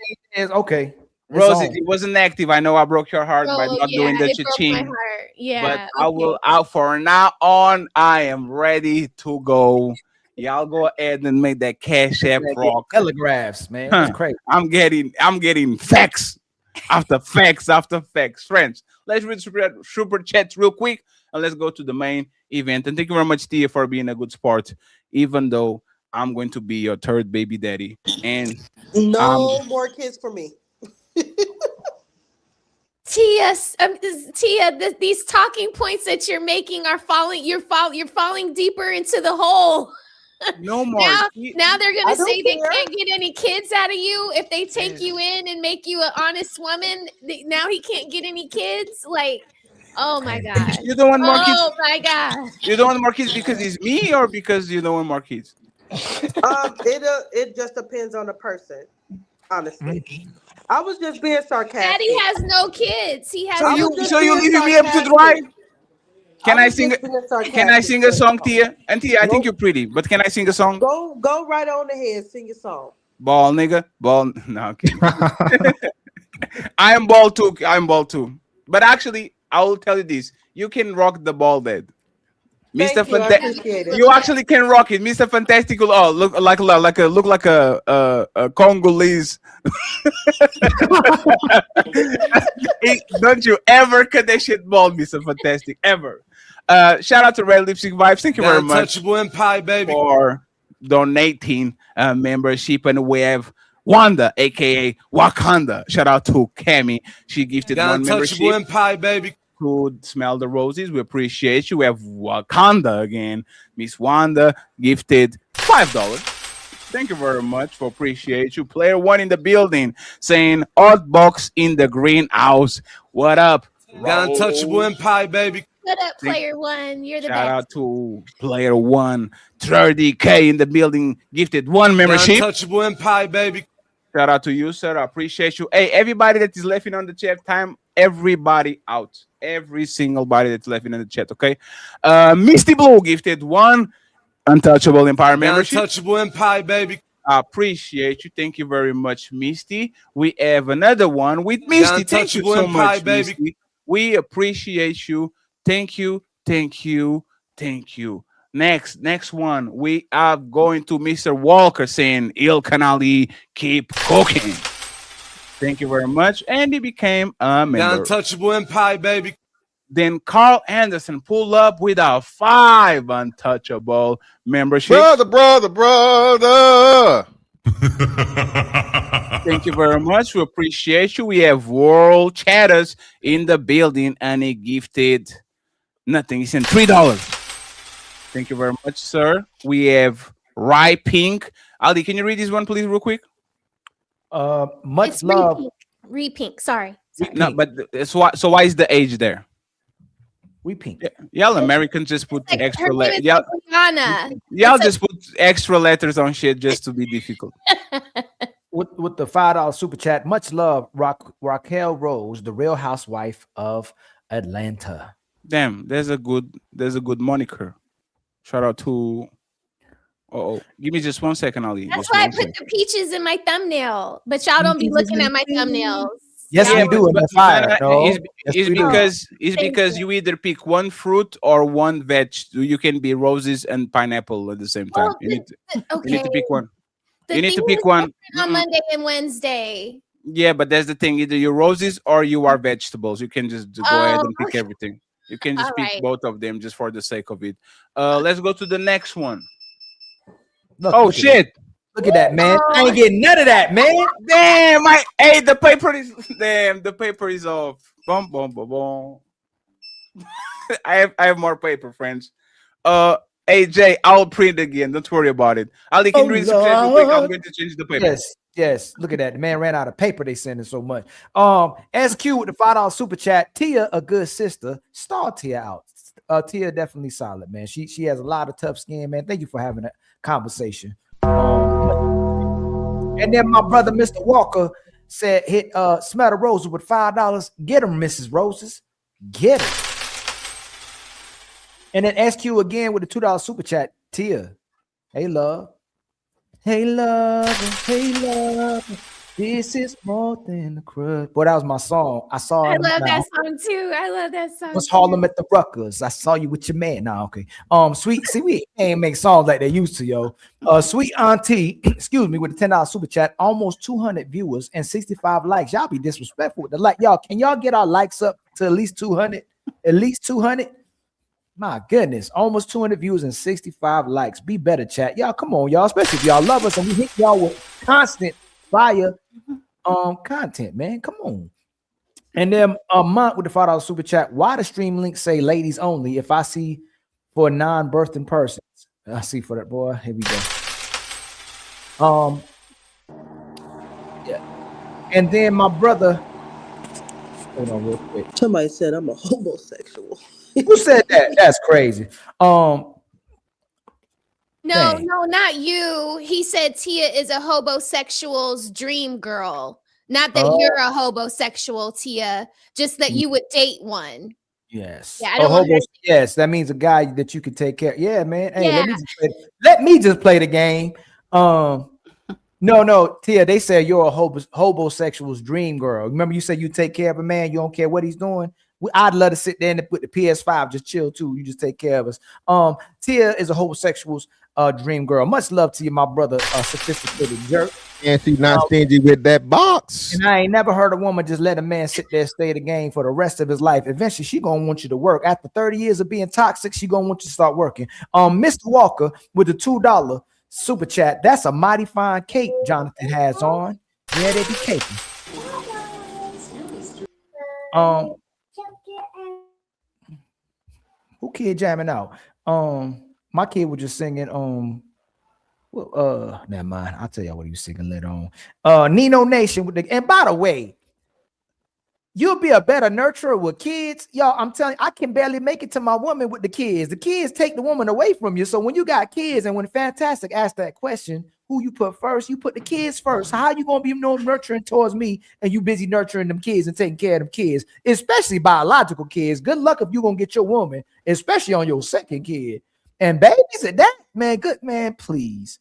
okay. Rosie, it wasn't active. I know I broke your heart by not doing the cha-ching. Yeah, but I will out for now on. I am ready to go. Y'all go ahead and make that Cash App rock. Telegraphs, man. That's crazy. I'm getting facts after facts after facts. Friends, let's read super chats real quick and let's go to the main event. And thank you very much, Tia, for being a good sport, even though I'm going to be your third baby daddy. And no more kids for me. Tia, these talking points that you're making are falling. You're falling deeper into the hole. No more. Now they're gonna say they can't get any kids out of you if they take you in and make you an honest woman. Now he can't get any kids. Like, oh my God. You don't want more kids? Oh my God. You don't want more kids because it's me or because you don't want more kids? It just depends on the person, honestly. I was just being sarcastic. Daddy has no kids. He has. So you leaving me up to dry? Can I sing? Can I sing a song, Tia? And Tia, I think you're pretty, but can I sing a song? Go right on ahead, sing your song. Ball, nigga, ball. No, okay. I am ball too. But actually, I will tell you this: you can rock the ball, dead. Mr. Fantastic, you actually can rock it, Mr. Fantastic. Oh, look like a Congolese. Don't you ever cut that shit ball, Mr. Fantastic, ever. Shout out to Red Lipstick Vibes. Thank you very much and pie, baby. for donating membership, and we have Wanda, aka Wakanda. Shout out to Cammy. She gifted one membership. Empire, baby. To Smell the Roses. We appreciate you. We have Wakanda again. Miss Wanda gifted $5. Thank you very much. For appreciate you. Player one in the building saying odd box in the greenhouse. What up? Got Untouchable Empire, baby. What up, player one? You're the Shout best. out to player one. 30K in the building gifted one membership. Untouchable Empire, baby. Shout out to you, sir. I appreciate you. Hey, everybody that is laughing on the chat, time everybody out. Every single body that's laughing in the chat, okay? Misty Blue gifted one Untouchable Empire membership. Untouchable Empire, baby. I appreciate you. Thank you very much, Misty. We have another one with Misty. Thank you so much, baby. Misty. We appreciate you. Thank you. Thank you. Thank you. Next one. We are going to Mr. Walker saying, Il Canali, keep cooking. Thank you very much. And he became a member. The Untouchable Empire, baby. Then Carl Anderson pulled up with our 5 Untouchable membership. Brother. Thank you very much. We appreciate you. We have World Chatters in the building, and he gifted nothing. He sent $3. Thank you very much, sir. We have Rye Pink. Ali, can you read this one, please, real quick? Much It's love. Repink. Sorry. No, but so why is the age there? We pink. Y'all Americans just put Like, extra her name letters. is Y'all Rihanna. just put extra letters on shit just to be difficult. With the $5 super chat, much love, Raquel Rose, the Real Housewife of Atlanta. Damn, there's a good moniker. Shout out to. Give me just 1 second, Ali. That's Just why I one put second. the peaches in my thumbnail, but y'all don't be looking at my thumbnails. Yes, Yeah, we do. but- In the fire. No. It's Yes, we do. because Thank you either pick one fruit or one veg. You can be roses and pineapple at the same time. Well, You need Okay. to pick one. The You need to thing pick is one. different on Monday and Wednesday. Yeah, but that's the thing. Either you're roses or you are vegetables. You can just go ahead and pick okay. everything. You can just All pick right. both of them just for the sake of it. Let's go to the next one. Look Oh at shit! that. Look at that, man. I ain't getting none of that, man. Damn! The paper is off. Boom, boom, boom, boom. I have more paper, friends. AJ, I'll print again. Don't worry about it. Ali, can you read the chat real quick? I'm going to change the paper. Yes. Look at that. The man ran out of paper. They sending so much. SQ with the $5 super chat. Tia, a good sister. Star Tia out. Tia definitely solid, man. She has a lot of tough skin, man. Thank you for having that conversation. And then my brother, Mr. Walker, said, hit Smell the Roses with $5. Get them, Mrs. Roses. Get it. And then SQ again with the $2 super chat. Tia. Hey, love. Hey, love. Hey, love. This is more than a crush. Boy, that was my song. I saw. I love that song too. I love that song. Was Harlem at the Ruckers? I saw you with your man. Nah, okay. Sweet. See, we ain't make songs like they used to, yo. Sweet Auntie, excuse me, with the $10 super chat, almost 200 viewers and 65 likes. Y'all be disrespectful with the like. Y'all, can y'all get our likes up to at least 200? At least 200? My goodness, almost 200 views and 65 likes. Be better, chat. Y'all, come on, y'all. Especially if y'all love us and we hit y'all with constant fire content, man. Come on. And then a month with the $5 super chat. Why the stream link say ladies only? If I see for non-birthing persons, I see for that boy. Here we go. Yeah. And then my brother. Hold on real quick. Somebody said I'm a homosexual. Who said that? That's crazy. No, Dang. no, not you. He said Tia is a hobosexual's dream girl. Not that Oh. you're a homosexual, Tia. Just that you would date one. Yes. Yeah, I don't want her to- Yes, that means a guy that you could take care. Yeah, man. Hey, Yeah. let me just play the game. No, Tia, they say you're a homosexual's dream girl. Remember, you said you take care of a man, you don't care what he's doing. I'd love to sit there and put the PS5, just chill too. You just take care of us. Tia is a homosexual's dream girl. Much love to you, my brother, sophisticated jerk. And she's not stingy with that box. And I ain't never heard a woman just let a man sit there, stay the game for the rest of his life. Eventually, she gonna want you to work. After 30 years of being toxic, she gonna want you to start working. Mr. Walker with the $2 super chat. That's a mighty fine cape Jonathan has on. Yeah, they be caking. Who kid jamming out? My kid was just singing. Never mind. I'll tell y'all what he was singing later on. Nino Nation with the. And by the way, you'll be a better nurturer with kids, y'all. I'm telling you, I can barely make it to my woman with the kids. The kids take the woman away from you. So when you got kids, and when Fantastic asked that question, who you put first? You put the kids first. How you gonna be nurturing towards me, and you busy nurturing them kids and taking care of them kids, especially biological kids? Good luck if you gonna get your woman, especially on your second kid. And babies at that, man, good man, please.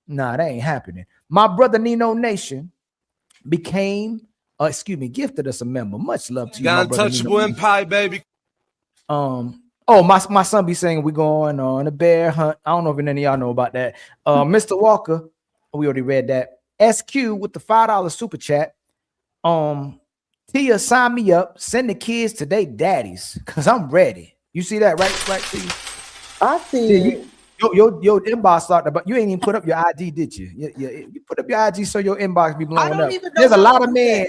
Nah, that ain't happening. My brother Nino Nation gifted us a member. Much love to you. Got Untouchable Empire, baby. My son be saying we going on a bear hunt. I don't know if any of y'all know about that. Mr. Walker, we already read that. SQ with the $5 super chat. Tia, sign me up. Send the kids to their daddies because I'm ready. You see that, right, Tia? I see. Your inbox started, but you ain't even put up your IG, did you? You put up your IG so your inbox be blowing up. There's a lot of men.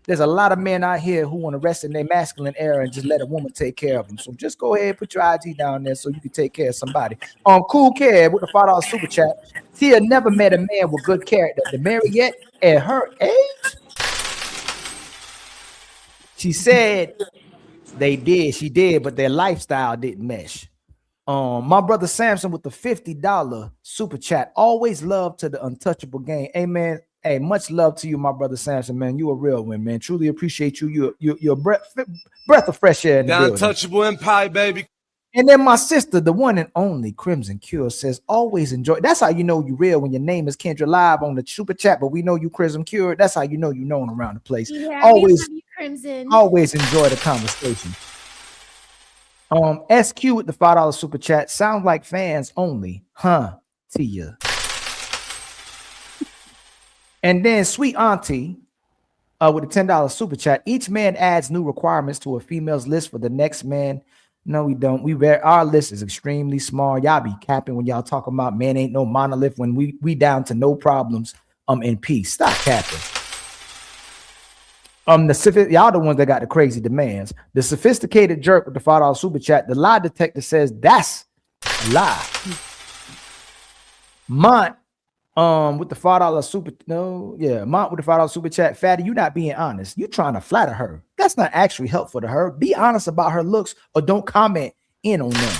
There's a lot of men out here who want to rest in their masculine era and just let a woman take care of them. So just go ahead and put your IG down there so you can take care of somebody. Cool Care with the $5 super chat. Tia never met a man with good character to marry yet at her age. She said they did. She did, but their lifestyle didn't mesh. My brother Samson with the $50 super chat. Always love to the Untouchable gang. Amen. Hey, much love to you, my brother Samson, man. You a real one, man. Truly appreciate you. You're a breath of fresh air in the building. Untouchable Empire, baby. And then my sister, the one and only Crimson Cure, says always enjoy. That's how you know you real when your name is Kendra Live on the super chat, but we know you Crimson Cure. That's how you know you known around the place. Yeah, always, you, Crimson. Always enjoy the conversation. SQ with the $5 super chat. Sounds like fans only, huh? Tia. And then Sweet Auntie with a $10 super chat. Each man adds new requirements to a female's list for the next man. No, we don't. Our list is extremely small. Y'all be capping when y'all talk about man ain't no monolith when we down to no problems in peace. Stop capping. Y'all the ones that got the crazy demands. The sophisticated jerk with the $5 super chat. The lie detector says that's a lie. Mont with the $5 super Mont with the $5 super chat. Fatty, you not being honest. You trying to flatter her. That's not actually helpful to her. Be honest about her looks or don't comment in on them.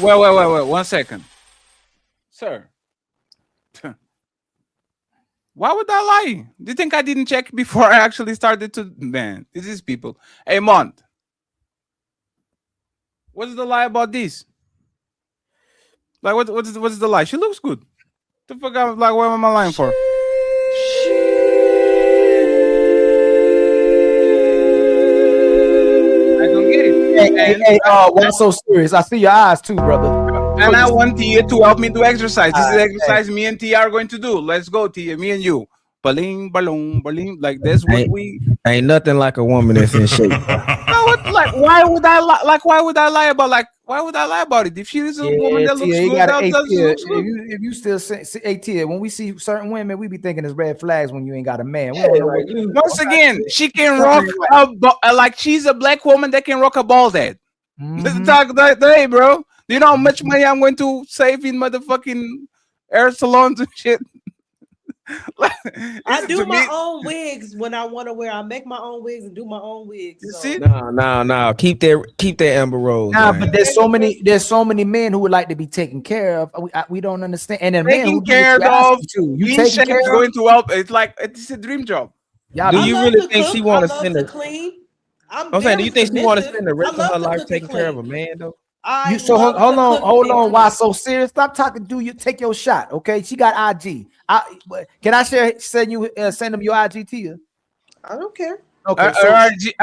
Wait, 1 second, sir. Why would I lie? Do you think I didn't check before I actually started to? Man, this is people. Hey, Mont, what's the lie about this? Like, what's the lie? She looks good. The fuck, like, what am I lying for? I don't get it. Hey, why so serious? I see your eyes too, brother. And I want Tia to help me do exercise. This is exercise me and Tia are going to do. Let's go, Tia, me and you. Baling, balloon, baling. Like that's what we. Ain't nothing like a woman that's in shape. Why would I lie? Like, why would I lie about? Like, why would I lie about it? If she is a woman that looks good, if you still say, hey, Tia, when we see certain women, we be thinking it's red flags when you ain't got a man. Once again, she can rock like she's a black woman that can rock a bald head. Talk that day, bro. Do you know how much money I'm going to save in motherfucking hair salons and shit? I do my own wigs when I want to wear. I make my own wigs and do my own wigs. You see? No. Keep that Amber Rose. Nah, man. But there's so many men who would like to be taken care of. We don't understand. And then taking care of you taking care is going to help. It's like it's a dream job. Yeah, do you really think she want to spend the clean? I'm saying, do you think she want to spend the rest of her life taking care of a man though? Hold on. Why so serious? Stop talking. You take your shot, okay? She got IG. Can I send them your IG to you? I don't care. Okay, RIG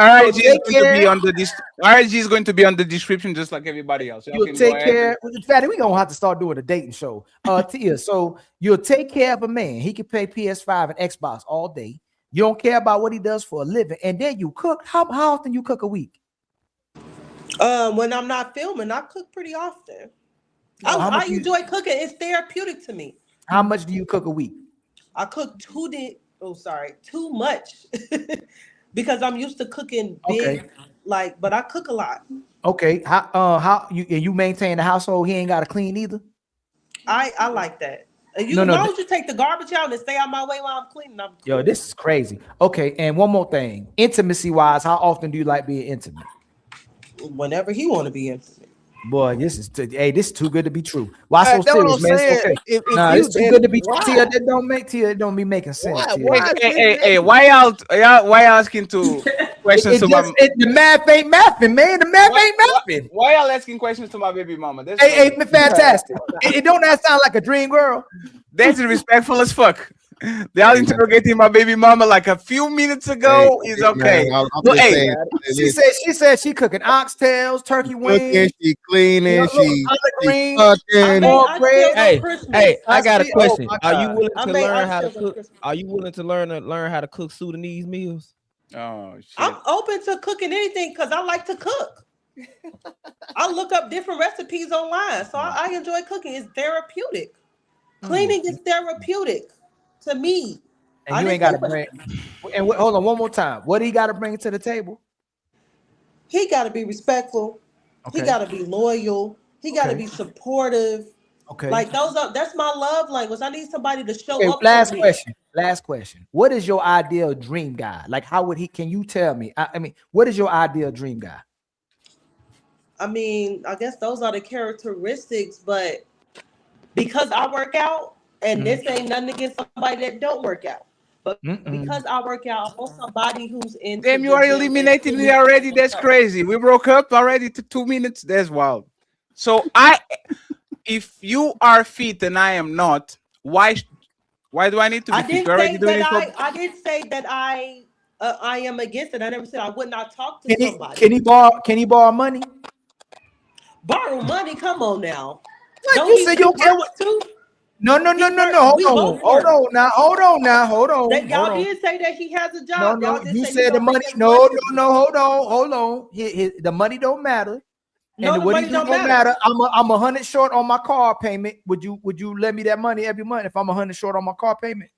is going to be on the description just like everybody else. You'll take care. Fatty, we're gonna have to start doing a dating show. Tia, so you'll take care of a man. He can play PS5 and Xbox all day. You don't care about what he does for a living, and then you cook. How often you cook a week? When I'm not filming, I cook pretty often. I enjoy cooking. It's therapeutic to me. How much do you cook a week? I cook too much because I'm used to cooking big, but I cook a lot. Okay, how you maintain the household? He ain't got to clean either. I like that. As long as you take the garbage out and stay out my way while I'm cleaning. Yo, this is crazy. Okay, and one more thing, intimacy wise, how often do you like being intimate? Whenever he want to be intimate. Boy, this is too good to be true. Why so serious, man? Okay. If it's too good to be true. Tia, that don't be making sense. Hey, why y'all asking questions to my the math ain't mathing, man. The math ain't mathing. Why y'all asking questions to my baby mama? Hey, fantastic. It don't that sound like a dream girl? That's disrespectful as fuck. Y'all interrogating my baby mama like a few minutes ago is okay. She said she cooking oxtails, turkey wings, she cleaning, she cooking. Hey, I got a question. Are you willing to learn how to cook? Are you willing to learn how to cook Sudanese meals? Oh shit. I'm open to cooking anything because I like to cook. I look up different recipes online, so I enjoy cooking. It's therapeutic. Cleaning is therapeutic to me. And you ain't got to bring. And hold on one more time. What do he got to bring to the table? He got to be respectful. Okay. He got to be loyal. He got to be supportive. Okay. Like that's my love language. I need somebody to show up. Last question. What is your ideal dream guy? Like, how would he? Can you tell me? I mean, what is your ideal dream guy? I mean, I guess those are the characteristics, but because I work out, and this ain't nothing against somebody that don't work out, but because I work out, I want somebody who's in. Damn, you are eliminating me already. That's crazy. We broke up already to 2 minutes. That's wild. So if you are fit and I am not, why do I need to be fit? I didn't say that I am against it. I never said I would not talk to somebody. Can he borrow money? Borrow money? Come on now. What? You said you don't care what to? No. Hold on. Y'all did say that he has a job. No. You said the money. No. Hold on. The money don't matter. And the money don't matter. I'm 100 short on my car payment. Would you lend me that money every month if I'm 100 short on my car payment?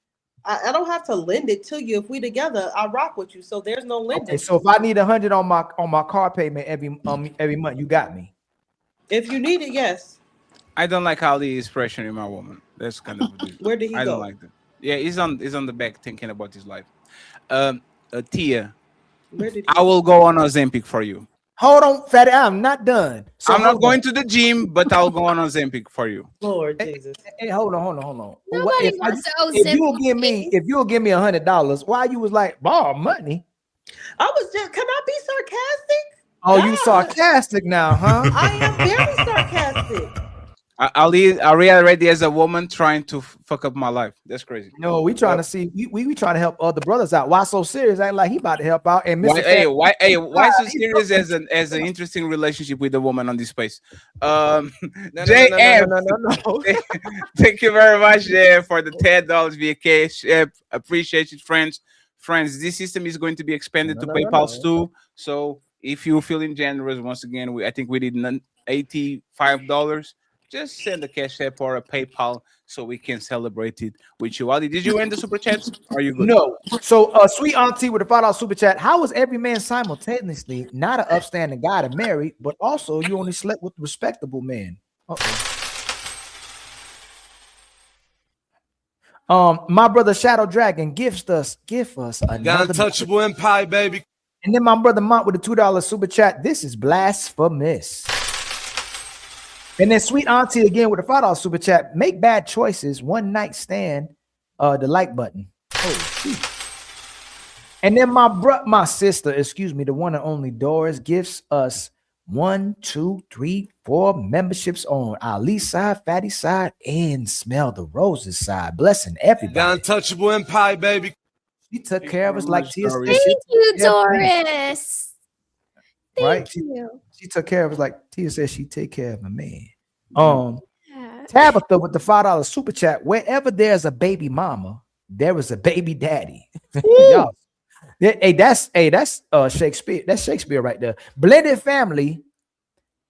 I don't have to lend it to you. If we together, I rock with you. So there's no lending. Okay, so if I need 100 on my car payment every month, you got me. If you need it, yes. I don't like how he is pressuring my woman. That's kind of where did he go? I don't like that. Yeah, he's on the back thinking about his life. Tia, I will go on Ozempic for you. Hold on, fatty. I'm not done. So I'm not going to the gym, but I'll go on Ozempic for you. Lord Jesus. Hey, hold on. Nobody wants to Ozempic. If you'll give me $100, why you was like borrow money? I was just. Can I be sarcastic? Oh, you sarcastic now, huh? I am very sarcastic. Ali already as a woman trying to fuck up my life. That's crazy. No, we trying to see. We trying to help other brothers out. Why so serious? Ain't like he about to help out. And Mr. Why so serious as an interesting relationship with a woman on this space? JF, thank you very much for the $10 via cash. Appreciate it, friends. This system is going to be expanded to PayPal too. So if you're feeling generous, once again, I think we did $85. Just send a Cash App or a PayPal so we can celebrate it with you. Ali, did you end the super chats? Are you good? No. So, sweet auntie with a $5 super chat. How is every man simultaneously not an upstanding guy to marry, but also you only slept with respectable men? My brother Shadow Dragon give us another untouchable empire, baby. And then my brother Mont with a $2 super chat. This is blasphemous. And then sweet auntie again with a $5 super chat. Make bad choices. One night stand. The like button. Oh shoot. And then my sister, the one and only Doris, gives us 1, 2, 3, 4 memberships on Ali's side, Fatty side, and Smell the Roses side. Blessing everybody. The untouchable empire, baby. She took care of us like Tia. Thank you, Doris. Thank you. She took care of us like Tia said she take care of a man. Tabitha with the $5 super chat. Wherever there's a baby mama, there is a baby daddy. That's Shakespeare. That's Shakespeare right there. Blended family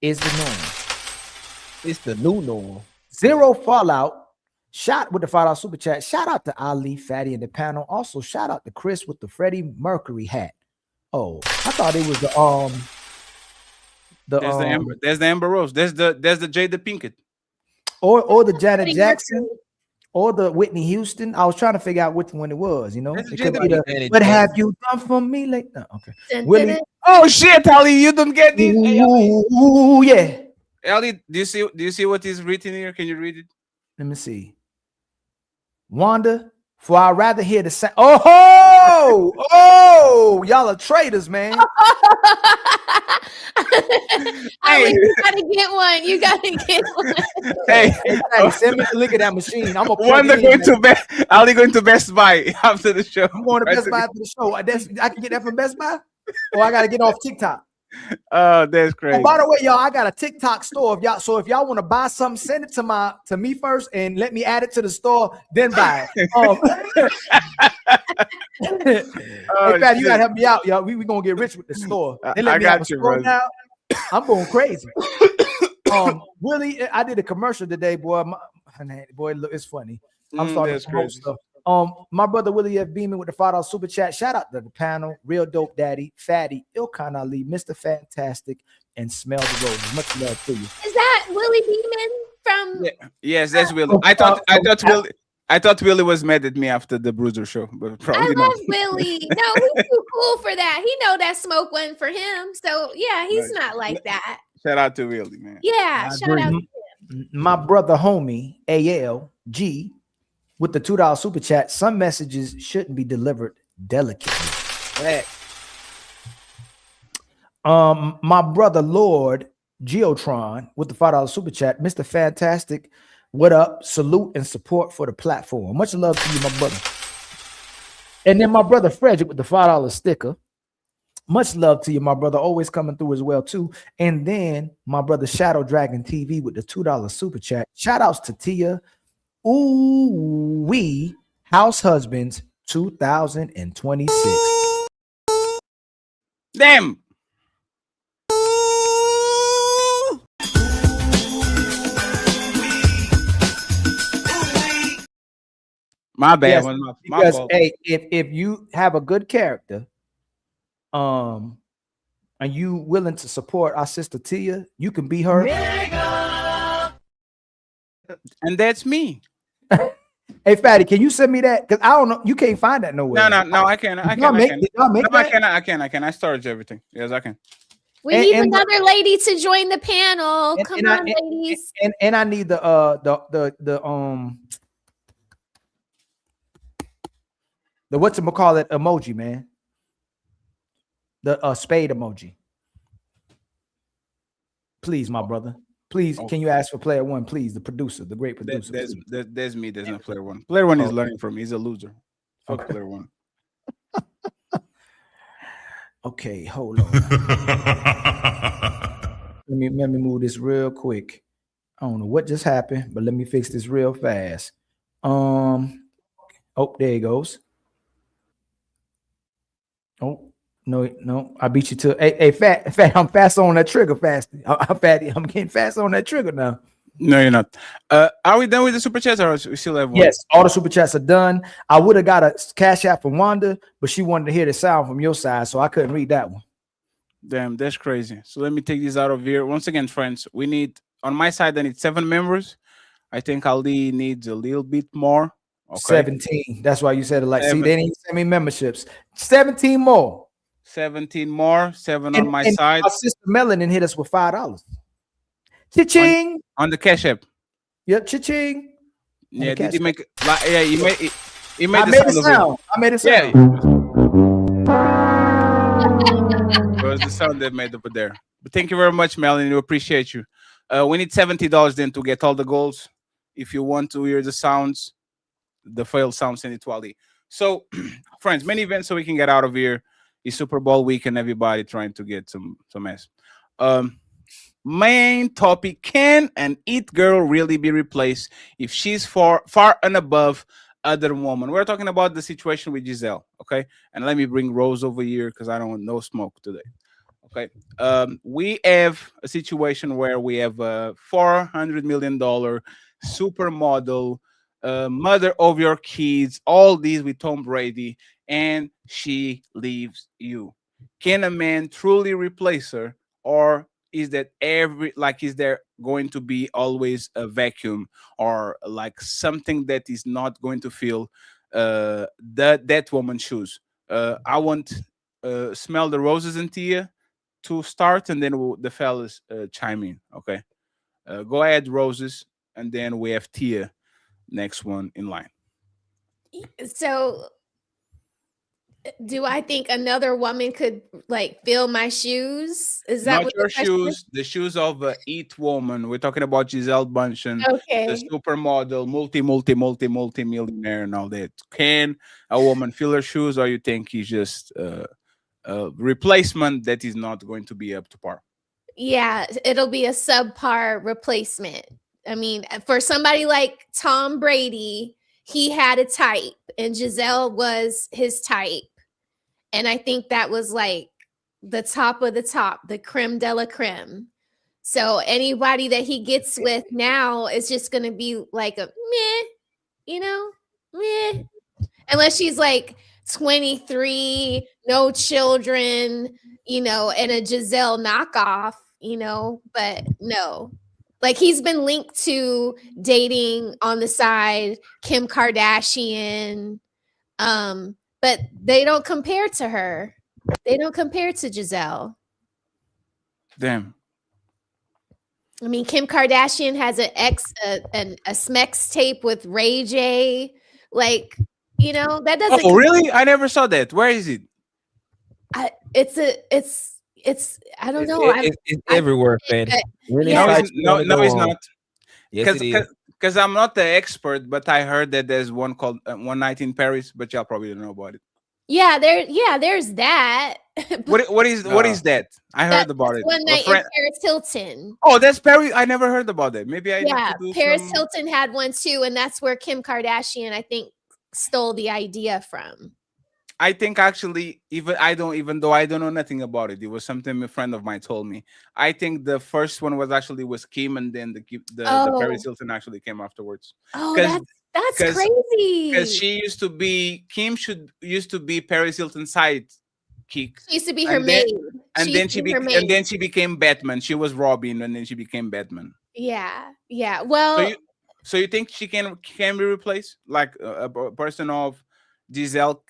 is the norm. It's the new norm. Zero fallout. Shout with the $5 super chat. Shout out to Ali, Fatty, and the panel. Also, shout out to Chris with the Freddie Mercury hat. Oh, I thought it was there's the Amber Rose. There's the Jada Pinkett. Or the Janet Jackson. Or the Whitney Houston. I was trying to figure out which one it was, you know. It could be what have you done for me lately? No, okay. Willie. Oh shit, Ali, you don't get this. Ooh, yeah. Ali, do you see what is written here? Can you read it? Let me see. Wanda, for I'd rather hear the sound. Oh, y'all are traitors, man. Hey, you gotta get one. You gotta get one. Hey, send me the link of that machine. I'm gonna Wanda going to Best. Ali going to Best Buy after the show. I'm going to Best Buy after the show. I can get that from Best Buy, or I gotta get off TikTok. Oh, that's crazy. Oh, by the way, y'all, I got a TikTok store. If y'all want to buy something, send it to me first, and let me add it to the store, then buy it. In fact, you gotta help me out, y'all. We gonna get rich with the store. They let me have a store now. I'm going crazy. Willie, I did a commercial today, boy. Look, it's funny. I'm starting to promote stuff. My brother Willie F. Beeman with the $5 super chat. Shout out to the panel, Real Dope Daddy, Fatty, Ilkan Ali, Mr. Fantastic, and Smell the Roses. Much love to you. Is that Willie Beeman from? Yeah. Yes, that's Willie. I thought Willie was mad at me after the Bruiser show, but probably I love Willie. No, he's too cool for that. He know that smoke wasn't for him. So yeah, he's not like that. Shout out to Willie, man. Yeah, shout out to him. My brother homie ALG with the $2 super chat. Some messages shouldn't be delivered delicately. My brother Lord Geotron with the $5 super chat. Mr. Fantastic, what up? Salute and support for the platform. Much love to you, my brother. And then my brother Frederick with the $5 sticker. Much love to you, my brother. Always coming through as well, too. And then my brother Shadow Dragon TV with the $2 super chat. Shout outs to Tia. We House Husbands 2026. Damn. My bad. Yes, My because fault. hey, if you have a good character, and you willing to support our sister Tia, you can be her. And that's me. Hey, Fatty, can you send me that? Because I don't know, you can't find that nowhere. No, I can. I can. I storage everything. Yes, I can. We need another lady to join the panel. Come on, ladies. And I need the whatchamacallit emoji, man. The spade emoji. Please, my brother. Please, can you ask for player one, please? The producer, the great producer. There's me. There's no player one. Player one is learning from me. He's a loser. Fuck player one. Okay, hold on. let me move this real quick. I don't know what just happened, but let me fix this real fast. Oh, there it goes. Oh, no, I beat you to hey, fat, I'm fast on that trigger, fast. I'm fatty. I'm getting fast on that trigger now. No, you're not. Are we done with the super chats, or we still have one? Yes, all the super chats are done. I would have got a cash app from Wanda, but she wanted to hear the sound from your side, so I couldn't read that one. Damn, that's crazy. So let me take this out of here. Once again, friends, we need, on my side, I need 7 members. I think Ali needs a little bit more. Okay. 17. That's why you said it like, see, they didn't send me memberships. 17 more. 17 more, 7 on my side. Our sister Melanin hit us with $5. Cha-ching! On the Cash App. Yep, cha-ching. Yeah, did you make? Yeah, you made. You made I made the sound. I made it sound. It was the sound that made up there. But thank you very much, Melanie. We appreciate you. We need $70 then to get all the goals. If you want to hear the sounds, the failed sound, send it to Ali. So, friends, many events so we can get out of here. It's Super Bowl week and everybody trying to get some mess. Main topic: can an it girl really be replaced if she's far and above other women? We're talking about the situation with Giselle, okay? And let me bring Rose over here because I don't want no smoke today. Okay. We have a situation where we have a $400 million supermodel mother of your kids, all these with Tom Brady, and she leaves you. Can a man truly replace her, or is that is there going to be always a vacuum, or like something that is not going to fill that woman's shoes? I want Smell the Roses and Tia to start, and then the fellas chime in. Okay, go ahead, Roses, and then we have Tia, next one in line. So, do I think another woman could like fill my shoes? Is that Not what your the question is? shoes, the shoes of each woman. We're talking about Gisele Bündchen, Okay. the supermodel, multi-millionaire, and all that. Can a woman fill her shoes, or you think he's just a replacement that is not going to be up to par? Yeah, it'll be a subpar replacement. I mean, for somebody like Tom Brady, he had a type, and Gisele was his type. And I think that was like the top of the top, the creme de la creme. So anybody that he gets with now is just going to be like a meh. Unless she's like 23, no children, and a Gisele knockoff, but no. Like he's been linked to dating on the side Kim Kardashian, but they don't compare to her. They don't compare to Gisele. Damn. I mean, Kim Kardashian has a Smex tape with Ray J. Like, that doesn't. Oh, really? I never saw that. Where is it? It's I don't know. It's everywhere, Fanny. No, it's not. Yes, it is. Because I'm not the expert, but I heard that there's one called One Night in Paris, but y'all probably don't know about it. Yeah, there's that. What is that? I heard about it. One Night in Paris Hilton. Oh, that's Paris. I never heard about that. Maybe I need to do Paris Hilton had one too, and that's where Kim Kardashian, I think, stole the idea from. I think actually, even though I don't know nothing about it, it was something a friend of mine told me. I think the first one was Kim, and then the Paris Hilton actually came afterwards. Oh, that's crazy. Because Kim used to be Paris Hilton's sidekick. She used to be her maid. And then she became Batman. She was Robin, and then she became Batman. Yeah. Well, so you think she can be replaced, like a person of Gisele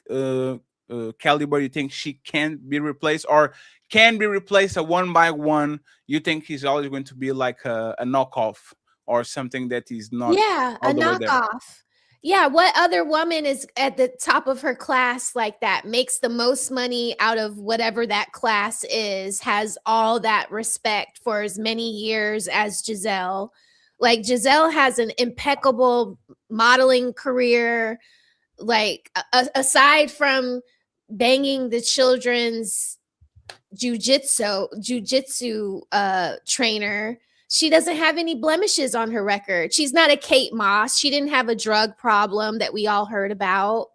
caliber? You think she can be replaced, or can be replaced a one by one? You think he's always going to be like a knockoff, or something that is not? Yeah, a knockoff. Yeah, what other woman is at the top of her class like that, makes the most money out of whatever that class is, has all that respect for as many years as Gisele? Like Gisele has an impeccable modeling career. Like aside from banging the children's jujitsu trainer, she doesn't have any blemishes on her record. She's not a Kate Moss. She didn't have a drug problem that we all heard about.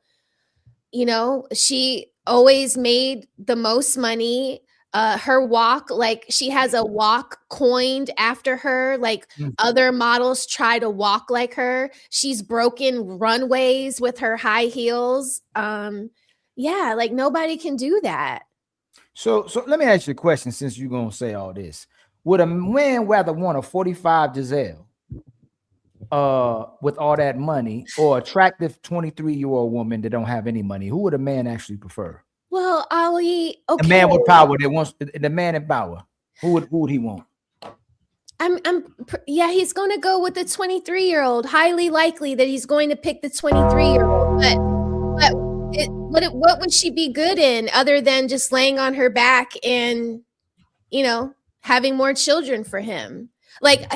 She always made the most money. Her walk, like she has a walk coined after her, like other models try to walk like her. She's broken runways with her high heels. Yeah, like nobody can do that. So let me ask you a question, since you're gonna say all this. Would a man rather want a 45 Gisele with all that money, or attractive 23-year-old woman that don't have any money? Who would a man actually prefer? Well, Ali, okay. A man with power that wants the man in power. Who would he want? He's going to go with the 23-year-old. Highly likely that he's going to pick the 23-year-old. But what would she be good in other than just laying on her back and, having more children for him? Like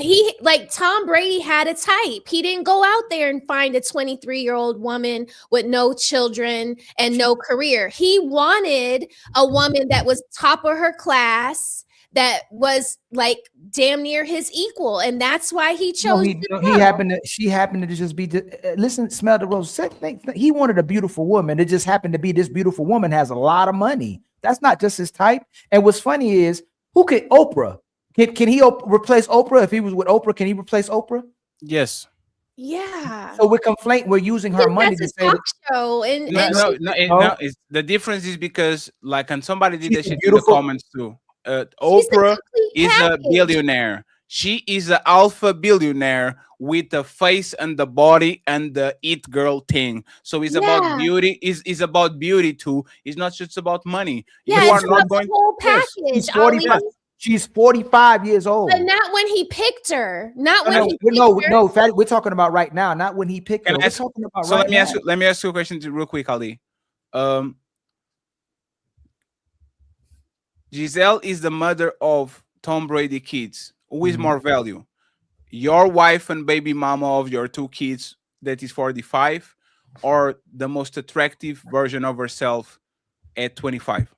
Tom Brady had a type. He didn't go out there and find a 23-year-old woman with no children and no career. He wanted a woman that was top of her class, that was like damn near his equal, and that's why he chose. She happened to just be. Listen, Smell the Rose. He wanted a beautiful woman. It just happened to be this beautiful woman has a lot of money. That's not just his type. And what's funny is, who could Oprah? Can he replace Oprah? If he was with Oprah, can he replace Oprah? Yes. Yeah. So we're using her money to That's a say talk that show, and No, and no, she, it's the difference is because like, and somebody did she's that a shit in the beautiful. comments too. she's the Oprah complete is a package. billionaire. She is an alpha billionaire with the face and the body and the it girl thing. So it's about Yeah. beauty. Is about beauty too. It's not just about money. Yeah, You are it's not about the going. whole Yes, package, she's 45. Ali. She's 45 years old. But not when he picked her. Not when No, he no, picked her. no, Fatty, we're talking about right now, not when he picked Can her. I We're ask, talking about so right now. let me ask you a question real quick, Ali. Um, Giselle is the mother of Tom Brady kids. Who is more value? Your wife and baby mama of your two kids that is 45, or the most attractive version of herself at 25?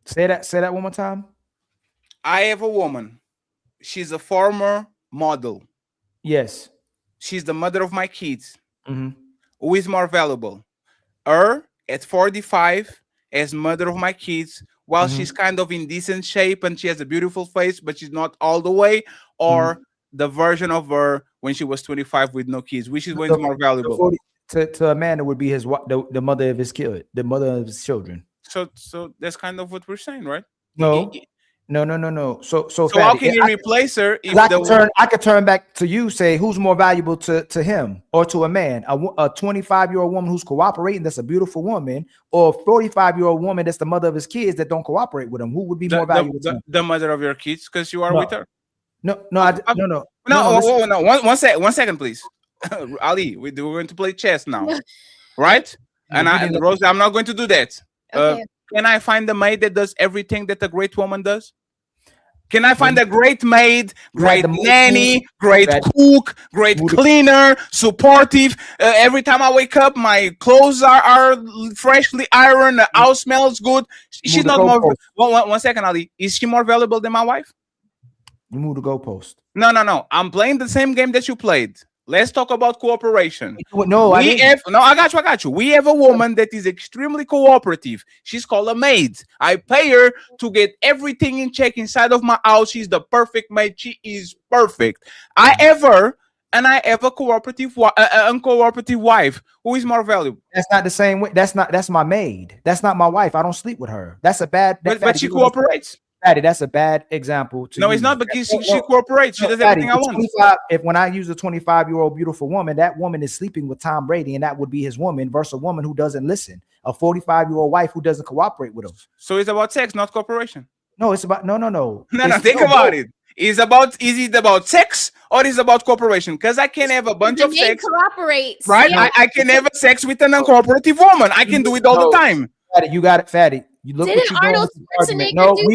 Say that one more time. I have a woman. She's a former model. Yes. She's the mother of my kids. Mm-hmm. Who is more valuable? Her at 45 as mother of my kids, while she's kind of in decent shape and she has a beautiful face, but she's not all the way, or the version of her when she was 25 with no kids, which is when it's more valuable. To a man, it would be the mother of his kid, the mother of his children. So that's kind of what we're saying, right? No. So how can you replace her if I could turn back to you, say who's more valuable to him or to a man? A 25-year-old woman who's cooperating, that's a beautiful woman, or a 45-year-old woman that's the mother of his kids that don't cooperate with him? Who would be more valuable to him? The mother of your kids, because you are with her. No. One second, please. Ali, we're going to play chess now, right? And Rose, I'm not going to do that. Okay. Can I find a maid that does everything that a great woman does? Can I find a great maid, great nanny, great cook, great cleaner, supportive? Every time I wake up, my clothes are freshly ironed. The house smells good. She's not more. One second, Ali. Is she more valuable than my wife? You move the goalpost. No. I'm playing the same game that you played. Let's talk about cooperation. No, I got you. We have a woman that is extremely cooperative. She's called a maid. I pay her to get everything in check inside of my house. She's the perfect maid. She is perfect. I have a uncooperative wife. Who is more valuable? That's not the same way. That's my maid. That's not my wife. I don't sleep with her. That's a bad. But she cooperates. Fatty, that's a bad example. No, it's not, because she cooperates. She does everything I want. When I use a 25-year-old beautiful woman, that woman is sleeping with Tom Brady, and that would be his woman, versus a woman who doesn't listen. A 45-year-old wife who doesn't cooperate with him. So it's about sex, not cooperation. No, it's about no. Think about it. Is it about sex or is it about cooperation? Because I can have a bunch of sex. Cooperates, right? Yeah. I can have sex with an uncooperative woman. I can do it all the time. Fatty, you got it, Fatty. You look Didn't what you're Arnold doing. Schwarzenegger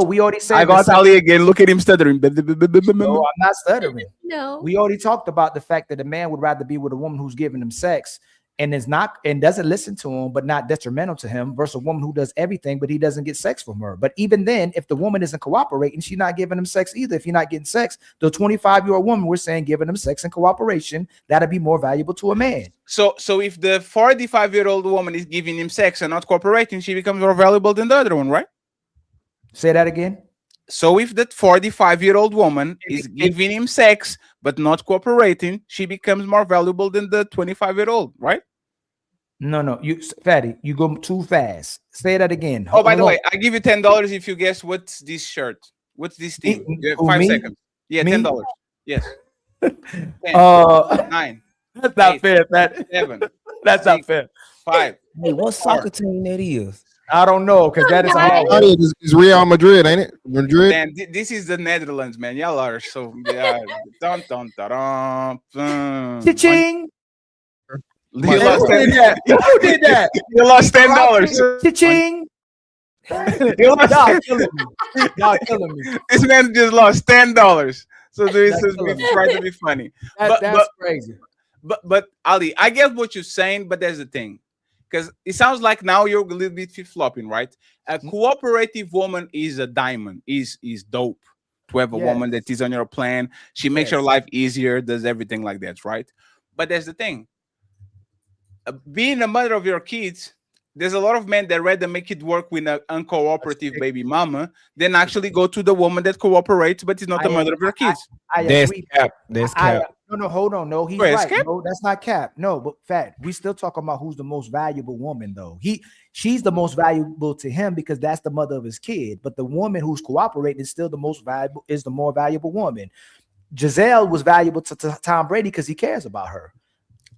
We already said. I got Ali again. Look at him stuttering. No, I'm not stuttering. No. We already talked about the fact that a man would rather be with a woman who's giving him sex and doesn't listen to him, but not detrimental to him, versus a woman who does everything, but he doesn't get sex from her. But even then, if the woman isn't cooperating, she's not giving him sex either. If you're not getting sex, the 25-year-old woman, we're saying giving him sex and cooperation, that'd be more valuable to a man. So if the 45-year-old woman is giving him sex and not cooperating, she becomes more valuable than the other one, right? Say that again. So if that 45-year-old woman is giving him sex but not cooperating, she becomes more valuable than the 25-year-old, right? No, Fatty, you go too fast. Say that again. Oh, by the way, I give you $10 if you guess what's this shirt. What's this team? You have 5 seconds. Yeah, $10. Yes. 10, 9. That's not fair, Fatty. 7. That's not fair. 5. Hey, what soccer team that is? I don't know, because that is hard. It's Real Madrid, ain't it? Madrid. Man, this is the Netherlands, man. Y'all are so yeah. Dun, dun, dun, dun, dun. Cha-ching. You lost Who did that? Who did that? You lost $10. Cha-ching. Y'all killing me. This man just lost $10. So this is trying to be funny. That's crazy. But Ali, I get what you're saying, but there's the thing. Because it sounds like now you're a little bit flip-flopping, right? A cooperative woman is a diamond, is dope. To have a woman that is on your plan, she makes your life easier, does everything like that, right? But there's the thing. Being a mother of your kids there's a lot of men that rather make it work with an uncooperative baby mama than actually go to the woman that cooperates, but is not the mother of your kids. That's cap. That's cap. No, hold on. No, he's Wait, it's right. cap? No, that's not cap. No, but Fat, we still talking about who's the most valuable woman, though. She's the most valuable to him because that's the mother of his kid. But the woman who's cooperating is still the most valuable, is the more valuable woman. Giselle was valuable to Tom Brady because he cares about her.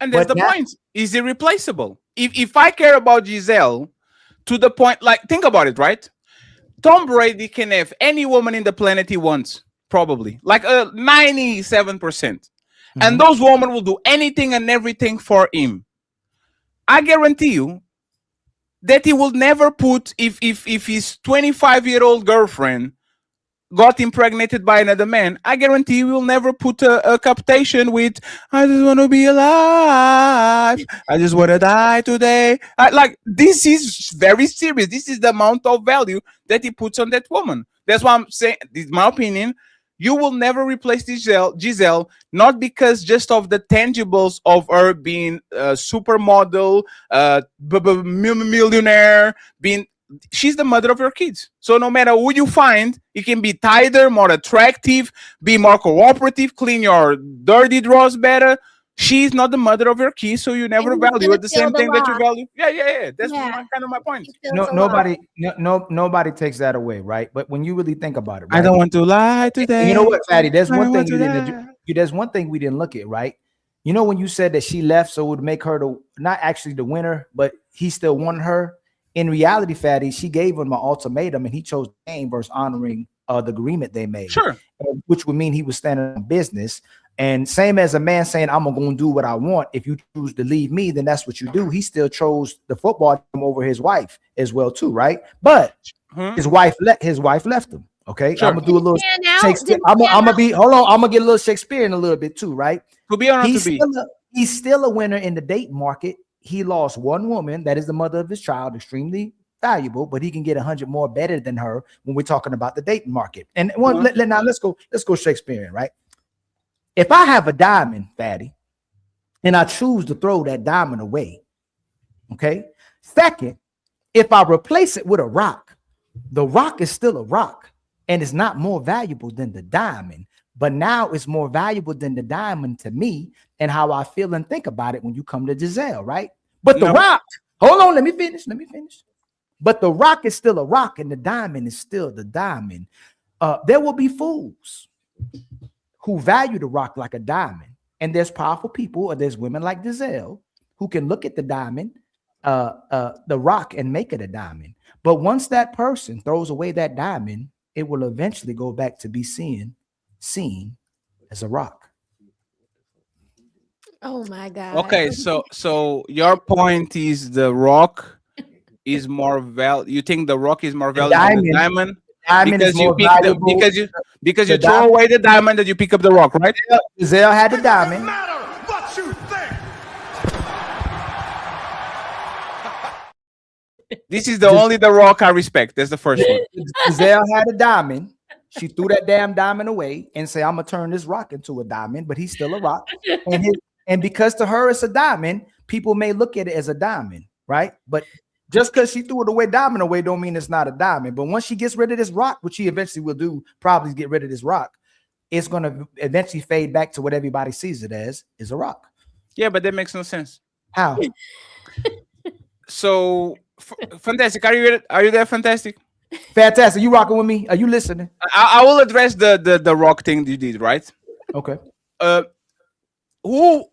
And that's the point. Is irreplaceable. If I care about Giselle to the point, like, think about it, right? Tom Brady can have any woman in the planet he wants, probably, like 97%. And those women will do anything and everything for him. I guarantee you that he will never put, if his 25-year-old girlfriend got impregnated by another man, I guarantee he will never put a captation with, I just want to be alive, I just want to die today. Like, this is very serious. This is the amount of value that he puts on that woman. That's why I'm saying, this is my opinion, you will never replace Giselle, not because just of the tangibles of her being a supermodel, millionaire, she's the mother of your kids. So no matter who you find, it can be tighter, more attractive, be more cooperative, clean your dirty drawers better. She's not the mother of your kids, so you never value it the same thing that you value. Yeah. That's kind of my point. Nobody takes that away, right? But when you really think about it, right? I don't want to lie today. And you know what, Fatty? There's one thing there's one thing we didn't look at, right? You know when you said that she left, so it would make her not actually the winner, but he still won her. In reality, Fatty, she gave him an ultimatum, and he chose the game versus honoring the agreement they made. Sure, which would mean he was standing on business. And same as a man saying, I'm going to do what I want. If you choose to leave me, then that's what you do. He still chose the football team over his wife as well, too, right? But his wife left him. Okay. Sure. I'm gonna do a little Shakespeare. I'm gonna get a little Shakespearean a little bit too, right? To be or not to be. He's still a winner in the date market. He lost one woman that is the mother of his child, extremely valuable, but he can get 100 more better than her when we're talking about the dating market. And now let's go Shakespearean, right? If I have a diamond, Fatty, and I choose to throw that diamond away, okay? Second, if I replace it with a rock, the rock is still a rock, and it's not more valuable than the diamond, but now it's more valuable than the diamond to me and how I feel and think about it when you come to Giselle, right? But the rock, hold on, let me finish. But the rock is still a rock, and the diamond is still the diamond. There will be fools who value the rock like a diamond. And there's powerful people, or there's women like Giselle who can look at the diamond, the rock, and make it a diamond. But once that person throws away that diamond, it will eventually go back to be seen as a rock. Oh my God. Okay, so your point is the rock is more valuable. You think the rock is more valuable than the diamond? Because you throw away the diamond and you pick up the rock, right? Giselle had the diamond. What you think? This is the only the rock I respect. That's the first one. Giselle had a diamond. She threw that damn diamond away and say, I'm gonna turn this rock into a diamond, but he's still a rock. And because to her it's a diamond, people may look at it as a diamond, right? But just because she threw it diamond away, don't mean it's not a diamond. But once she gets rid of this rock, which she eventually will do, probably get rid of this rock, it's going to eventually fade back to what everybody sees it as, is a rock. Yeah, but that makes no sense. How? So, Fantastic, are you there, Fantastic? Fantastic, you rocking with me? Are you listening? I will address the rock thing you did, right? Okay. Who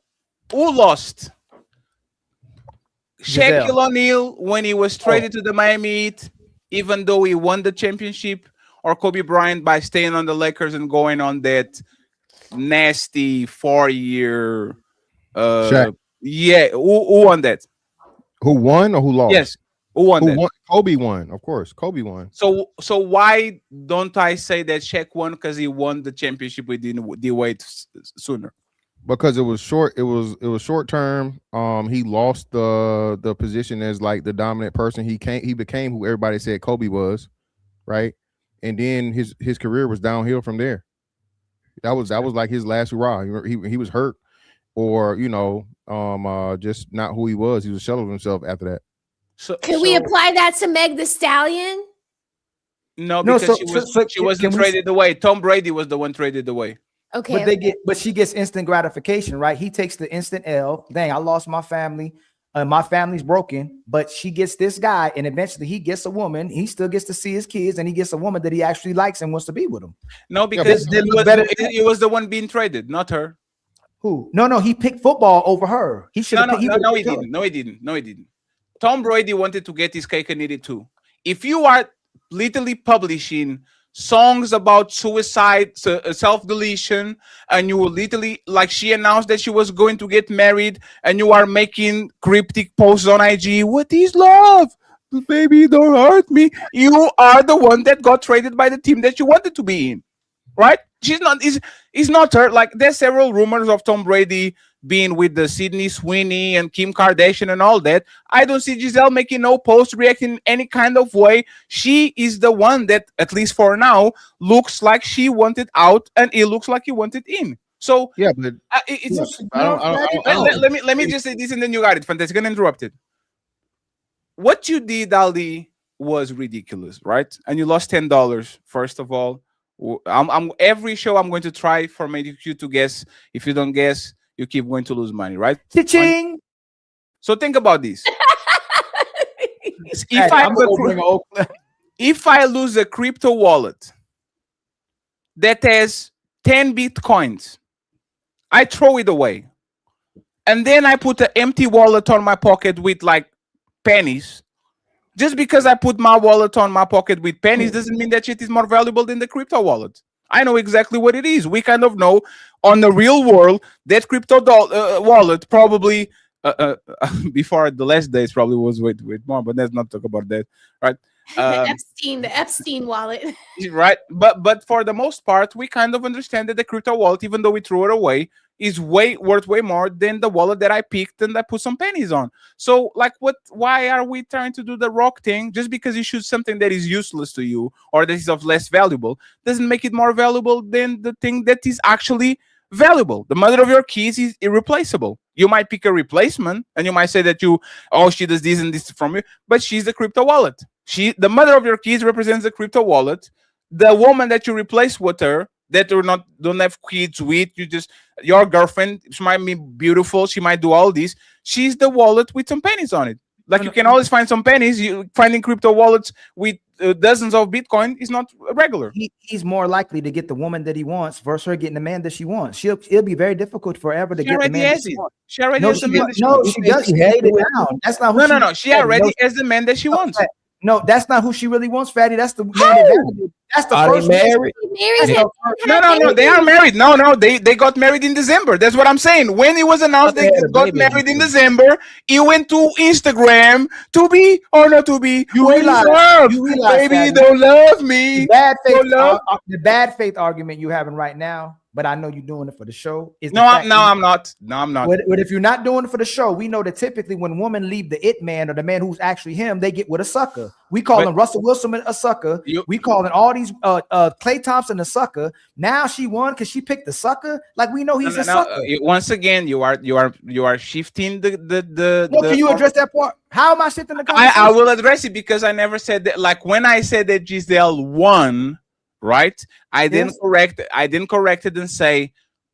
lost? Giselle. Shaquille O'Neal when he was traded to the Miami Heat, even though he won the championship, or Kobe Bryant by staying on the Lakers and going on that nasty 4-year? Yeah, who won that? Who won or who lost? Yes, who won that? Won? Kobe won, of course. Kobe won. So why don't I say that Shaq won because he won the championship with D Wade sooner? Because it was short. It was short term. He lost the position as like the dominant person. He became who everybody said Kobe was, right? And then his career was downhill from there. That was like his last hurrah. He was hurt, or just not who he was. He was a shell of himself after that. So can we apply that to Meg the Stallion? No, because she wasn't traded away. Tom Brady was the one traded away. Okay. But she gets instant gratification, right? He takes the instant L. Dang, I lost my family. My family's broken, but she gets this guy, and eventually he gets a woman. He still gets to see his kids, and he gets a woman that he actually likes and wants to be with him. No, because it was the one being traded, not her. Who? No, he picked football over her. He should. No, he didn't. Tom Brady wanted to get his cake and eat it too. If you are literally publishing songs about suicide, self-deletion, and you will literally, like she announced that she was going to get married, and you are making cryptic posts on IG, what is love? Baby, don't hurt me. You are the one that got traded by the team that you wanted to be in, right? She's not, is not her. Like, there's several rumors of Tom Brady being with the Sydney Sweeney and Kim Kardashian and all that. I don't see Gisele making no post, reacting in any kind of way. She is the one that, at least for now, looks like she wanted out, and it looks like he wanted in. So yeah, but let me just say this, and then you got it. Fantastic, and interrupted. What you did, Ali, was ridiculous, right? And you lost $10. First of all, I'm every show I'm going to try for you to guess. If you don't guess, you keep going to lose money, right? Cha-ching! So think about this. If I lose a crypto wallet that has 10 Bitcoins, I throw it away. And then I put an empty wallet on my pocket with like pennies. Just because I put my wallet on my pocket with pennies doesn't mean that shit is more valuable than the crypto wallet. I know exactly what it is. We kind of know on the real world that crypto wallet probably before the last days probably was with more, but let's not talk about that, right? The Epstein wallet. Right, but for the most part, we kind of understand that the crypto wallet, even though we threw it away, is worth way more than the wallet that I picked and I put some pennies on. So, like, why are we trying to do the rock thing? Just because you choose something that is useless to you or that is of less valuable doesn't make it more valuable than the thing that is actually valuable. The mother of your kids is irreplaceable. You might pick a replacement, and you might say that she does this and this from you, but she's the crypto wallet. The mother of your kids represents the crypto wallet. The woman that you replace with her, that you don't have kids with, your girlfriend, she might be beautiful, she might do all this. She's the wallet with some pennies on it. Like, you can always find some pennies. Finding crypto wallets with dozens of Bitcoin is not regular. He's more likely to get the woman that he wants versus her getting the man that she wants. It'll be very difficult forever to get the man that she wants. She already has the man that she wants. She does. She hated it down. That's not who no. She already has the man that she wants. No, that's not who she really wants, Fatty. That's the man that that's the first married. No. They are married. No. They got married in December. That's what I'm saying. When it was announced they got married in December, he went to Instagram to be or not to be. You realize, baby, don't love me. The bad faith argument you're having right now, but I know you're doing it for the show. I'm not. But if you're not doing it for the show, we know that typically when women leave the it man or the man who's actually him, they get with a sucker. We calling Russell Wilson a sucker. We calling all these Klay Thompson a sucker. Now she won because she picked the sucker. Like, we know he's a sucker. Once again, you are shifting the. Can you address that part? How am I shifting the conversation? I will address it because I never said that. Like, when I said that Gisele won, right? I didn't correct it and say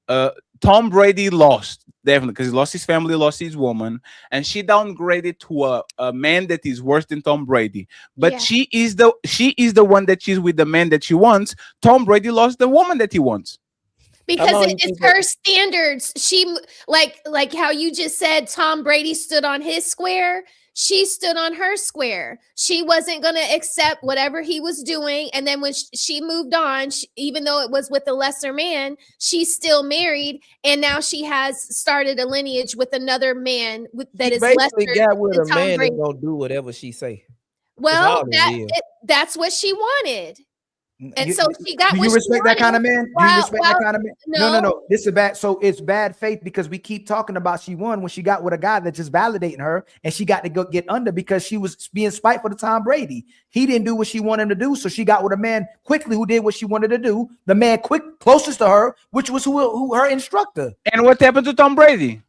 Tom Brady lost. Definitely, because he lost his family, lost his woman, and she downgraded to a man that is worse than Tom Brady. But she is the one that she's with the man that she wants. Tom Brady lost the woman that he wants. Because it's her standards. She like how you just said Tom Brady stood on his square. She stood on her square. She wasn't going to accept whatever he was doing. And then when she moved on, even though it was with a lesser man, she's still married. And now she has started a lineage with another man that is lesser. Got with a man that's going to do whatever she say. Well, that's what she wanted. And so she got. Do you respect that kind of man? Do you respect that kind of man? No. This is bad. So it's bad faith because we keep talking about she won when she got with a guy that just validating her, and she got to go get under because she was being spiteful to Tom Brady. He didn't do what she wanted him to do, so she got with a man quickly who did what she wanted to do. The man closest to her, which was who her instructor. And what happened to Tom Brady?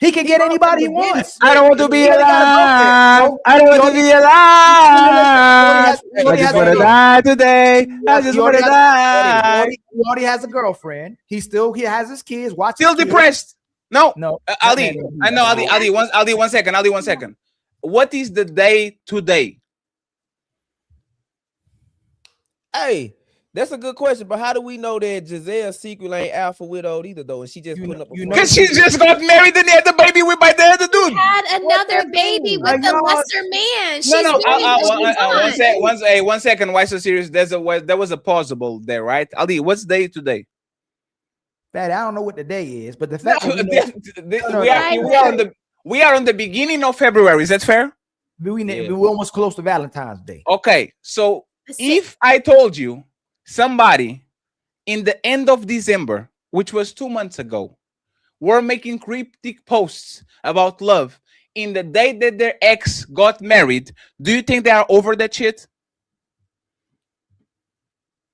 He can get anybody he wants. I don't want to be He already got a alive. girlfriend. I don't want to be alive. He I just want to die today. I just want to die. He already has a girlfriend. He has his kids. Still depressed. No, No, Ali. I know Ali. Ali, 1 second. Ali, 1 second. What is the day today? Hey, that's a good question, but how do we know that Giselle secretly ain't alpha widowed either though, and she just putting up a Because she just got married and had the baby with by the other dude. Had another baby with a lesser man. She's doing what she wants. 1 second. Why so serious? There was a possible there, right? Ali, what's day today? Fatty, I don't know what the day is, but the fact that we are on the beginning of February. Is that fair? we're almost close to Valentine's Day. Okay, so if I told you somebody in the end of December, which was 2 months ago, were making cryptic posts about love in the day that their ex got married, do you think they are over that shit?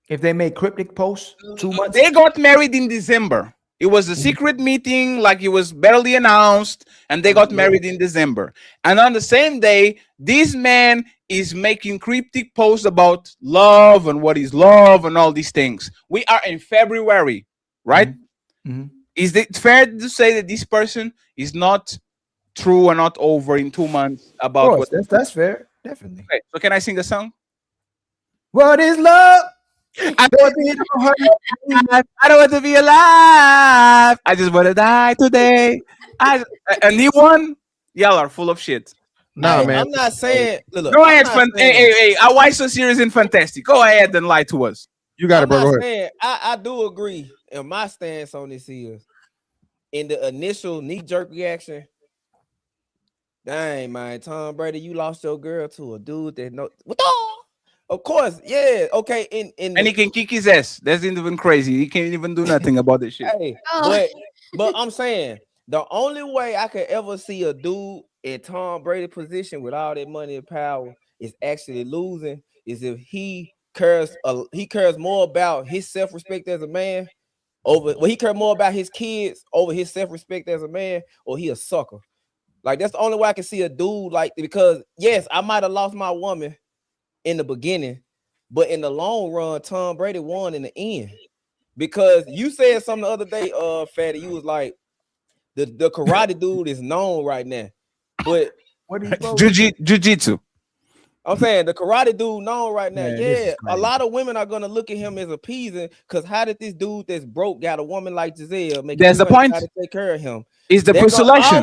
If they make cryptic posts 2 months, they got married in December. It was a secret meeting, like it was barely announced, and they got married in December. And on the same day, this man is making cryptic posts about love and what is love and all these things. We are in February, right? Mm-hmm. Is it fair to say that this person is not true and not over in 2 months about what? That's fair, definitely. Okay, so can I sing a song? What is love? I don't want to be alive. I just want to die today. A new one? Y'all are full of shit. No, man. I'm not saying. Look, go ahead, hey. Why so serious and fantastic? Go ahead and lie to us. You got it, bro. Go ahead. I do agree. And my stance on this is, in the initial knee-jerk reaction, dang, man, Tom Brady, you lost your girl to a dude that no. What the? Of course, yeah, okay. And he can kick his ass. That's even crazy. He can't even do nothing about this shit. Hey, but I'm saying the only way I could ever see a dude in Tom Brady position with all that money and power is actually losing is if he cares more about his self-respect as a man he cares more about his kids over his self-respect as a man, or he a sucker. Like that's the only way I can see a dude like, because yes, I might have lost my woman in the beginning, but in the long run, Tom Brady won in the end. Because you said something the other day, Fatty, you was like, the karate dude is known right now. But what do you jiu-jitsu? I'm saying the karate dude known right now. Yeah, a lot of women are gonna look at him as appeasing, because how did this dude that's broke got a woman like Giselle make that's the point to take care of him? Is the persuasion.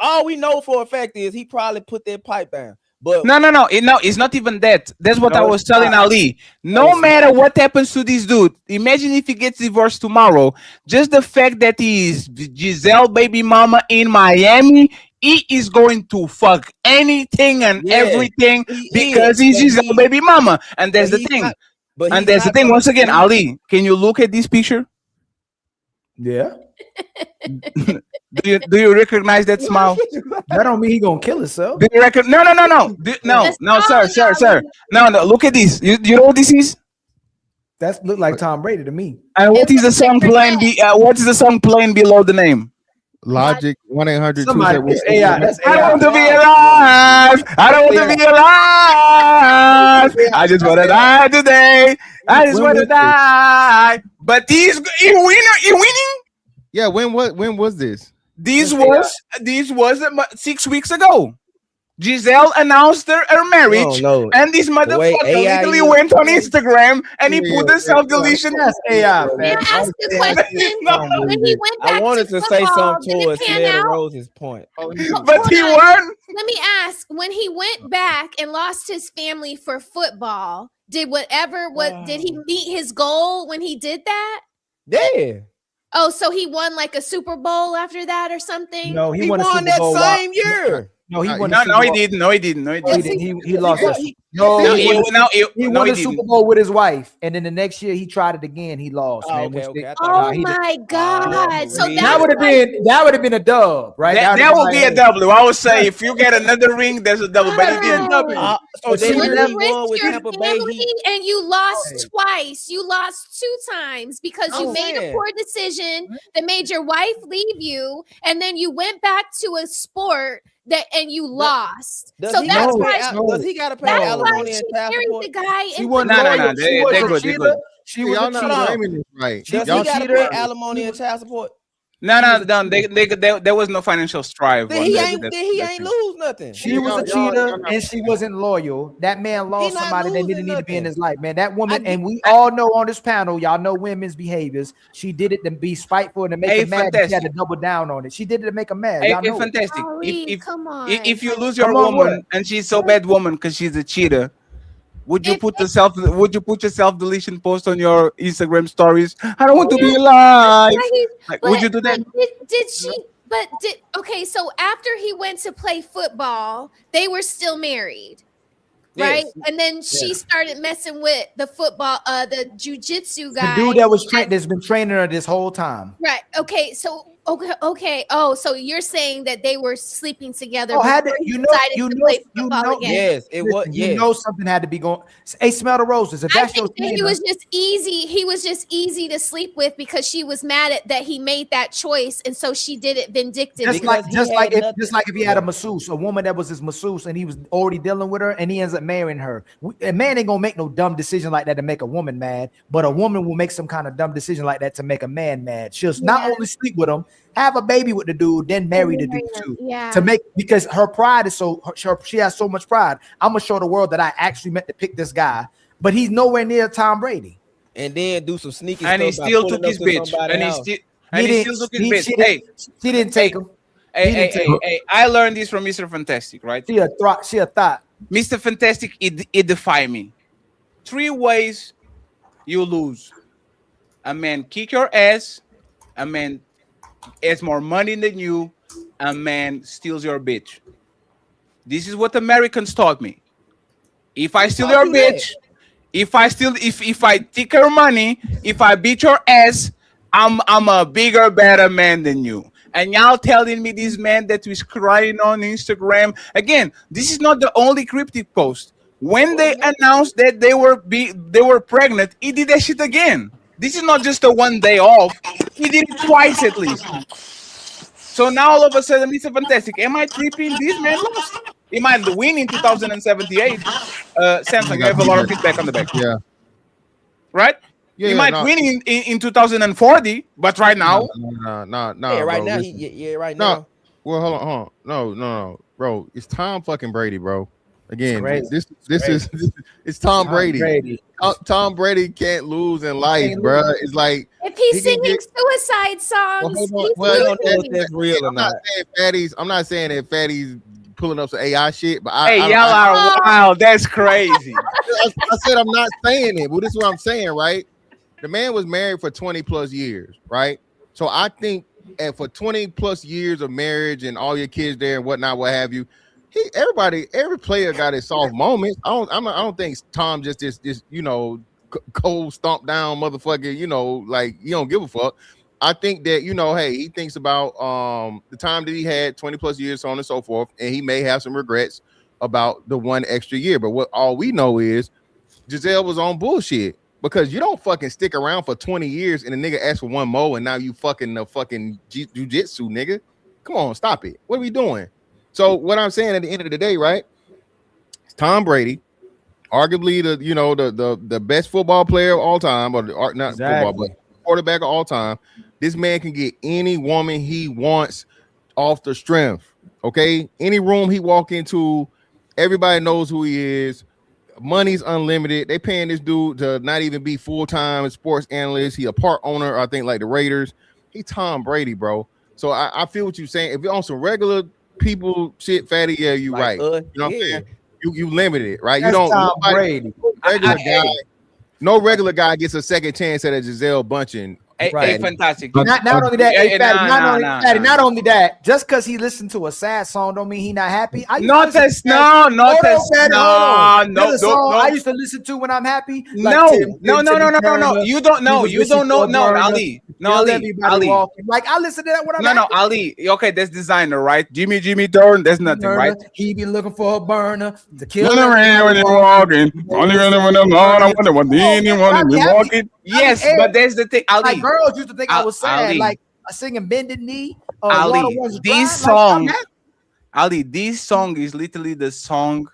All we know for a fact is he probably put that pipe down. But no, it's not even that. That's what I was telling Ali. No matter what happens to this dude, imagine if he gets divorced tomorrow. Just the fact that he is Giselle baby mama in Miami, he is going to fuck anything and everything because he's Giselle baby mama. And there's the thing. Once again, Ali, can you look at this picture? Yeah. Do you recognize that smile? That don't mean he gonna kill himself. Do you reckon? No, sir. No. Look at this. You know what this is? That look like Tom Brady to me. And what is the song playing? What is the song playing below the name? Logic 1-800. That's AI. I don't want to be alive. I don't want to be alive. I just want to die today. I just want to die. But he's winning. Yeah. When was this? This was 6 weeks ago. Giselle announced her marriage, and this motherfucker literally went on Instagram and he put the self-deletion. That's AI. May I ask the question? When he went back I wanted to say football, something towards Ned Rose's point. But he won. Let me ask, when he went back and lost his family for football, did he meet his goal when he did that? Yeah. Oh, so he won like a Super Bowl after that or something? No, he won that same year. No, he won. No, he didn't. No, he didn't. No, he He didn't. didn't. He lost. Yeah, it. No, No, he won he the Super didn't. Bowl with his wife, and then the next year he tried it again. He lost. Oh, Man, okay, which okay. they- I thought Oh my God! So Marie. that that's would have been a dub, right? That would be a W. I would say if you get another ring, there's a double, but he didn't. No. so see, then When when he you won risked with your Tampa Bay, family and you lost twice, you lost 2 times because you I'm made a saying. poor decision that made your wife leave you, and then you went back to a sport and you lost. does So he that's gotta why pay, No. does he got to pay that's why alimony she and child married support? the guy. She and wasn't No, no, loyal. no, She they- was they're a good, they're cheater. good. She See, was y'all a not cheater. framing this right. Does Y'all he got to cheater. pay alimony and child support? No. There was no financial strife. Then on he that- ain't. that- Then he that ain't thing. lose nothing. She was a Y'all cheater not- and she wasn't loyal. That man lost not somebody that losing didn't need to be in nothing. his life, man. That woman, I and we all know on this panel, y'all know women's behaviors. She did it to be spiteful and to make Hey, him mad. She had to fantastic. double down on it. She did it to make him mad. Hey, Y'all know. fantastic. Golly, come on. If you lose your Come on, woman what? and she's so bad woman because she's a cheater, would you If- put the self deletion post on your Instagram stories? I don't want to be alive. Right, Like, but- would you do that? but did she? But did okay? So after he went to play football, they were still married, right? Yes. And then she started messing with the jujitsu The guy. dude that was that's been training her this whole time. Right. Okay. So okay. Oh, so you're saying that they were sleeping together? Oh, had before to, he you know, decided you to know, play you football know, again? Yes, it was. listen, you Yes. know something had to be going. Hey, smell the roses. If I that's your think that he cheater, was just easy. He was just easy to sleep with because she was mad at that he made that choice, and so she did it vindictively. just like he just had like if nothing- just like if he had a masseuse, a woman that was his masseuse, and he was already dealing with her, and he ends up marrying her. A man ain't gonna make no dumb decision like that to make a woman mad, but a woman will make some kind of dumb decision like that to make a man mad. She'll not Yeah. only sleep with him, have a baby with the dude, then marry the dude too. Yeah. To make, because her pride is so she has so much pride. I'm gonna show the world that I actually meant to pick this guy, but he's nowhere near Tom Brady. And then do some sneaky And he stuff by still pulling took up his to bitch. somebody's And he house. still and he still took his bitch. She didn't take him. Hey, I learned this from Mr. Fantastic, right? She a thought. Mr. Fantastic, it defy me. 3 ways you lose. A man kick your ass, a man has more money than you, a man steals your bitch. This is what Americans taught me. If I steal taught your you that? bitch, if I take your money, if I beat your ass, I'm a bigger, better man than you. And y'all telling me this man that was crying on Instagram. Again, this is not the only cryptic post. When they announced that they were pregnant, he did that shit again. This is not just a 1 day off. He did it twice at least. So now all of a sudden, Mr. Fantastic. Am I tripping? This man lost. He might win in 2078. Samsung, you have a lot of feedback on the back. Yeah. Right? Yeah, He might no. win in 2040, but right now, No, Yeah, right bro, now. listen. Right No. now. Well, hold on. No, bro. It's Tom fucking Brady, bro. Again, Crazy. this is it's Tom Brady. Tom Brady can't lose in life, Can't bro. lose. It's like If he's He can singing get- suicide songs, hold on. he's Well, We don't know if losing. that's real or I'm not not. saying I'm not saying that Fatty's pulling up some AI shit, but hey, y'all are wild. That's crazy. I said I'm not saying it, but this is what I'm saying, right? The man was married for 20 plus years, right? So I think for 20 plus years of marriage and all your kids there and whatnot, what have you, every player got his soft moments. I don't think Tom just this cold stomp down motherfucker, like you don't give a fuck. I think that, hey, he thinks about the time that he had 20 plus years, so on and so forth, and he may have some regrets about the 1 extra year. But all we know is Giselle was on bullshit, because you don't fucking stick around for 20 years and the nigga asks for 1 more and now you fucking the fucking jujitsu, nigga. Come on, stop it. What are we doing? So what I'm saying at the end of the day, right? It's Tom Brady, arguably the best football player of all time, or not Exactly. football, but quarterback of all time. This man can get any woman he wants off the strength. Okay, any room he walk into, everybody knows who he is. Money's unlimited. They paying this dude to not even be full-time sports analyst. He a part owner, I think, like the Raiders. He Tom Brady, bro. So I feel what you're saying. If you're on some regular people shit, Fatty, yeah, you right. You know what I'm saying? You limited it, right? That's you don't Tom Brady. regular guy. No regular guy gets a second chance at a Giselle Bundchen Hey, fantastic. Not only that, Yeah, Fatty, not only that, just because he listened to a sad song don't mean he not happy. I used to Not listen as to no, not Fatty, as hold on. no, There's a no, song no. I used to listen to when I'm happy. Like No, Tim no. Turner, You don't know. He Was You Wishing don't know. for a No, Burner, Ali. No, Feel Ali. Everybody Ali. Walking. Like I listen to that when I'm No, happy. Ali. Okay, that's designer, right? Jimmy Turn. There's nothing, Burner, right? He be looking for a burner to kill When everybody you're walking, only when I'm not. I wonder what I'd be you're happy. walking. Yes, but there's the thing, Like Ali. girls used to think I was sad, Ali. like singing "Bended Knee" or Ali, "Water Was Dry." this Like, I'm song, happy. Ali, this song is literally the song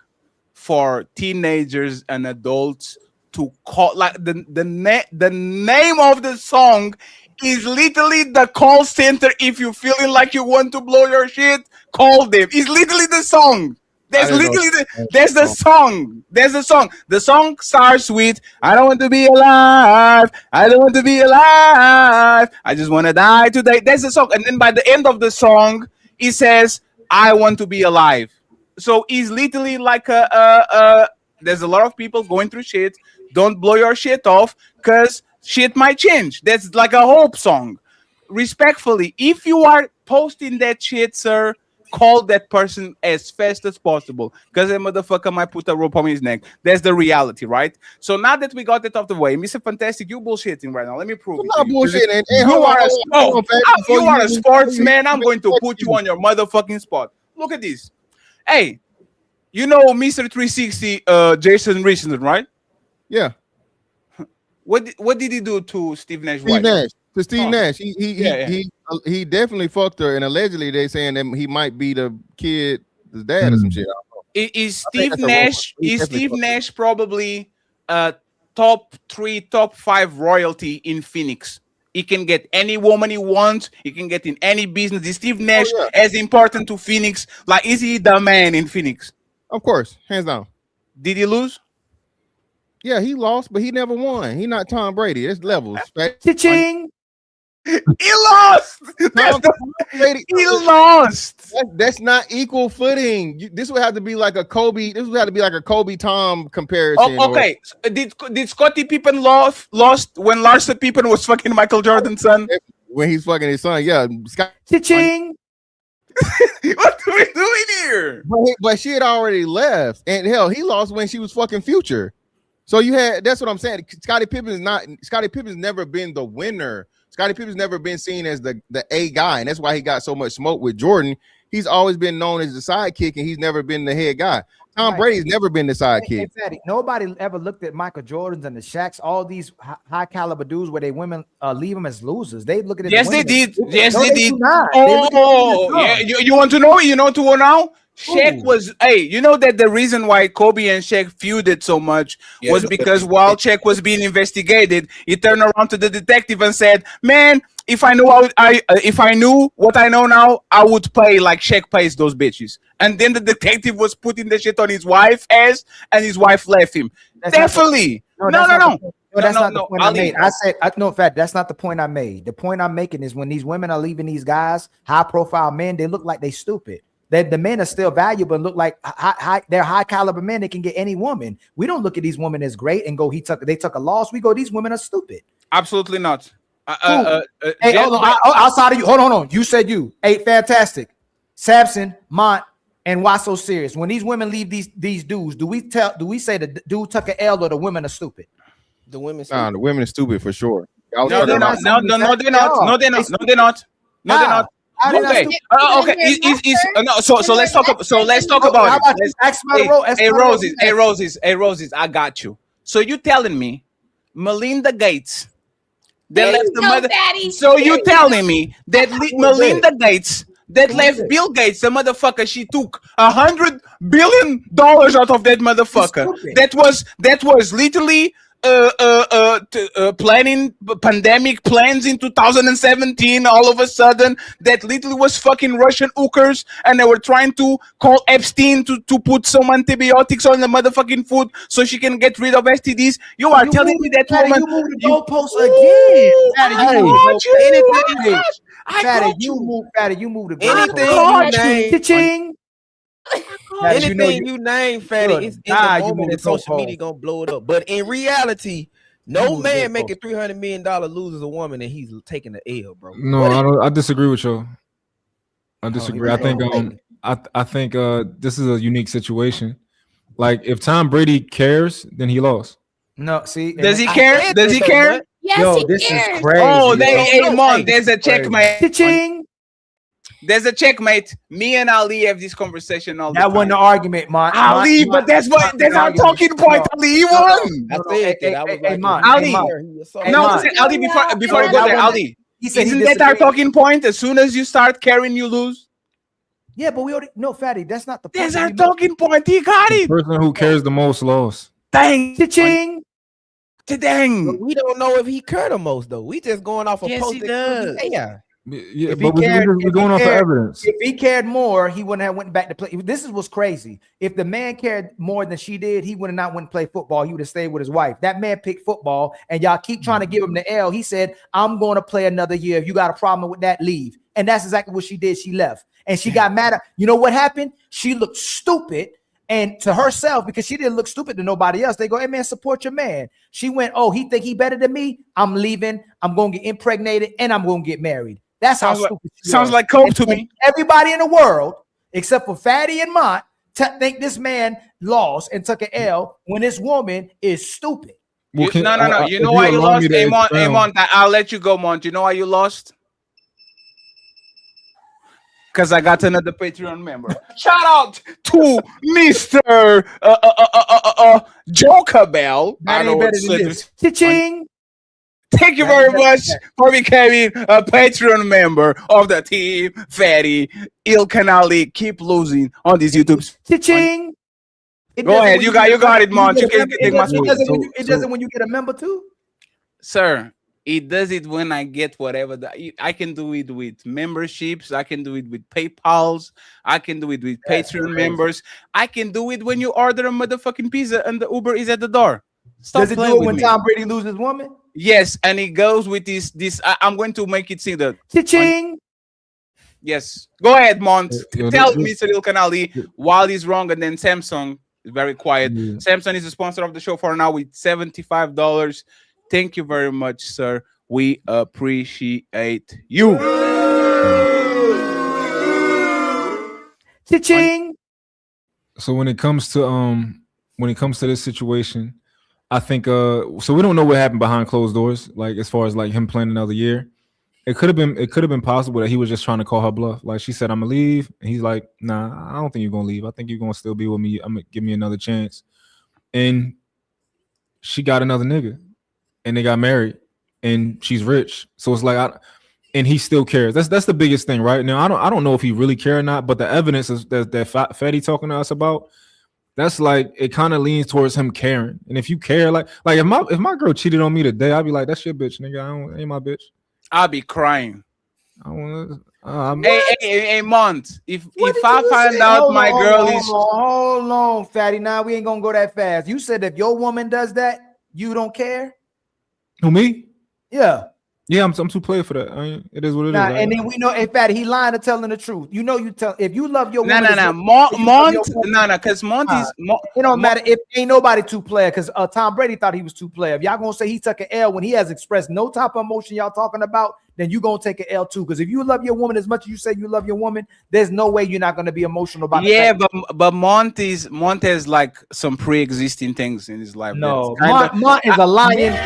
for teenagers and adults to call. Like the name of the song is literally the call center. If you're feeling like you want to blow your shit, call them. It's literally the song. There's literally there's the song. There's the song. The song starts with "I don't want to be alive. I don't want to be alive. I just want to die today." That's the song. And then by the end of the song, it says "I want to be alive." So it's literally like there's a lot of people going through shit. Don't blow your shit off because shit might change. That's like a hope song. Respectfully, if you are posting that shit, sir, call that person as fast as possible because that motherfucker might put a rope on his neck. That's the reality, right? So now that we got it off the way, Mr. Fantastic, you bullshitting right now. Let me prove it. I'm not bullshitting. You are a sportsman. I'm going to put you on your motherfucking spot. Look at this. Hey, you know Mr. 360, Jason Richardson, right? Yeah. What did he do to Steve Nash's Steve wife? Nash. To Steve Nash. He definitely fucked her, and allegedly they saying that he might be the kid's dad or some shit. Is Steve Nash probably top 3, top 5 royalty in Phoenix? He can get any woman he wants. He can get in any business. Is Steve Nash as important to Phoenix? Like, is he the man in Phoenix? Of course, hands down. Did he lose? Yeah, he lost, but he never won. He not Tom Brady. It's levels. Cha-ching. He lost. He lost. That's not equal footing. This would have to be like a Kobe. This would have to be like a Kobe Tom comparison. Oh, okay. Did Scottie Pippen lost when Larsa Pippen was fucking Michael Jordan's son? When he's fucking his son, yeah. Cha-ching. What are we doing here? But she had already left, and hell, he lost when she was fucking Future. So you had, that's what I'm saying. Scottie Pippen's never been the winner. Scottie Pippen's never been seen as the A guy, and that's why he got so much smoke with Jordan. He's always been known as the sidekick, and he's never been the head guy. Tom Brady's never been the sidekick. Nobody ever looked at Michael Jordans and the Shaqs, all these high caliber dudes where they women leave them as losers. They look at it. Yes, they did. Yes, No, they did. do not. Oh, yeah. You want to know? You know to now? Shaq was, you know that the reason why Kobe and Shaq feuded so much was because while Shaq was being investigated, he turned around to the detective and said, "Man, if I knew if I knew what I know now, I would pay like Shaq pays those bitches." And then the detective was putting the shit on his wife's ass, and his wife left him. Definitely. No. That's not the point I made. I said, no, in fact, that's not the point I made. The point I'm making is when these women are leaving these guys, high profile men, they look like they stupid. The men are still valuable and look like they're high caliber men. They can get any woman. We don't look at these women as great and go, they took a loss. We go, these women are stupid. Absolutely not. Hey, hold on. Outside of you, hold on. You said you. Hey, fantastic. Samson, Mont, and why so serious? When these women leave these dudes, do we say the dude took an L or the women are stupid? The women. Nah, the women are stupid for sure. No, they're not. No, they're not. Okay. So let's talk about it. Hey, Roses. I got you. So you telling me Melinda Gates that left the mother? So you telling me that Melinda Gates that left Bill Gates, the motherfucker, she took $100 billion out of that motherfucker. That was literally planning pandemic plans in 2017. All of a sudden, that literally was fucking Russian hookers, and they were trying to call Epstein to put some antibiotics on the motherfucking food so she can get rid of STDs. You are telling me that woman? You moved the goalpost again. You moved the goalpost. Anything you name, Fatty, it's in the moment that social media gonna blow it up. But in reality, No man making $300 million loses a woman and he's taking the L, bro. No, I disagree with you. I disagree. I think I think this is a unique situation. Like if Tom Brady cares, then he lost. No, see, does he care? Does he care? Yes, Yo, he this cares. is crazy. Oh, there's a checkmate. Cha-ching. There's a checkmate. Me and Ali have this conversation all the time. That wasn't the argument, Mon. Ali, but that's our talking point. Ali, he won. I said that. I was like, Ali. No, Ali, before you go there, Ali. Isn't that our talking point? As soon as you start caring, you lose. Yeah, but we already no, Fatty. That's not the point. That's our talking point. He got The it. person who cares the most lost. Dang. Cha-ching. Dang. We don't know if he cared the most though. We just going off of Yes, he posted. does. Yeah. Yeah, but we're going off of evidence. If he cared more, he wouldn't have went back to play. This is what's crazy. If the man cared more than she did, he would have not went to play football. He would have stayed with his wife. That man picked football, and y'all keep trying to give him the L. He said, "I'm going to play another year. If you got a problem with that, leave." And that's exactly what she did. She left, and she got mad at. You know what happened? She looked stupid. And to herself, because she didn't look stupid to nobody else, they go, "Hey man, support your man." She went, "Oh, he think he better than me? I'm leaving. I'm going to get impregnated, and I'm going to get married." That's how stupid she sounds was. like coke to me. Everybody in the world, except for Fatty and Mont, think this man lost and took an L when this woman is stupid. No. You know why you lost? Hey, Mont, I'll let you go, Mont. You know why you lost? Because I got another Patreon member. Shout out to Mr. Joker Bell. That ain't better than this. Cha-ching. Thank you very much for becoming a Patreon member of the team. Fatty, Ilkan Ali, keep losing on these YouTubes. Cha-ching. Go ahead, you got it, Mont. You can take my spot. It doesn't when you get a member too, sir. It does it when I get whatever. I can do it with memberships. I can do it with PayPals. I can do it with Patreon members. I can do it when you order a motherfucking pizza and the Uber is at the door. Stop does it do it when Tom Brady loses woman? Yes, and it goes with this. I'm going to make it see the cha-ching. Yes, go ahead, Mont. Tell Mr. Ilkan Ali while he's wrong, and then Samsung is very quiet. Samsung is the sponsor of the show for now with $75. Thank you very much, sir. We appreciate you. Cha-ching. So when it comes to this situation, I think so we don't know what happened behind closed doors, like as far as like him playing another year. It could have been possible that he was just trying to call her bluff. Like she said, "I'm gonna leave," and he's like, "Nah, I don't think you're gonna leave. I think you're gonna still be with me. I'm gonna give me another chance." And she got another nigga, and they got married, and she's rich. So it's like, and he still cares. That's the biggest thing, right? Now I don't know if he really care or not, but the evidence is that Fatty talking to us about. That's like it kind of leans towards him caring. And if you care, like if my girl cheated on me today, I'd be like, "That's your bitch, nigga. Ain't my bitch." I'll be crying. Hey, Mont. If I find out my girl is hold on, Fatty. Now we ain't gonna go that fast. You said if your woman does that, you don't care. Who, me? Yeah. Yeah, I'm too player for that. It is what it is. And then we know, hey, Fatty, he lying or telling the truth. You know, you tell if you love your woman. Because Monty's. It don't matter if ain't nobody two player. Because Tom Brady thought he was two player. If y'all gonna say he took an L when he has expressed no type of emotion y'all talking about, then you gonna take an L too. Because if you love your woman as much as you say you love your woman, there's no way you're not gonna be emotional about it. Yeah, but Mont has like some pre-existing things in his life. No, Mont is a lion.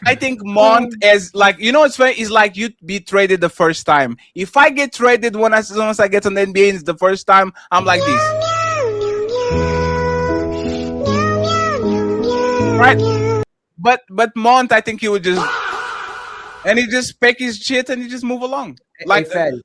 I think Mont is like, you know what's funny? It's like you be traded the first time. If I get traded as soon as I get on the NBA and it's the first time, I'm like this. Right? But Mont, I think he would just and he just pick his shit and he just move along. Like Fatty.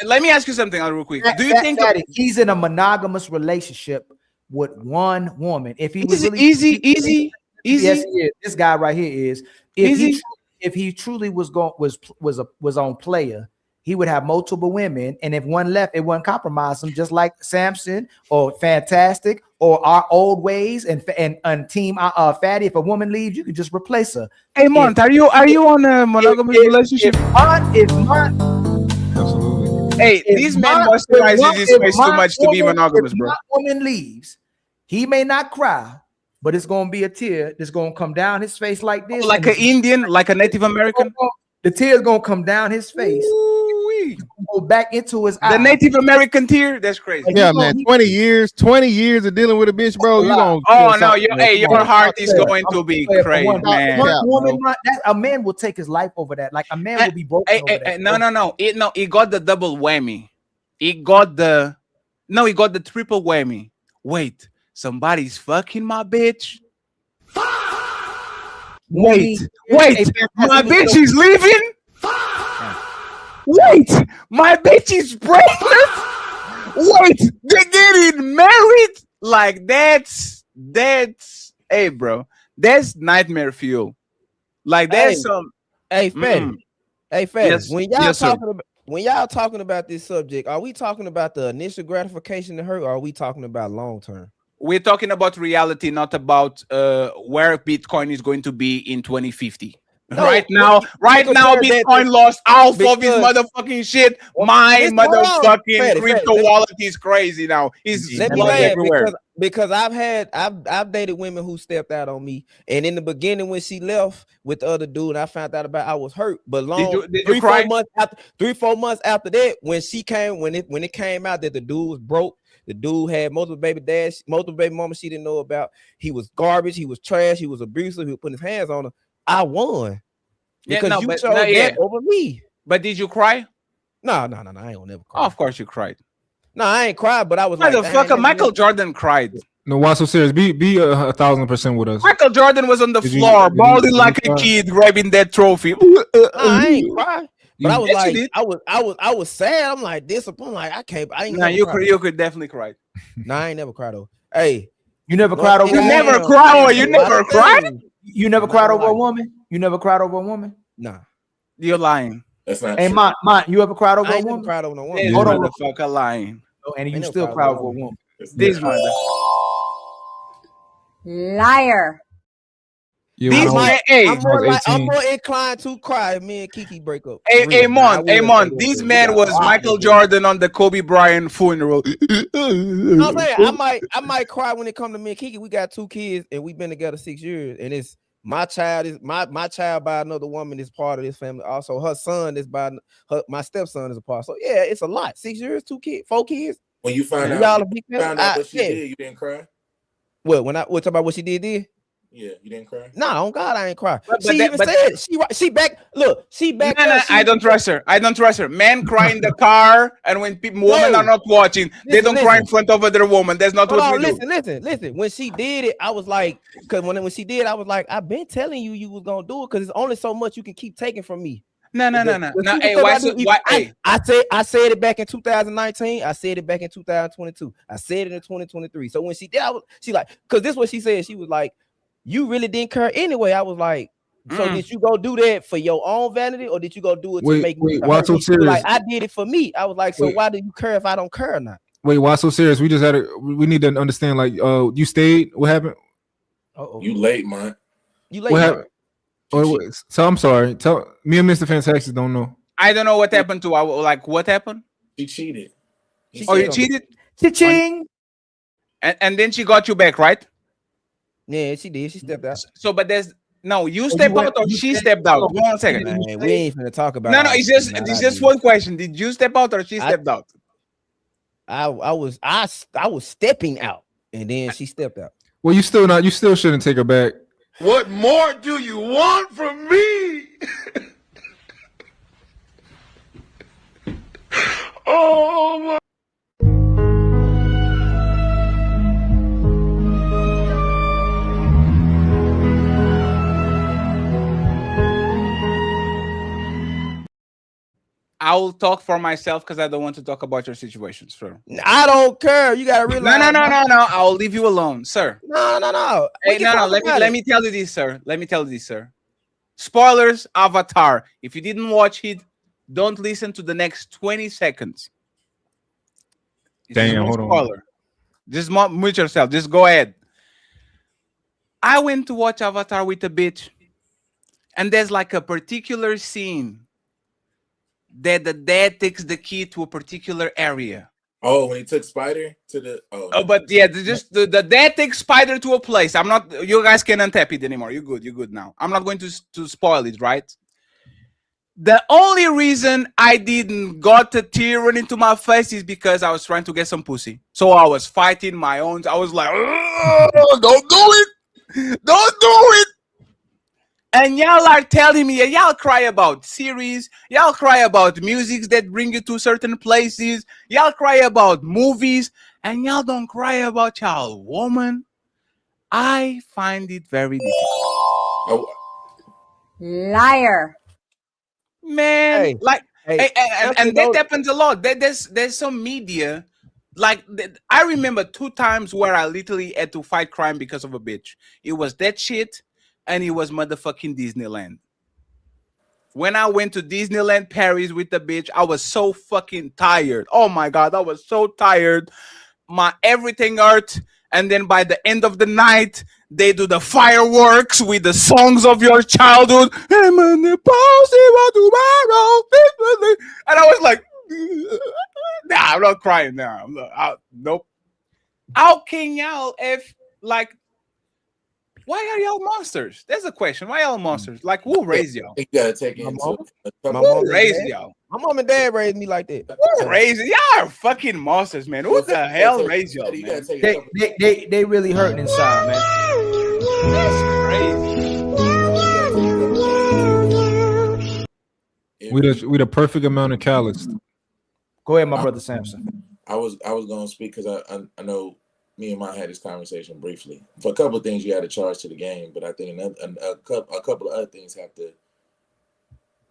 Let me ask you something real quick. Do you think Fatty, he's in a monogamous relationship with one woman? If he was really easy. Yes, he is. This guy right here is. If he truly was on player, he would have multiple women, and if one left, it wouldn't compromise him. Just like Samson or Fantastic or our old ways and team Fatty. If a woman leaves, you can just replace her. Hey, Mont, are you on a monogamous relationship? If Mont, absolutely. Hey, these men moisturize his face too much to be monogamous, bro. If woman leaves, he may not cry. but it's gonna be a tear that's gonna come down his face like this, like an Indian, like a Native American. The tear's gonna come down his face, go back into his eye. The Native American tear. That's crazy. Yeah, man. 20 years of dealing with a bitch, bro. You don't. Oh no, your heart is going to be crazy, man. A man will take his life over that. Like a man will be broken over that. No. It got the double whammy. It got the triple whammy. Wait, somebody's fucking my bitch. Wait, my bitch is leaving. Wait, my bitch is pregnant. Wait, they're getting married. Like that's hey, bro, that's nightmare fuel. Like that's some. Hey, Fed. Hey, Fed. Yes, When y'all talking about this subject, are we talking about the initial gratification to her, or are we talking about long term? We're talking about reality, not about where Bitcoin is going to be in 2050. No, right now, Bitcoin lost half of his motherfucking shit. My motherfucking crypto wallet is crazy now. It's everywhere. Because I've dated women who stepped out on me, and in the beginning when she left with the other dude, I found out about I was hurt. But did you cry? 4 months after that, when it came out that the dude was broke. The dude had multiple baby dads, multiple baby mamas she didn't know about. He was garbage. He was trash. He was abusive. He was putting his hands on her. I won because you chose that over me. But did you cry? No. I ain't gonna never cry. Oh, of course you cried. No, I ain't cried, but I was motherfucker. Michael Jordan cried. No, why so serious? Be 1,000% with us. Michael Jordan was on the floor, balding like a kid, grabbing that trophy. I ain't cry. But I was I was sad. I'm like disappointed. Like I ain't. Nah, you could definitely cry. Nah, I ain't never cried though. Hey, you never cried over. You never cried. You never cried. You never cried over a woman. You never cried over a woman. Nah, you're lying. That's not. Hey, Mont, you ever cried over a woman? Cried over no woman. Hold on, motherfucker, lying. Oh, and you still cry over a woman. This mother. Liar. Yeah, I'm more inclined to cry if me and Kiki break up. Hey, Mon, this man was Michael Jordan on the Kobe Bryant funeral. I'm saying I might cry when it comes to me and Kiki. We got 2 kids and we've been together 6 years, and it's my child is my child by another woman is part of this family. Also, her son is by my stepson is a part. So yeah, it's a lot. 6 years, 2 kids, 4 kids. When you found out what she did, you didn't cry. Well, when we're talking about what she did. Yeah, you didn't cry. No, on God, I ain't cry. She back. Look, she back. No, I don't trust her. Men cry in the car, and when women are not watching, they don't cry in front of other woman. That's not what we do. Listen. When she did it, I was like, because when she did, I was like, I've been telling you was gonna do it because it's only so much you can keep taking from me. No. Hey, I said it back in 2019. I said it back in 2022. I said it in 2023. So when she did, she like, because this is what she said. She was like, you really didn't care anyway. I was like, so did you go do that for your own vanity, or did you go do it to make me? Why so serious? Like, I did it for me. I was like, so why do you care if I don't care or not? Wait, why so serious? We need to understand. Like, you stayed. What happened? You late, man. You late. What happened? So I'm sorry. Tell me and Mr. Fantastic don't know. I don't know what happened to her. Like, what happened? She cheated. You cheated? Cha-ching. And then she got you back, right? Yeah, she did. She stepped out. So, but you stepped out or she stepped out? 1 second. Man, we ain't gonna talk about. No, it's just one question. Did you step out or she stepped out? I was stepping out, and then she stepped out. Well, you still shouldn't take her back. What more do you want from me? Oh my. I will talk for myself because I don't want to talk about your situations, sir. I don't care. You gotta realize. No. I'll leave you alone, sir. No. Hey, no. Let me tell you this, sir. Spoilers, Avatar. If you didn't watch it, don't listen to the next 20 seconds. Damn, hold on. Just mute yourself. Just go ahead. I went to watch Avatar with a bitch, and there's like a particular scene that the dad takes the kid to a particular area. Oh, when he took Spider to the Oh, but yeah, the dad takes Spider to a place. I'm not. You guys can't untap it anymore. You're good. You're good now. I'm not going to spoil it, right? The only reason I didn't got a tear run into my face is because I was trying to get some pussy. So I was fighting my own. I was like, don't do it, don't do it. And y'all are telling me, y'all cry about series, y'all cry about music that bring you to certain places, y'all cry about movies, and y'all don't cry about y'all woman. I find it very difficult. Liar. Man, and that happens a lot. There's some media, like I remember 2 times where I literally had to fight crime because of a bitch. It was that shit. And it was motherfucking Disneyland. When I went to Disneyland Paris with the bitch, I was so fucking tired. Oh my God, I was so tired. My everything hurt. And then by the end of the night, they do the fireworks with the songs of your childhood. And I was like, nah, I'm not crying now. Nope. How can y'all if like, why are y'all monsters? That's a question. Why y'all monsters? Like, who raised y'all? You gotta take it into Who raised y'all? My mom and dad raised me like that. Who raised y'all? Are fucking monsters, man. Who the hell raised y'all, man? They really hurting inside, man. That's crazy. We the perfect amount of callous. Go ahead, my brother Samson. I was gonna speak because I know me and Mike had this conversation briefly. For a couple of things, you had to charge to the game, but I think a couple of other things have to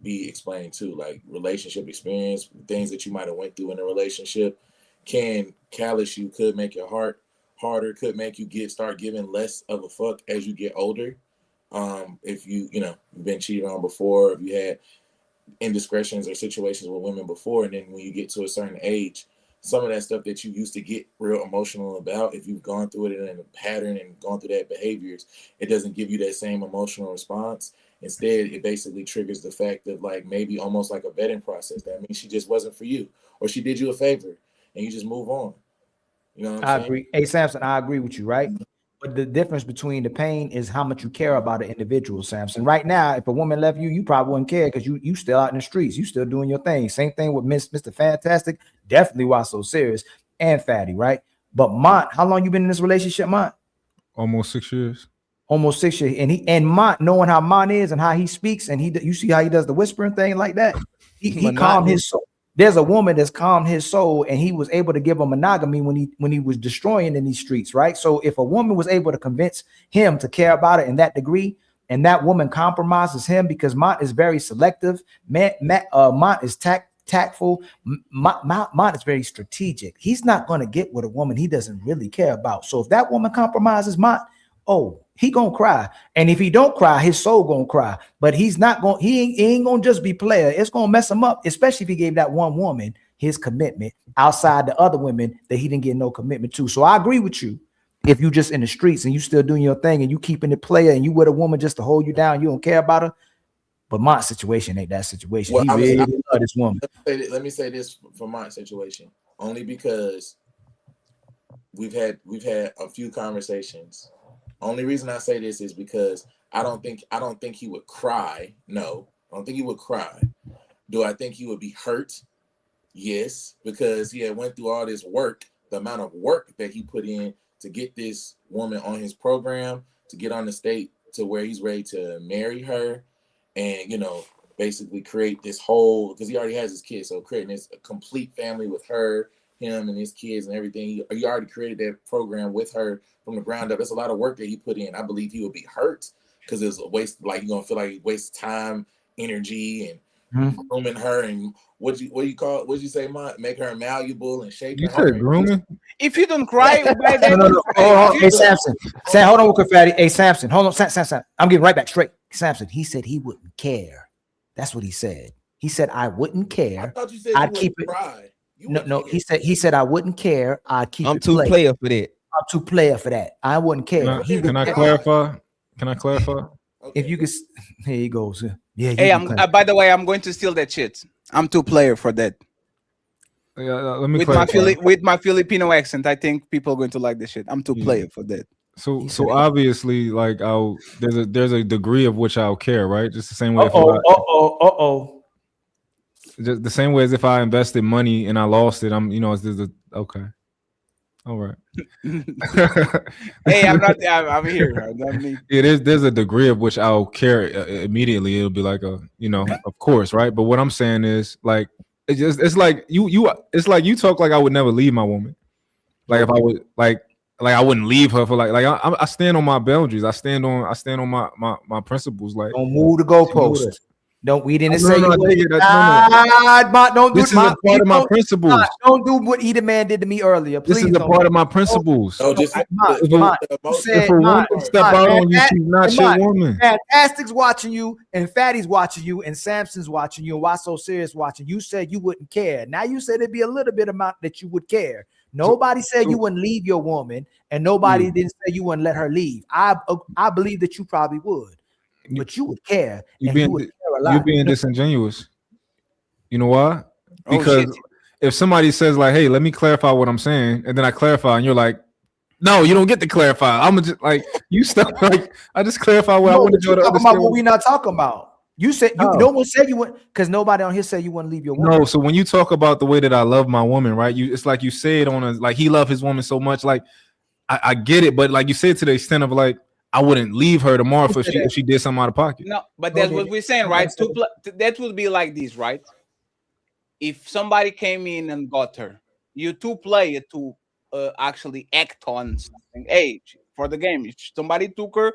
be explained too, like relationship experience, things that you might have went through in a relationship can callous you, could make your heart harder, could make you start giving less of a fuck as you get older. If you've been cheated on before, if you had indiscretions or situations with women before, and then when you get to a certain age, some of that stuff that you used to get real emotional about, if you've gone through it in a pattern and gone through that behaviors, it doesn't give you that same emotional response. Instead, it basically triggers the fact of like maybe almost like a vetting process. That means she just wasn't for you, or she did you a favor and you just move on. You know what I'm saying? I agree. Hey, Samson, I agree with you, right? But the difference between the pain is how much you care about an individual, Samson. Right now, if a woman left you, you probably wouldn't care because you still out in the streets. You still doing your thing. Same thing with Mr. Fantastic. Definitely why so serious and Fatty, right? But Mont, how long you been in this relationship, Mont? Almost 6 years. Almost 6 years. And Mont, knowing how Mont is and how he speaks, and you see how he does the whispering thing like that. He calmed his soul. There's a woman that's calmed his soul, and he was able to give him monogamy when he was destroying in these streets, right? So if a woman was able to convince him to care about it in that degree, and that woman compromises him because Mont is very selective, Mont is tactful, Mont is very strategic. He's not going to get with a woman he doesn't really care about. So if that woman compromises Mont, he gonna cry, and if he don't cry, his soul gonna cry. But he's not gonna. He ain't gonna just be player. It's gonna mess him up, especially if he gave that one woman his commitment outside the other women that he didn't get no commitment to. So I agree with you. If you just in the streets and you still doing your thing and you keeping it player and you with a woman just to hold you down, you don't care about her. But my situation ain't that situation. Well, he really love this woman. Let me say this for my situation, only because we've had a few conversations. Only reason I say this is because I don't think he would cry. No, I don't think he would cry. Do I think he would be hurt? Yes, because he had went through all this work, the amount of work that he put in to get this woman on his program, to get on the state to where he's ready to marry her, and basically create this whole, because he already has his kids, so creating this complete family with her, him and his kids and everything. He already created that program with her from the ground up. There's a lot of work that he put in. I believe he would be hurt because it's a waste. Like you're gonna feel like he wastes time, energy, and grooming her. And what you call it? What'd you say, Mont? Make her malleable and shape. You said grooming? If you don't cry, no. Hey, Samson. Hold on, Fatty. Hey, Samson. Hold on, Samson. I'm getting right back straight. Samson. He said he wouldn't care. That's what he said. He said I wouldn't care. I thought you said I'd keep it. Cry. No. He said I wouldn't care. I'd keep it. I'm too player for that. I'm too player for that. I wouldn't care. Can I clarify? Can I clarify? If you could, here he goes. Yeah. Hey, by the way, I'm going to steal that shit. I'm too player for that. Let me with my Filipino accent, I think people are going to like this shit. I'm too player for that. So obviously, like there's a degree of which I'll care, right? Just the same way. Just the same way as if I invested money and I lost it. Okay. All right. Hey, I'm here. There's a degree of which I'll care immediately. It'll be like of course, right? But what I'm saying is like it's like you talk like I would never leave my woman. Like if I would like I wouldn't leave her for I stand on my boundaries. I stand on my principles. Like don't move the goalpost. We didn't say don't do this is a part of my principles. Don't do what Eda Man did to me earlier. Please, this is a part of my principles. No, just if a woman step out on you, she's not your woman. Fantastic's watching you, and Fatty's watching you, and Samson's watching you, and Why So Serious watching. You said you wouldn't care. Now you said it'd be a little bit amount that you would care. Nobody said you wouldn't leave your woman, and nobody didn't say you wouldn't let her leave. I believe that you probably would. But you would care. You're being disingenuous. You know why? Because if somebody says like, "Hey, let me clarify what I'm saying," and then I clarify, and you're like, "No, you don't get to clarify." I'm just like, you stuff like I just clarify what I wanted you to understand. About what we're not talking about. You said no one said you wouldn't, because nobody on here said you wouldn't leave your woman. No, so when you talk about the way that I love my woman, right? It's like you say it on like he loved his woman so much. Like I get it, but like you say it to the extent of like, I wouldn't leave her tomorrow if she did something out of pocket. No, but that's what we're saying, right? That would be like this, right? If somebody came in and got her, you two player to actually act on something. Hey, for the game, if somebody took her,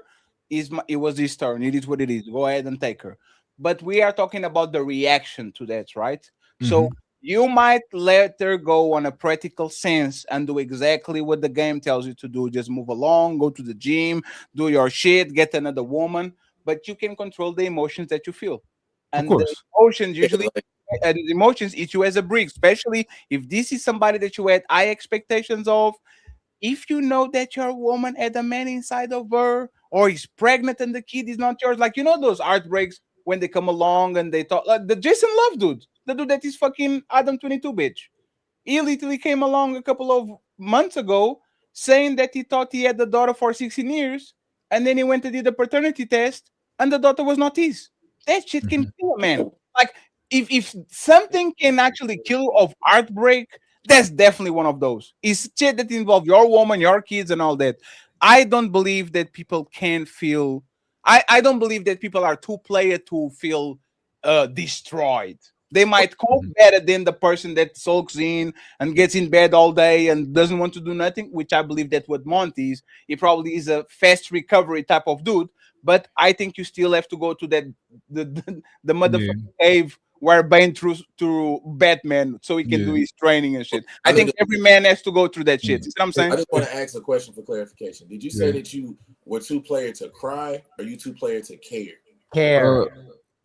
it was his turn. It is what it is. Go ahead and take her. But we are talking about the reaction to that, right? Mm-hmm. So you might let her go on a practical sense and do exactly what the game tells you to do. Just move along, go to the gym, do your shit, get another woman. But you can control the emotions that you feel. And the emotions eat you as a brick, especially if this is somebody that you had high expectations of. If you know that your woman had a man inside of her or is pregnant and the kid is not yours, like, those heartbreaks when they come along and they talk, like the Jason Love dude. The dude that is fucking Adam 22, bitch. He literally came along a couple of months ago saying that he thought he had the daughter for 16 years, and then he went and did the paternity test, and the daughter was not his. That shit can kill a man. Like, if something can actually kill you of heartbreak, that's definitely one of those. It's shit that involves your woman, your kids, and all that. I don't believe that people can feel... I don't believe that people are too player to feel destroyed. They might cope better than the person that sulks in and gets in bed all day and doesn't want to do nothing, which I believe that's what Monty is. He probably is a fast recovery type of dude, but I think you still have to go to the motherfucking cave where Bane through Batman so he can do his training and shit. I think every man has to go through that shit. You know what I'm saying? I just want to ask a question for clarification. Did you say that you were two player to cry or you two player to care? Care.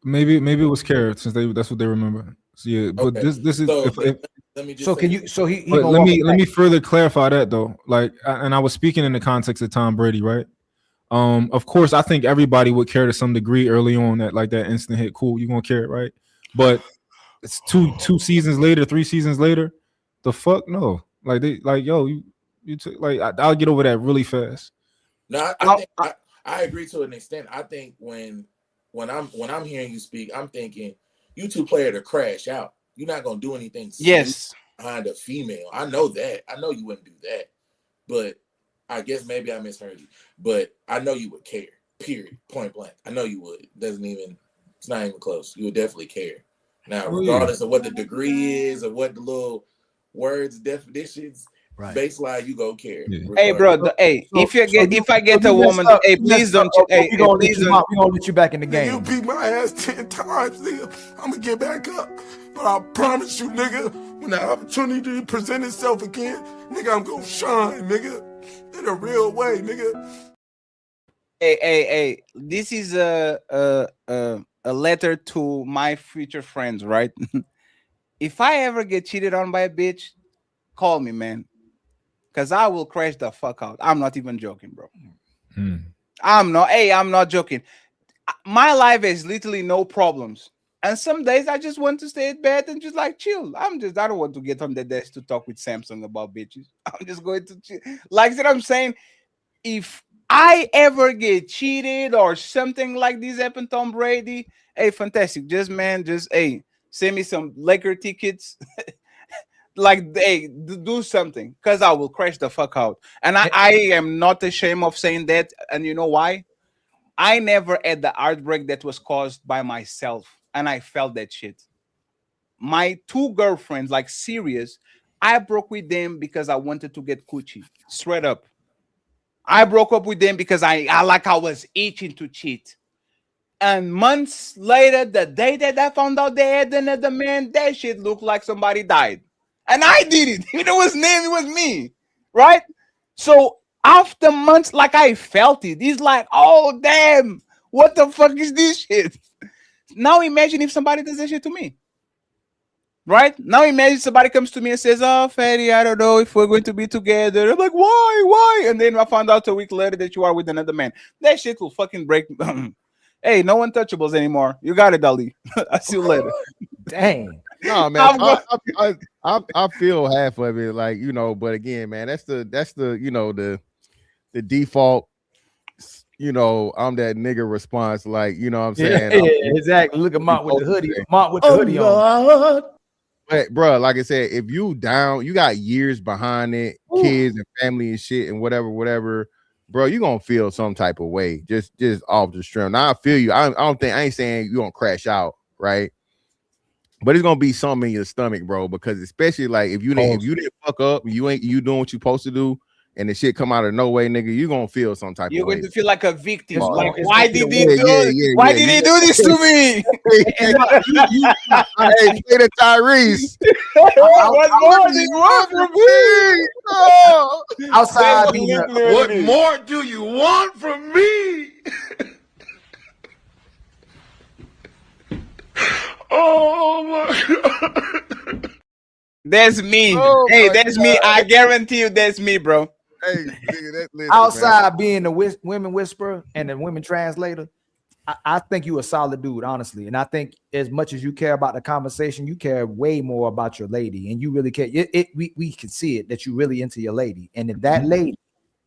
Maybe it was care since that's what they remember. So yeah, but this is let me just let me further clarify that though. Like, and I was speaking in the context of Tom Brady, right? Of course, I think everybody would care to some degree early on that like that instant hit. Cool, you're gonna care, right? But it's two seasons later, 3 seasons later, the fuck no. Like they like you took like I'll get over that really fast. No, I agree to an extent. I think when I'm hearing you speak, I'm thinking you two player to crash out. You're not gonna do anything behind a female. I know that. I know you wouldn't do that. But I guess maybe I misheard you. But I know you would care. Period. Point blank. I know you would. It's not even close. You would definitely care. Now, regardless of what the degree is or what the little words, definitions, baseline, you go care. Hey, bro. If I get a woman, hey, please don't. Hey, we're gonna let you back in the game. You beat my ass 10 times, nigga. I'm gonna get back up. But I promise you, nigga, when the opportunity present itself again, nigga, I'm gonna shine, nigga. In a real way, nigga. Hey. This is a letter to my future friends, right? If I ever get cheated on by a bitch, call me, man. Because I will crash the fuck out. I'm not even joking, bro. I'm not joking. My life has literally no problems. And some days I just want to stay at bed and just like chill. I don't want to get on the desk to talk with Samsung about bitches. I'm just going to chill. Like that I'm saying, if I ever get cheated or something like this happened, Tom Brady, hey, fantastic. Just hey, send me some Laker tickets. Like, hey, do something, because I will crash the fuck out. And I am not ashamed of saying that. And you know why? I never had the heartbreak that was caused by myself. And I felt that shit. My 2 girlfriends, like serious, I broke with them because I wanted to get coochie. Straight up. I broke up with them because I was itching to cheat. And months later, the day that I found out they had another man, that shit looked like somebody died. And I did it. It was name, it was me. Right? So after months, like I felt it. It's like, oh damn, what the fuck is this shit? Now imagine if somebody does that shit to me. Right? Now imagine somebody comes to me and says, oh, Fatty, I don't know if we're going to be together. I'm like, why? And then I found out a week later that you are with another man. That shit will fucking break. Hey, no untouchables anymore. You got it, Ali. I'll see you later. Dang. No, man. I feel half of it, like, you know, but again, man, that's the you know, the default, you know, I'm that nigga response, like, you know what I'm saying? Yeah, exactly. Look at Mark with the hoodie. Mark with the hoodie on. But bro, like I said, if you down, you got years behind it, kids and family and shit and whatever, bro, you gonna feel some type of way just off the stream. Now I feel you. I ain't saying you gonna crash out, right? But it's gonna be something in your stomach, bro, because especially like if you didn't fuck up, you doing what you supposed to do, and the shit come out of no way, nigga, you gonna feel some type of way. You're going to feel like a victim. Like, why did he do this to me? Hey, play the Tyrese. What more do you want from me? Oh. Outside, what more do you want from me? Oh my God. That's me. Hey, that's me. I guarantee you that's me, bro. Hey, nigga, listen, outside man. being the women whisperer and the women translator, I think you a solid dude, honestly. And I think as much as you care about the conversation, you care way more about your lady. And you really care. We can see it that you really into your lady. And if that lady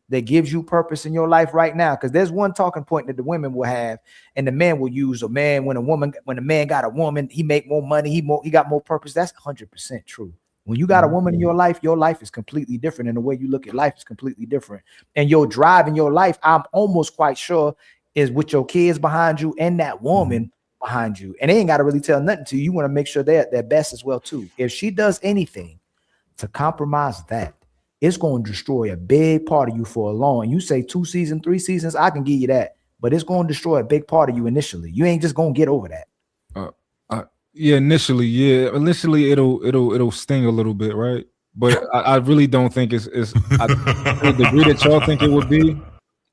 that gives you purpose in your life right now, because there's one talking point that the women will have and the man will use. When a man got a woman, he make more money, he got more purpose. That's 100% true. When you got a woman in your life is completely different, and the way you look at life is completely different. And your drive in your life, I'm almost quite sure, is with your kids behind you and that woman behind you. And they ain't got to really tell nothing to you. You want to make sure they're their best as well too. If she does anything to compromise that, it's going to destroy a big part of you for a long. You say 2 seasons, 3 seasons, I can give you that, but it's going to destroy a big part of you initially. You ain't just going to get over that. Yeah, initially it'll sting a little bit, right? But I really don't think it's to the degree that y'all think it would be.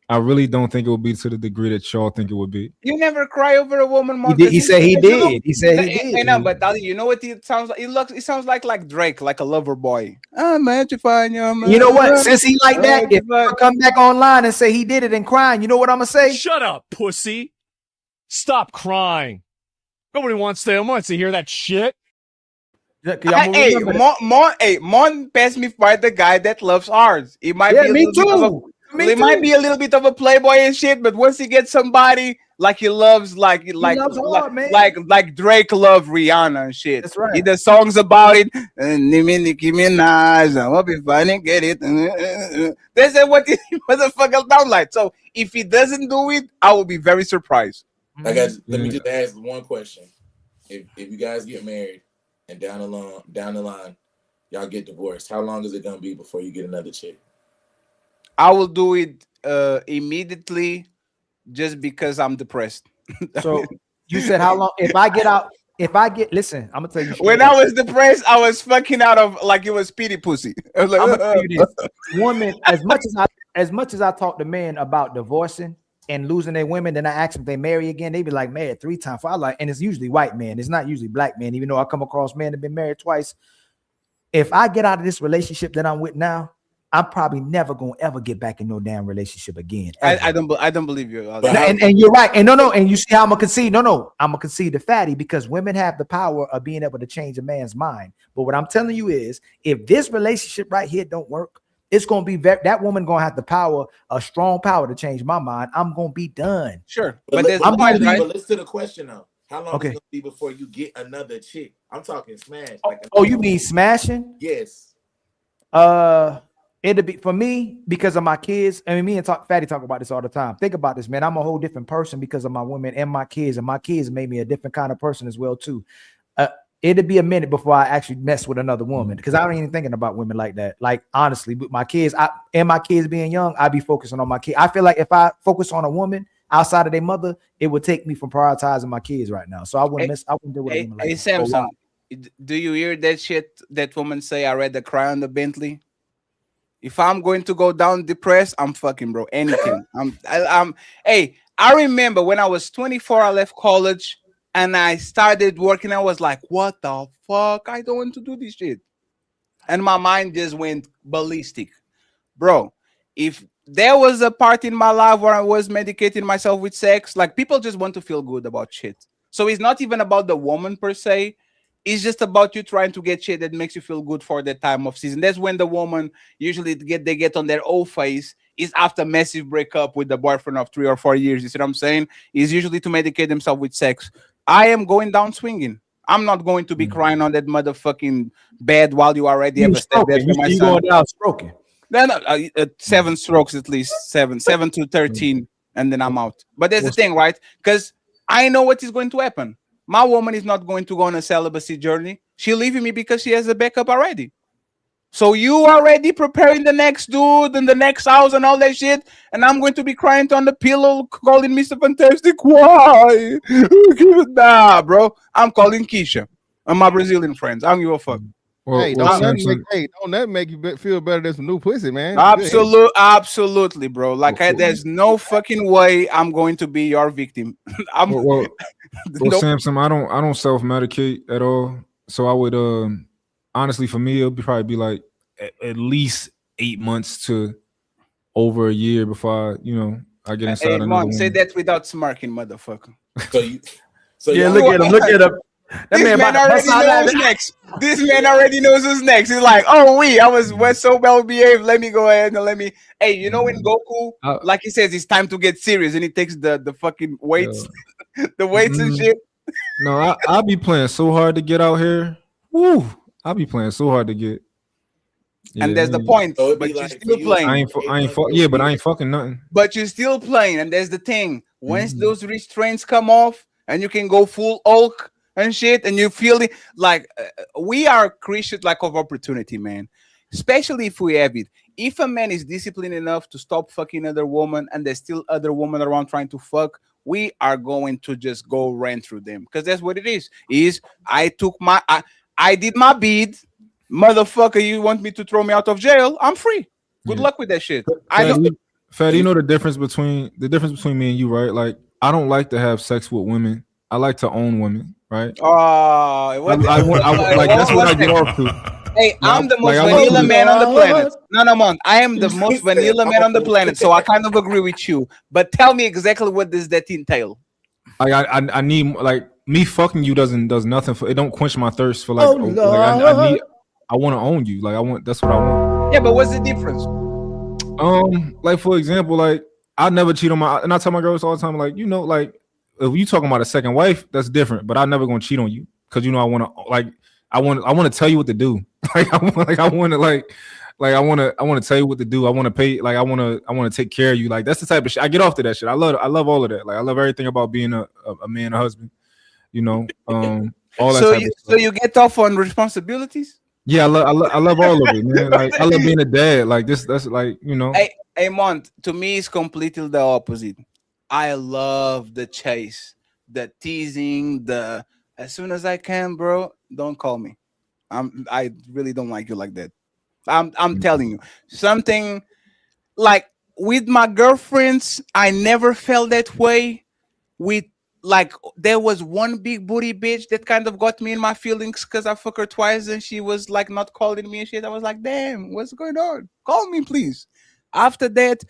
I really don't think it would be to the degree that y'all think it would be. You never cry over a woman. He said he did. He said he did. I know, but Ali, you know what it sounds like? It sounds like Drake, like a lover boy. I'm edifying you. You know what? Since he like that, if I come back online and say he did it and crying, you know what I'm gonna say? Shut up, pussy. Stop crying. Nobody wants to hear that shit. Hey, Mon passed me by the guy that loves ours. It might be me too. It might be a little bit of a playboy and shit, but once he gets somebody like he loves, like Drake love Rihanna and shit. That's right. He does songs about it. Nicki Minaj, I hope you finally get it. That's what the motherfucker sound like. So if he doesn't do it, I will be very surprised. I guess let me just ask one question: if you guys get married and down the line, y'all get divorced, how long is it gonna be before you get another chick? I will do it immediately, just because I'm depressed. So you said how long? Listen, I'm gonna tell you. When I was depressed, I was fucking out of like it was pity pussy. I was like, I'm gonna tell you this: woman, as much as I talk to men about divorcing and losing their women, then I ask them if they marry again. They be like, married 3 times. And it's usually white men. It's not usually black men, even though I come across men that have been married twice. If I get out of this relationship that I'm with now, I'm probably never gonna ever get back in no damn relationship again. I don't believe you. And you're right. And no, and you see how I'm gonna concede. No, I'm gonna concede to Fatty because women have the power of being able to change a man's mind. But what I'm telling you is, if this relationship right here don't work, it's gonna be that woman gonna have the power, a strong power to change my mind. I'm gonna be done. Sure, but there's but right? listen to the question though. How long is it gonna be before you get another chick? I'm talking smash. Oh, you mean smashing? Yes. It'd be for me because of my kids. I mean, me and Fatty talk about this all the time. Think about this, man. I'm a whole different person because of my women and my kids made me a different kind of person as well too. It'd be a minute before I actually mess with another woman because I don't even thinking about women like that. Like honestly, with my kids, my kids being young, I'd be focusing on my kids. I feel like if I focus on a woman outside of their mother, it would take me from prioritizing my kids right now. So I wouldn't deal with a woman like that. Samson, do you hear that shit that woman say? I read the cry on the Bentley. If I'm going to go down depressed, I'm fucking bro. Anything. Hey, I remember when I was 24, I left college and I started working. I was like, what the fuck? I don't want to do this shit. And my mind just went ballistic. Bro, if there was a part in my life where I was medicating myself with sex, like people just want to feel good about shit. So it's not even about the woman per se. It's just about you trying to get shit that makes you feel good for the time of season. That's when the woman usually they get on their old face is after massive breakup with the boyfriend of 3 or 4 years. You see what I'm saying? Is usually to medicate themselves with sex. I am going down swinging. I'm not going to be crying on that motherfucking bed while you already have a step bed for my son. Going down stroking. No, 7 strokes at least, 7 to 13, and then I'm out. But there's the thing, right? Because I know what is going to happen. My woman is not going to go on a celibacy journey. She's leaving me because she has a backup already. So you already preparing the next dude and the next house and all that shit, and I'm going to be crying on the pillow, calling Mr. Fantastic. Why? Nah, bro. I'm calling Keisha and my Brazilian friends. I don't give a fuck. Hey, don't that make you feel better than some new pussy, man? Absolutely, bro. Like there's no fucking way I'm going to be your victim. Samson, I don't self-medicate at all. So I would honestly, for me, it'll probably be like at least 8 months to over a year before I get inside. Hey, Mom, say that without smarking, motherfucker. So yeah, look at him. This man already knows who's next. This man already knows who's next. He's like, oh, we're so well behaved. Let me go ahead and Hey, you know when Goku, like he says, it's time to get serious, and he takes the fucking weights, the weights and shit. No, I'll be playing so hard to get out here. Woo! I'll be playing so hard to get. Yeah, and there's the point, but you're still playing. But I ain't fucking nothing. But you're still playing, and there's the thing. Once those restraints come off, and you can go full Hulk and shit, and you feel it like we are creatures like of opportunity, man. Especially if we have it. If a man is disciplined enough to stop fucking other woman, and there's still other women around trying to fuck, we are going to just go run through them because that's what it is. I did my bid, motherfucker. You want me to throw me out of jail? I'm free. Good luck with that shit. Fatty, you know the difference between me and you, right? Like I don't like to have sex with women. I like to own women, right? That's what I get off to. Hey, I'm the most vanilla man on the planet. No, man. I am the most vanilla man on the planet, so I kind of agree with you. But tell me exactly what does that entail? I need me fucking you does nothing for it. Don't quench my thirst for I want to own you. That's what I want. Yeah, but what's the difference? Like for example, I never cheat on and I tell my girls all the time, if you talking about a second wife, that's different. But I'm never gonna cheat on you because I want to tell you what to do. I want to tell you what to do. I want to pay. I want to take care of you. That's the type of shit. I get off to that shit. I love all of that. I love everything about being a man, a husband. All that. So you get off on responsibilities? Yeah, I love all of it, man. I love being a dad. That's Hey, Mont, to me, it's completely the opposite. I love the chase, the teasing, as soon as I can, bro, don't call me. I really don't like you like that. I'm telling you something. Like with my girlfriends, I never felt that way. With like there was one big booty bitch that kind of got me in my feelings because I fuck her twice and she was like not calling me and shit. I was like, damn, what's going on? Call me, please. After that,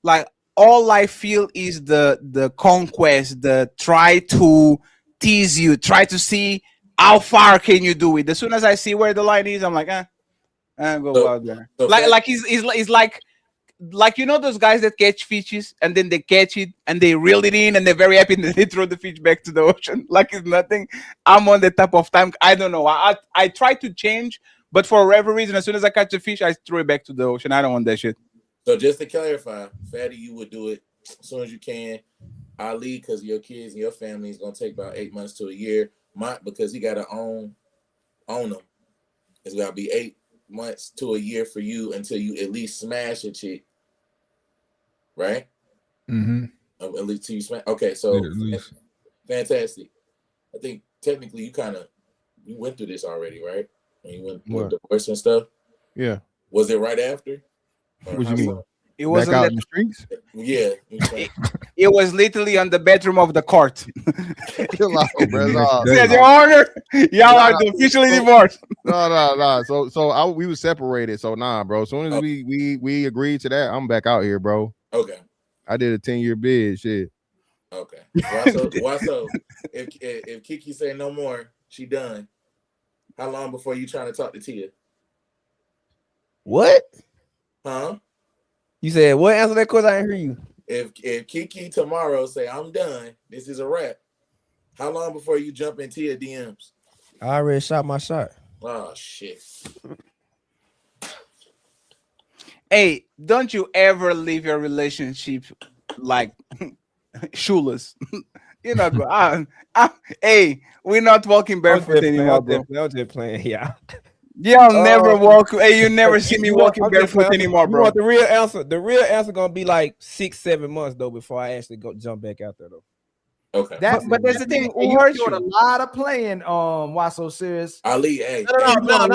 like all I feel is the conquest, the try to tease you, try to see how far can you do it. As soon as I see where the line is, I'm like, go out there. Like he's like, you know those guys that catch fishes and then they catch it and they reel it in and they're very happy and then they throw the fish back to the ocean like it's nothing. I'm on the type of time. I don't know. I try to change, but for whatever reason, as soon as I catch a fish, I throw it back to the ocean. I don't want that shit. So just to clarify, Fatty, you would do it as soon as you can. Ali, because your kids and your family is gonna take about 8 months to a year. Mont, because he gotta own them. It's gotta be 8 months to a year for you until you at least smash a chick. Right? Mm-hmm. At least till you smash. Okay, so fantastic. I think technically you went through this already, right? When you went through divorce and stuff. Yeah. Was it right after? What you mean? It wasn't back out that, in the streets? Yeah. it was literally on the bedroom of the court. Chill out, bro. Said, Your Honor, y'all are officially divorced. No. So we were separated. So nah, bro. As soon as we agreed to that, I'm back out here, bro. Okay. I did a 10-year bid. Shit. Okay. Why so? If Kiki say no more, she done. How long before you trying to talk to Tia? What? Huh? You said what? Answer that question. I didn't hear you. If Kiki tomorrow say I'm done, this is a wrap. How long before you jump in Tia DMs? I already shot my shot. Oh shit. Hey, don't you ever leave your relationship like shoeless. You know, hey, we're not walking barefoot anymore, bro. I'm just playing, yeah. Y'all never walk. Hey, you never see me walking barefoot anymore, bro. You want the real answer? The real answer gonna be like 6-7 months though before I actually go jump back out there though. Okay. But there's the thing. You're doing a lot of playing. Why so serious? Ali, hey. No.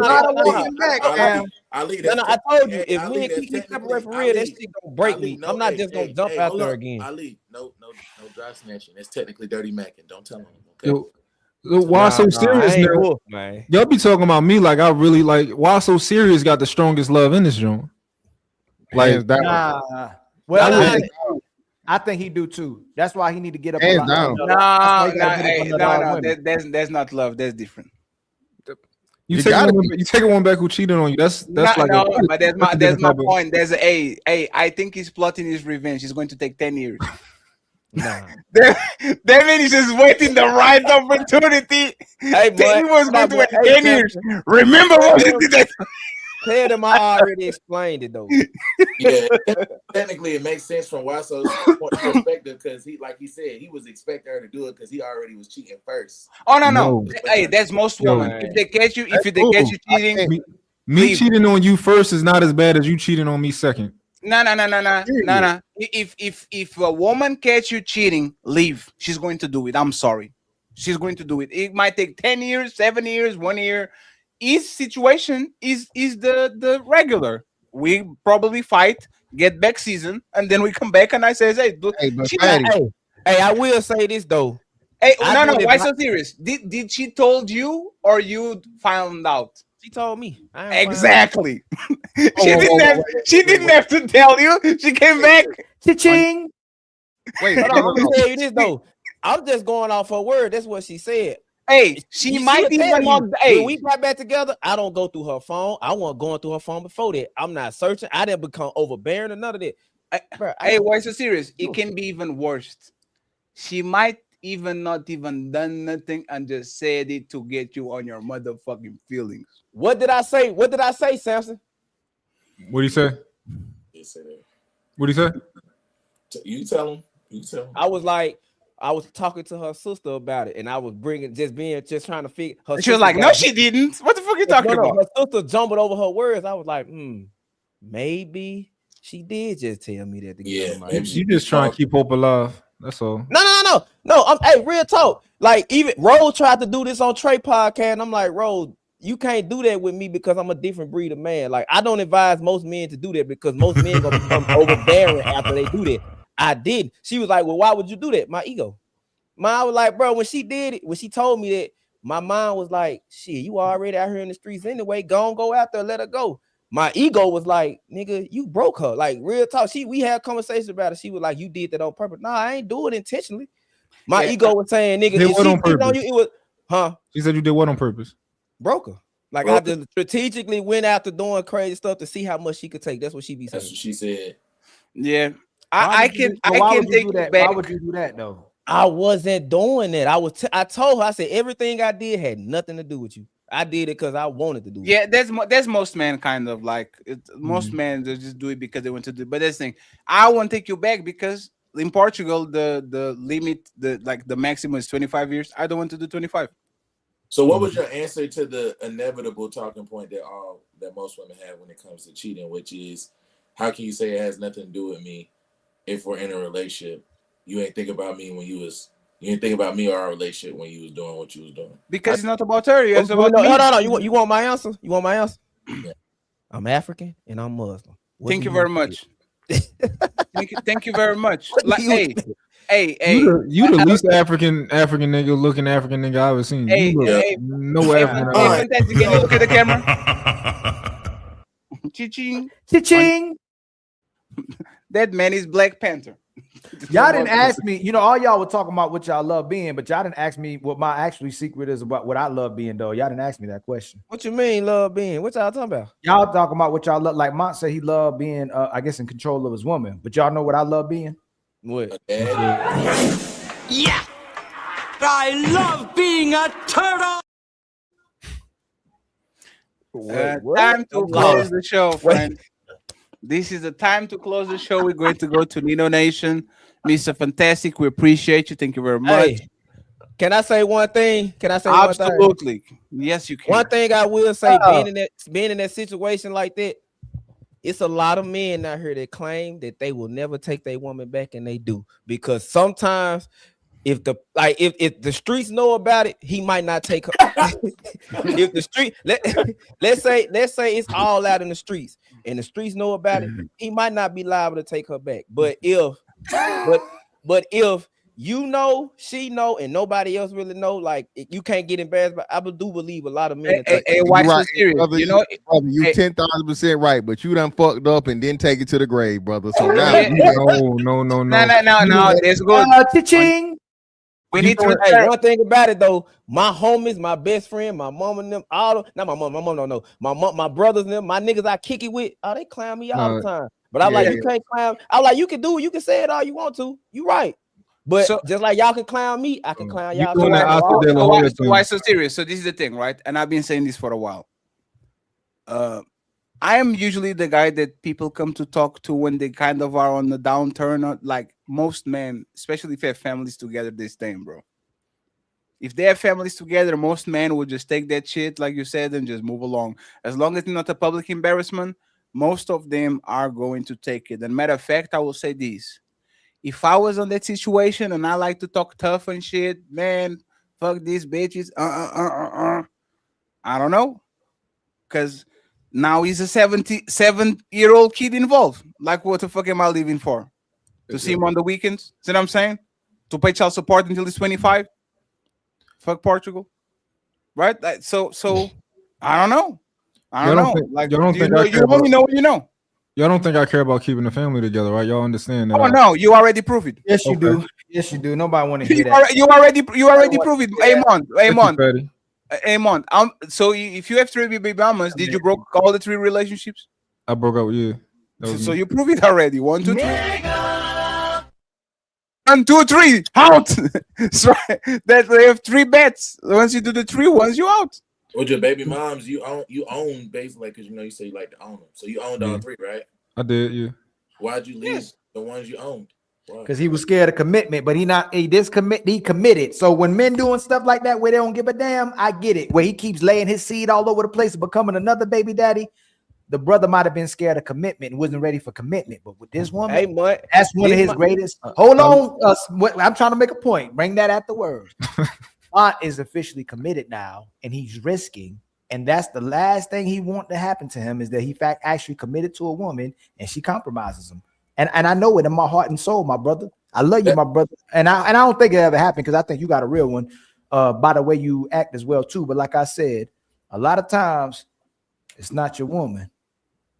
Ali, I told you if me and Kiki separate for real, that shit gonna break me. I'm not just gonna jump out there again. Ali, no dry snatching. It's technically dirty macking. Don't tell him. Okay. Why so serious, man? Y'all be talking about me like I really like. Why so serious? Got the strongest love in this joint. Like that. Well, I think he do too. That's why he need to get up. No, that's not love. That's different. You take one back who cheated on you. That's but that's my problem. point. There's I think he's plotting his revenge. He's going to take 10 years. Nah. That means he's just waiting the right opportunity. Hey, boy, he was going to wait 10 years. Remember what he did that? Tell them I already explained it though. Yeah, technically it makes sense from Wasso's perspective because he said, he was expecting her to do it because he already was cheating first. Oh no. Hey, that's most women. If they catch you cheating, me cheating on you first is not as bad as you cheating on me second. No. If a woman catch you cheating, leave. She's going to do it. I'm sorry. She's going to do it. It might take 10 years, 7 years, 1 year. Each situation is the regular. We probably fight, get back season, and then we come back and I say, hey, I will say this though. Hey, no, why so serious? Did she told you or you found out? She told me. Exactly. She didn't have to tell you. She came back. Cha-ching. Wait, let me tell you this though. I'm just going off her word. That's what she said. Hey, she might even not. Hey, when we got back together, I don't go through her phone. I wasn't going through her phone before that. I'm not searching. I didn't become overbearing or none of that. Hey, why so serious? It can be even worse. She might even not even done nothing and just said it to get you on your motherfucking feelings. What did I say? What did I say, Samson? What do you say? What do you say? You tell him. I was like, I was talking to her sister about it, and I was just trying to figure. She was like, "No, she didn't." What the fuck are you talking about? Her sister jumbled over her words. I was like, maybe she did just tell me that. You just trying to keep hope alive. That's all. No. Hey, real talk. Like even Rose tried to do this on Trey podcast, and I'm like, Rose, you can't do that with me because I'm a different breed of man. Like I don't advise most men to do that because most men gonna become overbearing after they do that. I did. She was like, well, why would you do that? My ego. Mom was like, bro, when she did it, when she told me that, my mom was like, shit, you already out here in the streets anyway. Go out there, let her go. My ego was like, nigga, you broke her. Like, real talk. We had conversations about it. She was like, you did that on purpose. Nah, I ain't do it intentionally. My ego was saying, nigga, if she cheated on you, it was, huh? She said you did what on purpose? Broke her. Like, I just strategically went after doing crazy stuff to see how much she could take. That's what she be saying. That's what she said. Yeah. I can take that. back. Why would you do that though? I wasn't doing that. I told her, I said, everything I did had nothing to do with you. I did it because I wanted to do it. Yeah, that's most men kind of like most men they just do it because they want to do it. But that's the thing. I won't take you back because in Portugal the limit, the maximum is 25 years. I don't want to do 25. So what was your answer to the inevitable talking point that most women have when it comes to cheating, which is, how can you say it has nothing to do with me if we're in a relationship? You ain't think about me when you didn't think about me or our relationship when you was doing what you was doing. Because it's not about her, it's about me. Hold on. You want my answer? You want my answer? Yeah. I'm African and I'm Muslim. Thank you very much. Thank you very much. Like, hey. You the least African nigga looking African nigga I've ever seen. No African. Fantastic. Can you look at the camera? Cha-ching. Cha-ching. That man is Black Panther. Y'all didn't ask me, all y'all were talking about what y'all love being, but y'all didn't ask me what my actually secret is about what I love being, though. Y'all didn't ask me that question. What you mean love being? What y'all talking about? Y'all talking about what y'all love. Like Mont said he loved being, I guess, in control of his woman. But y'all know what I love being? What? Yeah. I love being a turtle. Time to close the show, friend. This is the time to close the show. We're going to go to Nino Nation. Mr. Fantastic, we appreciate you. Thank you very much. Hey, can I say one thing? Absolutely. Yes, you can. One thing I will say, being in that situation like that, it's a lot of men out here that claim that they will never take their woman back, and they do. Because sometimes if the streets know about it, he might not take her. If the street, let's say it's all out in the streets, and the streets know about it, he might not be liable to take her back. But if you know, she know, and nobody else really know, like, you can't get embarrassed. But I do believe a lot of men. You're right, brother, you 10,000% right, but you done fucked up and didn't take it to the grave, brother. So now, no, there's good. Cha-ching. We need to. Hey, one thing about it though, my homies, my best friend, my mom and them, not my mom, no, my brothers and them, my niggas I kick it with, they clown me all the time. But I'm you can't clown. I'm like, you can do it, you can say it all you want to. You right. But just like y'all can clown me, I can clown y'all. Why so serious? So this is the thing, right? And I've been saying this for a while. I am usually the guy that people come to talk to when they kind of are on the downturn. Like most men, especially if they have families together, they stay, bro. If they have families together, most men will just take that shit, like you said, and just move along. As long as it's not a public embarrassment, most of them are going to take it. And matter of fact, I will say this. If I was on that situation and I like to talk tough and shit, man, fuck these bitches. I don't know. Because now he's a 77-year-old kid involved. Like, what the fuck am I living for? To see him on the weekends? See what I'm saying? To pay child support until he's 25? Fuck Portugal. Right? So I don't know. I don't know. You only know what you know. Y'all don't think I care about keeping the family together, right? Y'all understand that? Oh no, you already proved it. Yes, you do. Yes, you do. Nobody want to hear that. You already proved it. Amon. So if you have 3 baby mamas, did you broke all the 3 relationships? I broke up with you. So you prove it already. 1, 2, 3. 1, 2, 3. Out. So that they have 3 bets. Once you do the 3 ones, you out. With your baby moms, you own basically, because you say you like to own them. So you owned all 3, right? I did, yeah. Why'd you leave the ones you owned? Because he was scared of commitment, but he committed. So when men doing stuff like that where they don't give a damn, I get it. Where he keeps laying his seed all over the place and becoming another baby daddy, the brother might have been scared of commitment and wasn't ready for commitment. But with this woman, that's one of his greatest. Hold on, I'm trying to make a point. Bring that afterwards. Aunt is officially committed now, and he's risking, and that's the last thing he wants to happen to him, is that he actually committed to a woman and she compromises him. And I know it in my heart and soul, my brother. I love you, my brother, and I don't think it ever happened because I think you got a real one. By the way you act as well too. But like I said, a lot of times it's not your woman,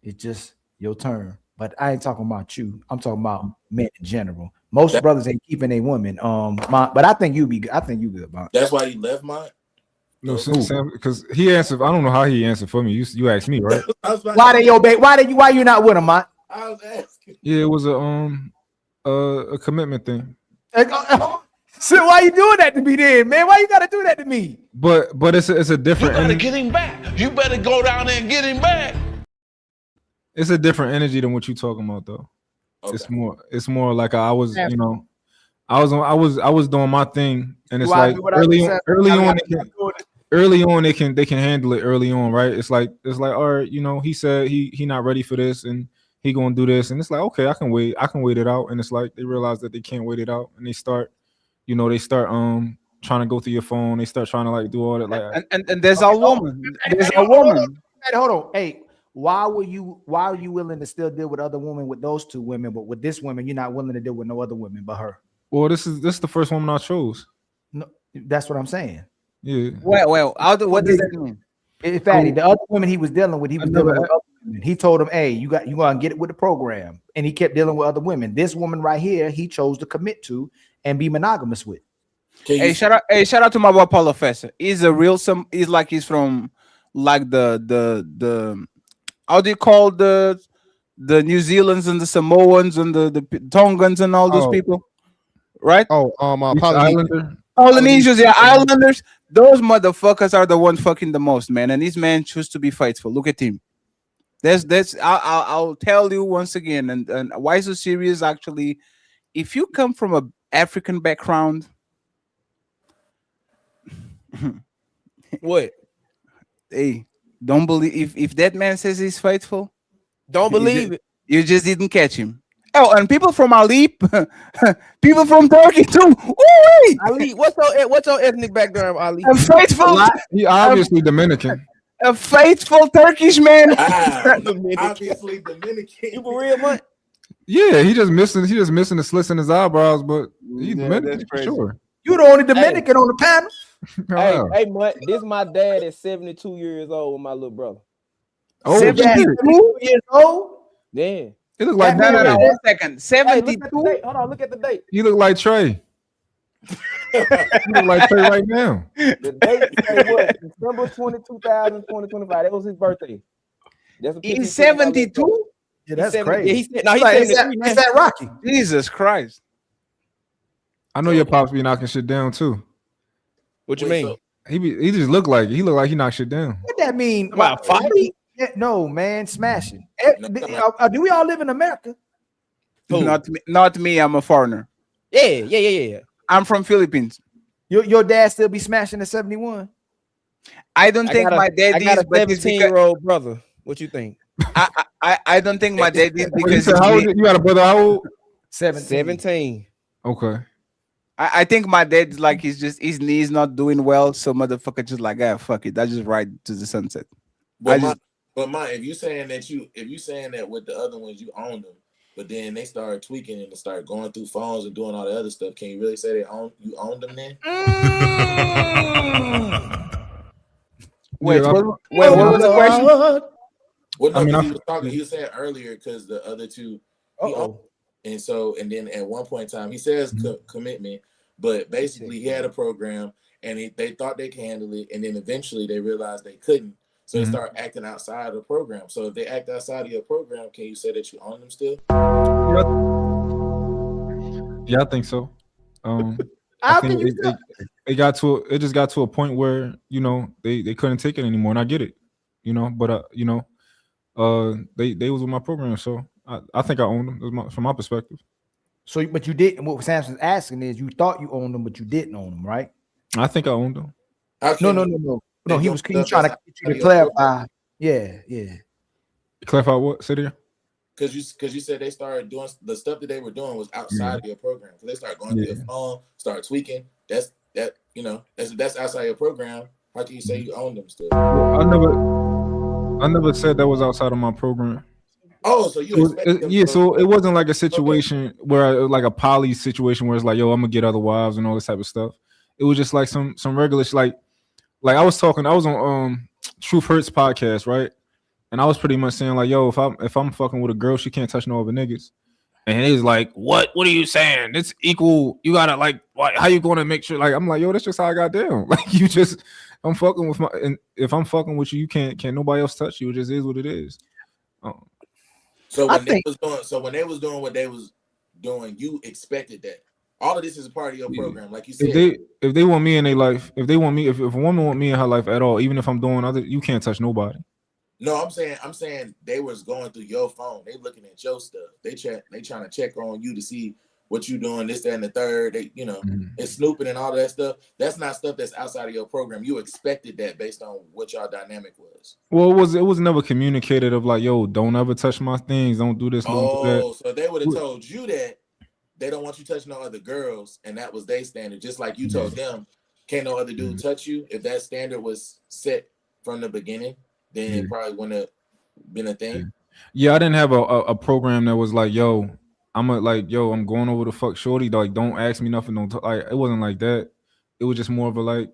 it's just your turn. But I ain't talking about you. I'm talking about men in general. Most brothers ain't keeping a woman. But I think you good. Bond. That's why you left mine. No, Sam, because he answered. I don't know how he answered for me. You asked me, right? Why they your babe? Why you not with him, man? I was asking. Yeah, it was a commitment thing. So why you doing that to me then, man? Why you gotta do that to me? But it's a different. You better get him back. You better go down there and get him back. It's a different energy than what you talking about, though. Okay. It's more like I was, you know, I was doing my thing, and it's like early on they can handle it early on, right? It's like all right, you know, he said he not ready for this, and he gonna do this, and it's like okay, I can wait it out, and it's like they realize that they can't wait it out, and they start trying to go through your phone, they start trying to like do all that, like and there's a woman, Hold on, hey. Why are you willing to still deal with other women with those two women, but with this woman you're not willing to deal with no other women but her? Well, this is the first woman I chose. No, that's what I'm saying. Yeah. Well, what does that mean? Fatty, the other women he was dealing with, dealing with other women. He told him, "Hey, you gonna get it with the program," and he kept dealing with other women. This woman right here, he chose to commit to and be monogamous with. Shout out to my boy Paulo Fessa. He's a real he's from like the how do you call the New Zealanders and the Samoans and the Tongans and all those people, right? Polynesians, yeah, Islanders. Those motherfuckers are the ones fucking the most, man. And this man choose to be faithful. Look at him. I'll tell you once again, and why so serious? Actually, if you come from an African background, what? Hey. Don't believe if that man says he's faithful. Don't believe it. You just didn't catch him. Oh, and people from Ali, people from Turkey too. Ooh, Ali, what's your ethnic background, Ali? A faithful. He obviously Dominican. A faithful Turkish man. Obviously Dominican. You for real, man? Yeah, he just missing the slits in his eyebrows, but he's Dominican for sure. You the only Dominican on the panel. Hey, Mutt, this my dad is 72 years old with my little brother. Oh, 72 years old? Yeah. He look like that. 1 second. 72. Hey, hold on, look at the date. You look like Trey. You look like Trey right now. The date was December 20, 2025. That was his birthday. He's 72? Yeah, that's crazy. Yeah, he's 73. Is that Rocky? Jesus Christ. I know your pops be knocking shit down too. What you mean? He just look like he he knocked shit down. What that mean? About fighting? No, man, smashing. Do we all live in America? Not me. I'm a foreigner. Yeah. I'm from Philippines. Your dad still be smashing at 71? I don't think my dad is. I got a 17-year-old brother. What you think? I don't think my dad is because you got a brother how old? 17. Okay. I think my dad like he's just his knees not doing well, so motherfucker just like fuck it, I just ride to the sunset. But if you saying that with the other ones you own them, but then they start tweaking and start going through phones and doing all the other stuff, can you really say you own them then? Wait, what was the question? Well, no, he was saying earlier because the other two and then at one point in time he says commitment, but basically he had a program and they thought they could handle it, and then eventually they realized they couldn't, so they start acting outside of the program. So if they act outside of your program, can you say that you own them still? Yeah, I think so. I think it just got to a point where they couldn't take it anymore, and I get it, but they was with my program, so I think I owned them from my perspective. So, but you didn't. What Samson's asking is, you thought you owned them, but you didn't own them, right? I think I owned them. No. He was trying to get you to clarify. Yeah. Clarify what? Say there. Because you said they started doing the stuff that they were doing was outside of your program. So they started going to your phone, start tweaking. That's outside your program. How can you say you own them still? I never said that was outside of my program. Oh, so you expect them yeah, to so it wasn't like a situation where like a poly situation where it's like, yo, I'm gonna get other wives and all this type of stuff. It was just like some regular like I was on Truth Hurts podcast, right? And I was pretty much saying like, yo, if I'm fucking with a girl, she can't touch no other niggas. And he's like, what are you saying? It's equal. You gotta like, what, how you gonna make sure? Like, I'm like, yo, that's just how I got down. Like, I'm fucking with and if I'm fucking with you, can't nobody else touch you. It just is what it is. So when they was doing what they was doing, you expected that. All of this is a part of your program, like you said. If they want me in their life, if a woman want me in her life at all, even if I'm doing other, you can't touch nobody. No, I'm saying they was going through your phone. They looking at your stuff. They trying to check on you to see what you doing, this, that, and the third. They, it's snooping and all of that stuff. That's not stuff that's outside of your program. You expected that based on what y'all dynamic was. Well, it was never communicated of like, yo, don't ever touch my things. Don't do this. Don't do that. So they would have told you that they don't want you touching no other girls, and that was their standard. Just like you told them, can't no other dude touch you. If that standard was set from the beginning, then it probably wouldn't have been a thing. Yeah, I didn't have a program that was like, yo, I'm going over to fuck shorty. Like, don't ask me nothing. Don't like. It wasn't like that. It was just more of a like,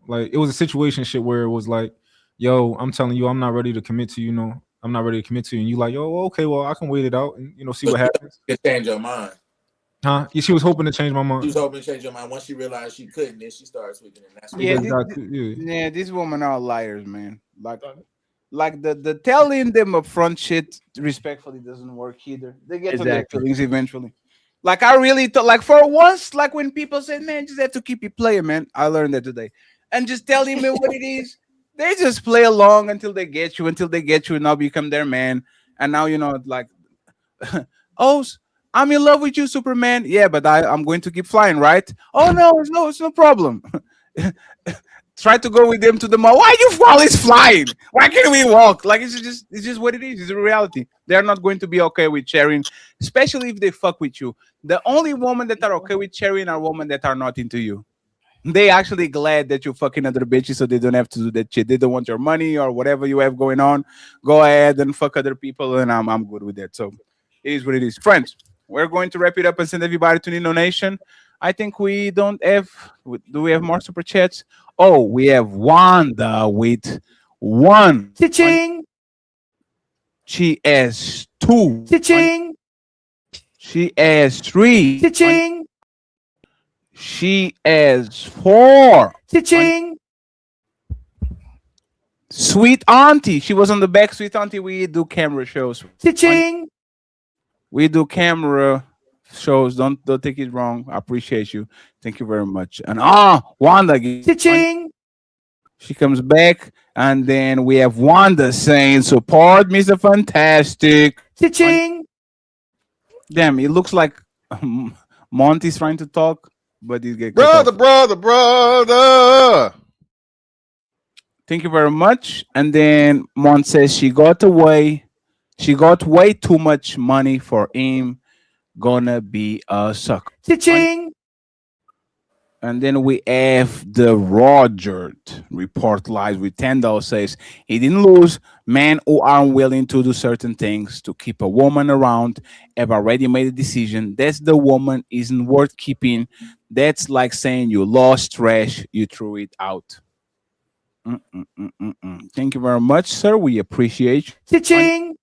like it was a situation shit where it was like, yo, I'm telling you, I'm not ready to commit to you. I'm not ready to commit to you. And you like, yo, okay, well, I can wait it out and see what happens. You change your mind. Huh? Yeah, she was hoping to change my mind. She was hoping to change your mind. Once she realized she couldn't, then she started switching. And that's these women are liars, man. Like the telling them upfront shit respectfully doesn't work either. They get to their feelings eventually. Like I really thought, like for once, like when people say, "Man, just have to keep it playing," man. I learned that today, and just tell them what it is. They just play along until they get you, and now become their man. And now like, oh, I'm in love with you, Superman. Yeah, but I'm going to keep flying, right? Oh no, it's no problem. Try to go with them to the mall. Why you always flying? Why can't we walk? Like it's just what it is. It's a reality. They're not going to be okay with sharing, especially if they fuck with you. The only women that are okay with sharing are women that are not into you. They actually glad that you're fucking other bitches, so they don't have to do that shit. They don't want your money or whatever you have going on. Go ahead and fuck other people, and I'm good with that. So it is what it is, friends. We're going to wrap it up and send everybody to Nino Nation. I think we don't have. Do we have more super chats? Oh, we have Wanda with 1. Cha-ching. She has 2. Cha-ching. She has 3. Cha-ching. She has 4. Cha-ching. Sweet Auntie. She was on the back. Sweet Auntie, we do camera shows. Cha-ching. We do camera shows. Don't take it wrong. I appreciate you. Thank you very much. And Wanda, cha-ching. She comes back, and then we have Wanda saying, "Support Mr. Fantastic." Cha-ching. Damn, it looks like Monty's trying to talk, but he's getting brother. Thank you very much. And then Mont says she got way too much money for him. Gonna be a sucker. Cha-ching. And then we have the Roger report live with $10 says he didn't lose. Men who aren't willing to do certain things to keep a woman around have already made a decision. That's the woman isn't worth keeping. That's like saying you lost trash, you threw it out. Thank you very much, sir. We appreciate you. Cha-ching.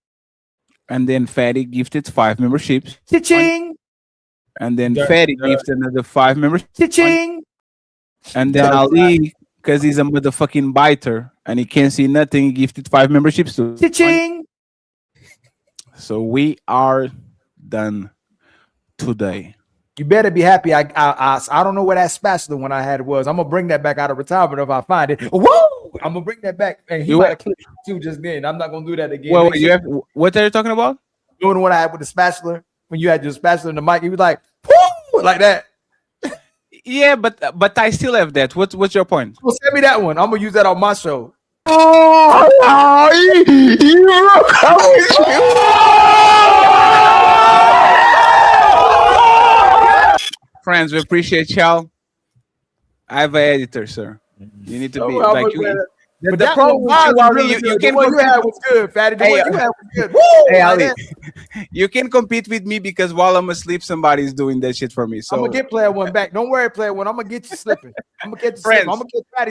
And then Fatty gifted 5 memberships. Cha-ching. And then Fatty gifted another 5 memberships. Cha-ching. And then Ali, because he's a motherfucking biter and he can't see nothing, he gifted 5 memberships too. Cha-ching. So we are done today. You better be happy. I don't know where that spatula one I had was. I'm gonna bring that back out of retirement if I find it. Whoa! I'm gonna bring that back. And he might have clicked too just then. I'm not gonna do that again. Well, what are you talking about? Doing the one I had with the spatula. When you had your spatula in the mic, he was like, whoo, like that. Yeah, but I still have that. What's your point? Well, send me that one. I'm gonna use that on my show. Friends, we appreciate y'all. I have an editor, sir. You need to be like But But the that problem one with was you, really Ali, good. you The can one you compete had was good, Fatty. The Hey, one you had was good. Hey, Woo, Ali, man. you can compete with me because while I'm asleep, somebody's doing that shit for me. So I'm gonna get player one back. Don't worry, player one. I'm gonna get you slipping. I'm gonna get you slipping. I'm gonna get Fatty